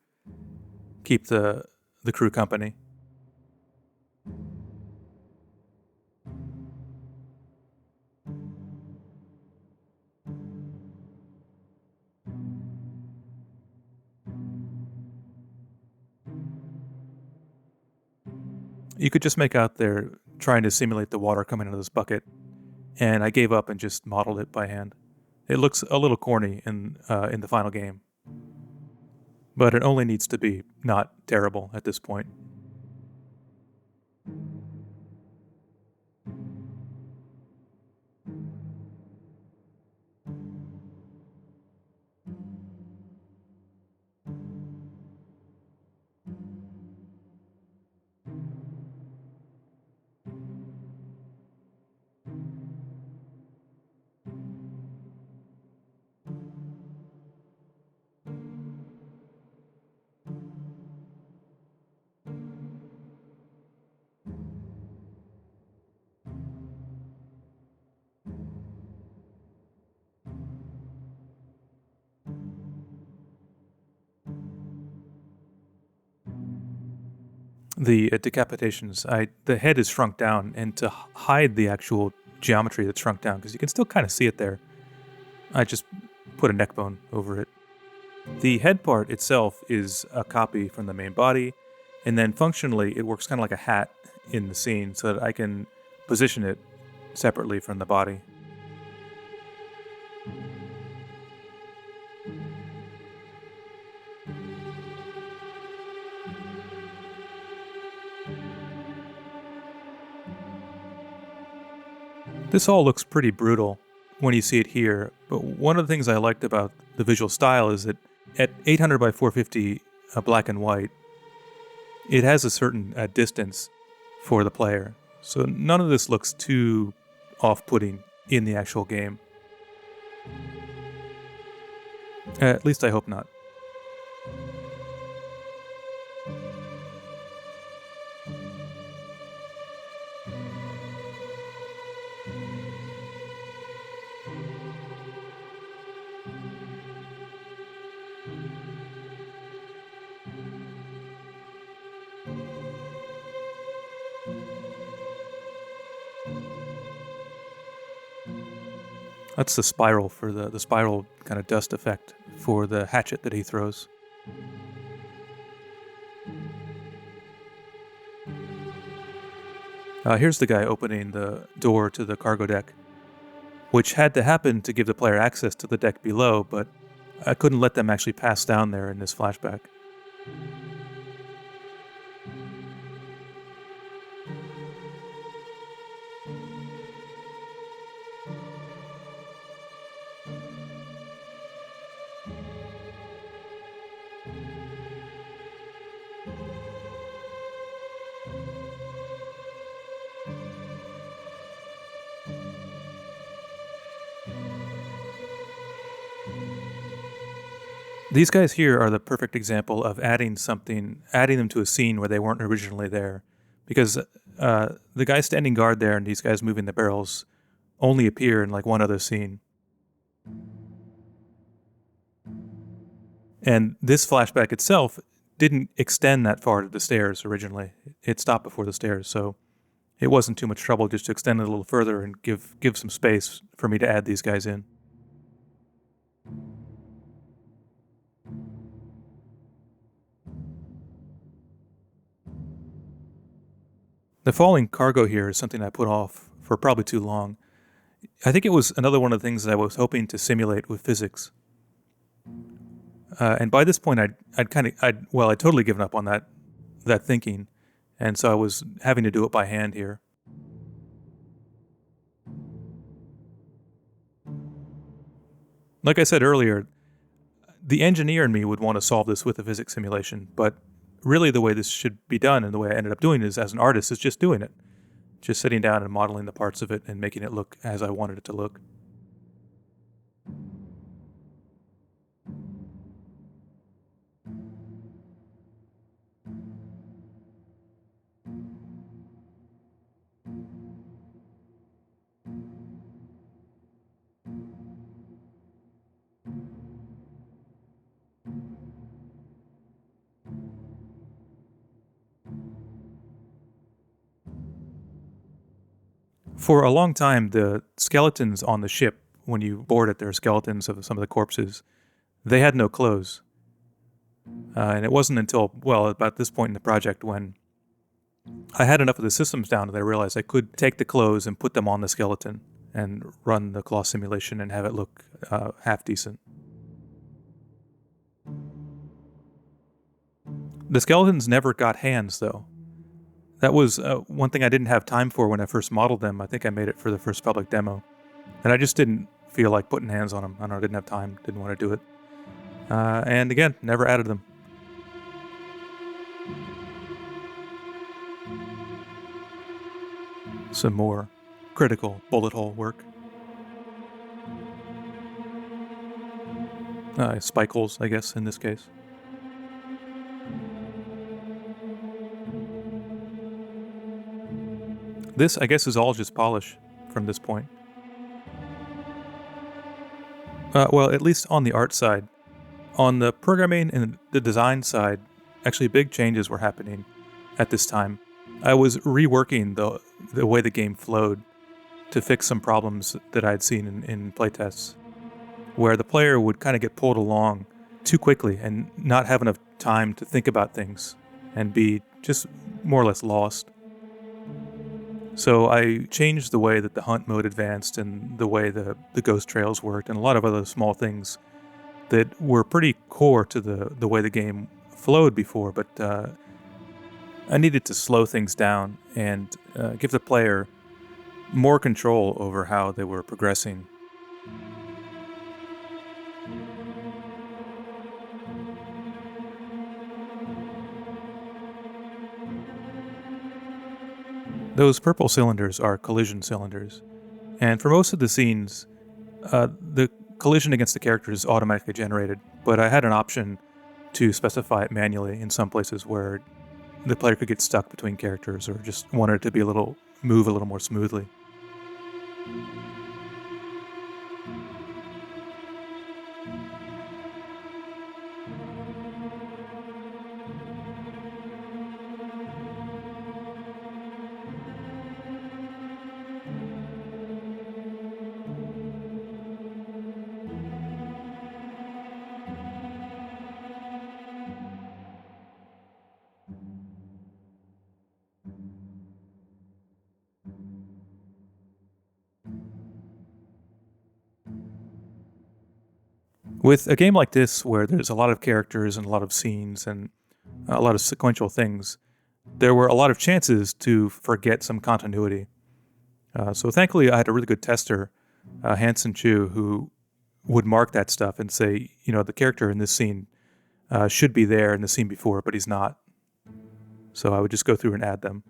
keep the crew company. You could just make out they're trying to simulate the water coming out of this bucket, and I gave up and just modeled it by hand. It looks a little corny in the final game, but it only needs to be not terrible at this point. the decapitations, the head is shrunk down, and to hide the actual geometry that's shrunk down, because you can still kind of see it there, I just put a neck bone over it. The head part itself is a copy from the main body, and then functionally it works kind of like a hat in the scene so that I can position it separately from the body. This all looks pretty brutal when you see it here, but one of the things I liked about the visual style is that at 800 by 450 black and white, it has a certain distance for the player. So none of this looks too off-putting in the actual game. At least I hope not. That's the spiral for the spiral kind of dust effect for the hatchet that he throws. Here's the guy opening the door to the cargo deck, which had to happen to give the player access to the deck below, but I couldn't let them actually pass down there in this flashback. These guys here are the perfect example of adding them to a scene where they weren't originally there. Because the guy standing guard there and these guys moving the barrels only appear in like one other scene. And this flashback itself didn't extend that far to the stairs originally. It stopped before the stairs, so it wasn't too much trouble just to extend it a little further and give some space for me to add these guys in. The falling cargo here is something I put off for probably too long. I think it was another one of the things that I was hoping to simulate with physics. And by this point, I'd totally given up on that thinking, and so I was having to do it by hand here. Like I said earlier, the engineer in me would want to solve this with a physics simulation, but really the way this should be done and the way I ended up doing it is as an artist is just doing it. Just sitting down and modeling the parts of it and making it look as I wanted it to look. For a long time, the skeletons on the ship, when you board it, there are skeletons of some of the corpses. They had no clothes. And it wasn't until, about this point in the project when I had enough of the systems down that I realized I could take the clothes and put them on the skeleton and run the cloth simulation and have it look half decent. The skeletons never got hands, though. That was one thing I didn't have time for when I first modeled them. I think I made it for the first public demo. And I just didn't feel like putting hands on them. I don't know, I didn't have time, didn't want to do it. And again, never added them. Some more critical bullet hole work. Spike holes, I guess, in this case. This, I guess, is all just polish from this point. At least on the art side. On the programming and the design side, actually big changes were happening. at this time. I was reworking the way the game flowed to fix some problems that I'd seen in playtests, where the player would kind of get pulled along too quickly and not have enough time to think about things and be just more or less lost. So I changed the way that the hunt mode advanced and the way the ghost trails worked and a lot of other small things that were pretty core to the way the game flowed before, but I needed to slow things down and give the player more control over how they were progressing. Those purple cylinders are collision cylinders, and for most of the scenes, the collision against the character is automatically generated, but I had an option to specify it manually in some places where the player could get stuck between characters or just wanted it to be move a little more smoothly. With a game like this, where there's a lot of characters and a lot of scenes and a lot of sequential things, there were a lot of chances to forget some continuity. So thankfully, I had a really good tester, Hanson Chu, who would mark that stuff and say, the character in this scene should be there in the scene before, but he's not. So I would just go through and add them.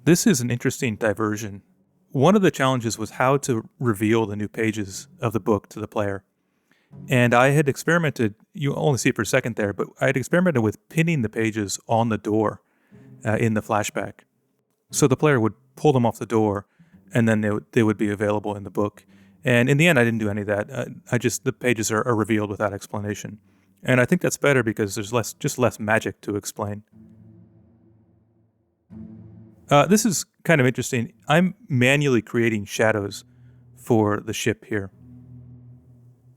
This is an interesting diversion. One of the challenges was how to reveal the new pages of the book to the player. And I had experimented, you only see it for a second there, but I had experimented with pinning the pages on the door in the flashback. So the player would pull them off the door and then they would be available in the book. And in the end, I didn't do any of that. The pages are revealed without explanation. And I think that's better because there's less magic to explain. This is kind of interesting. I'm manually creating shadows for the ship here.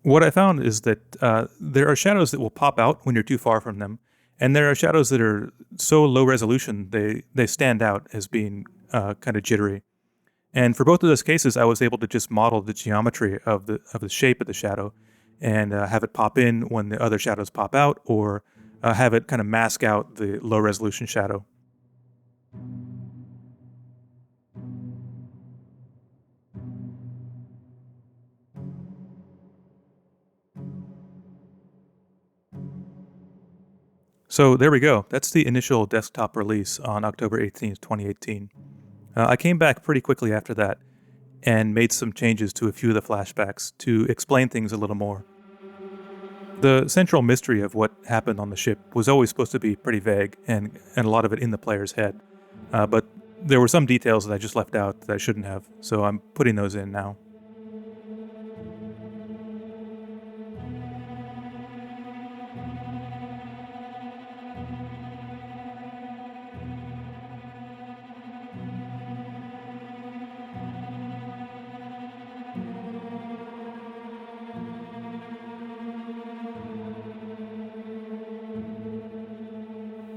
What I found is that there are shadows that will pop out when you're too far from them, and there are shadows that are so low resolution they stand out as being kind of jittery. And for both of those cases, I was able to just model the geometry of the shape of the shadow and have it pop in when the other shadows pop out, or have it kind of mask out the low resolution shadow. So there we go. That's the initial desktop release on October 18th, 2018. I came back pretty quickly after that and made some changes to a few of the flashbacks to explain things a little more. The central mystery of what happened on the ship was always supposed to be pretty vague and a lot of it in the player's head. But there were some details that I just left out that I shouldn't have, so I'm putting those in now.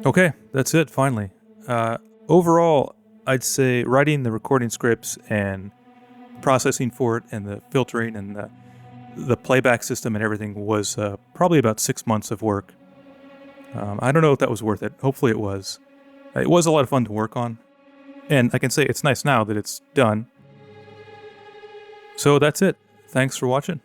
Okay, that's it, finally. Overall, I'd say writing the recording scripts and processing for it and the filtering and the playback system and everything was probably about 6 months of work. I don't know if that was worth it. Hopefully it was. It was a lot of fun to work on. And I can say it's nice now that it's done. So that's it. Thanks for watching.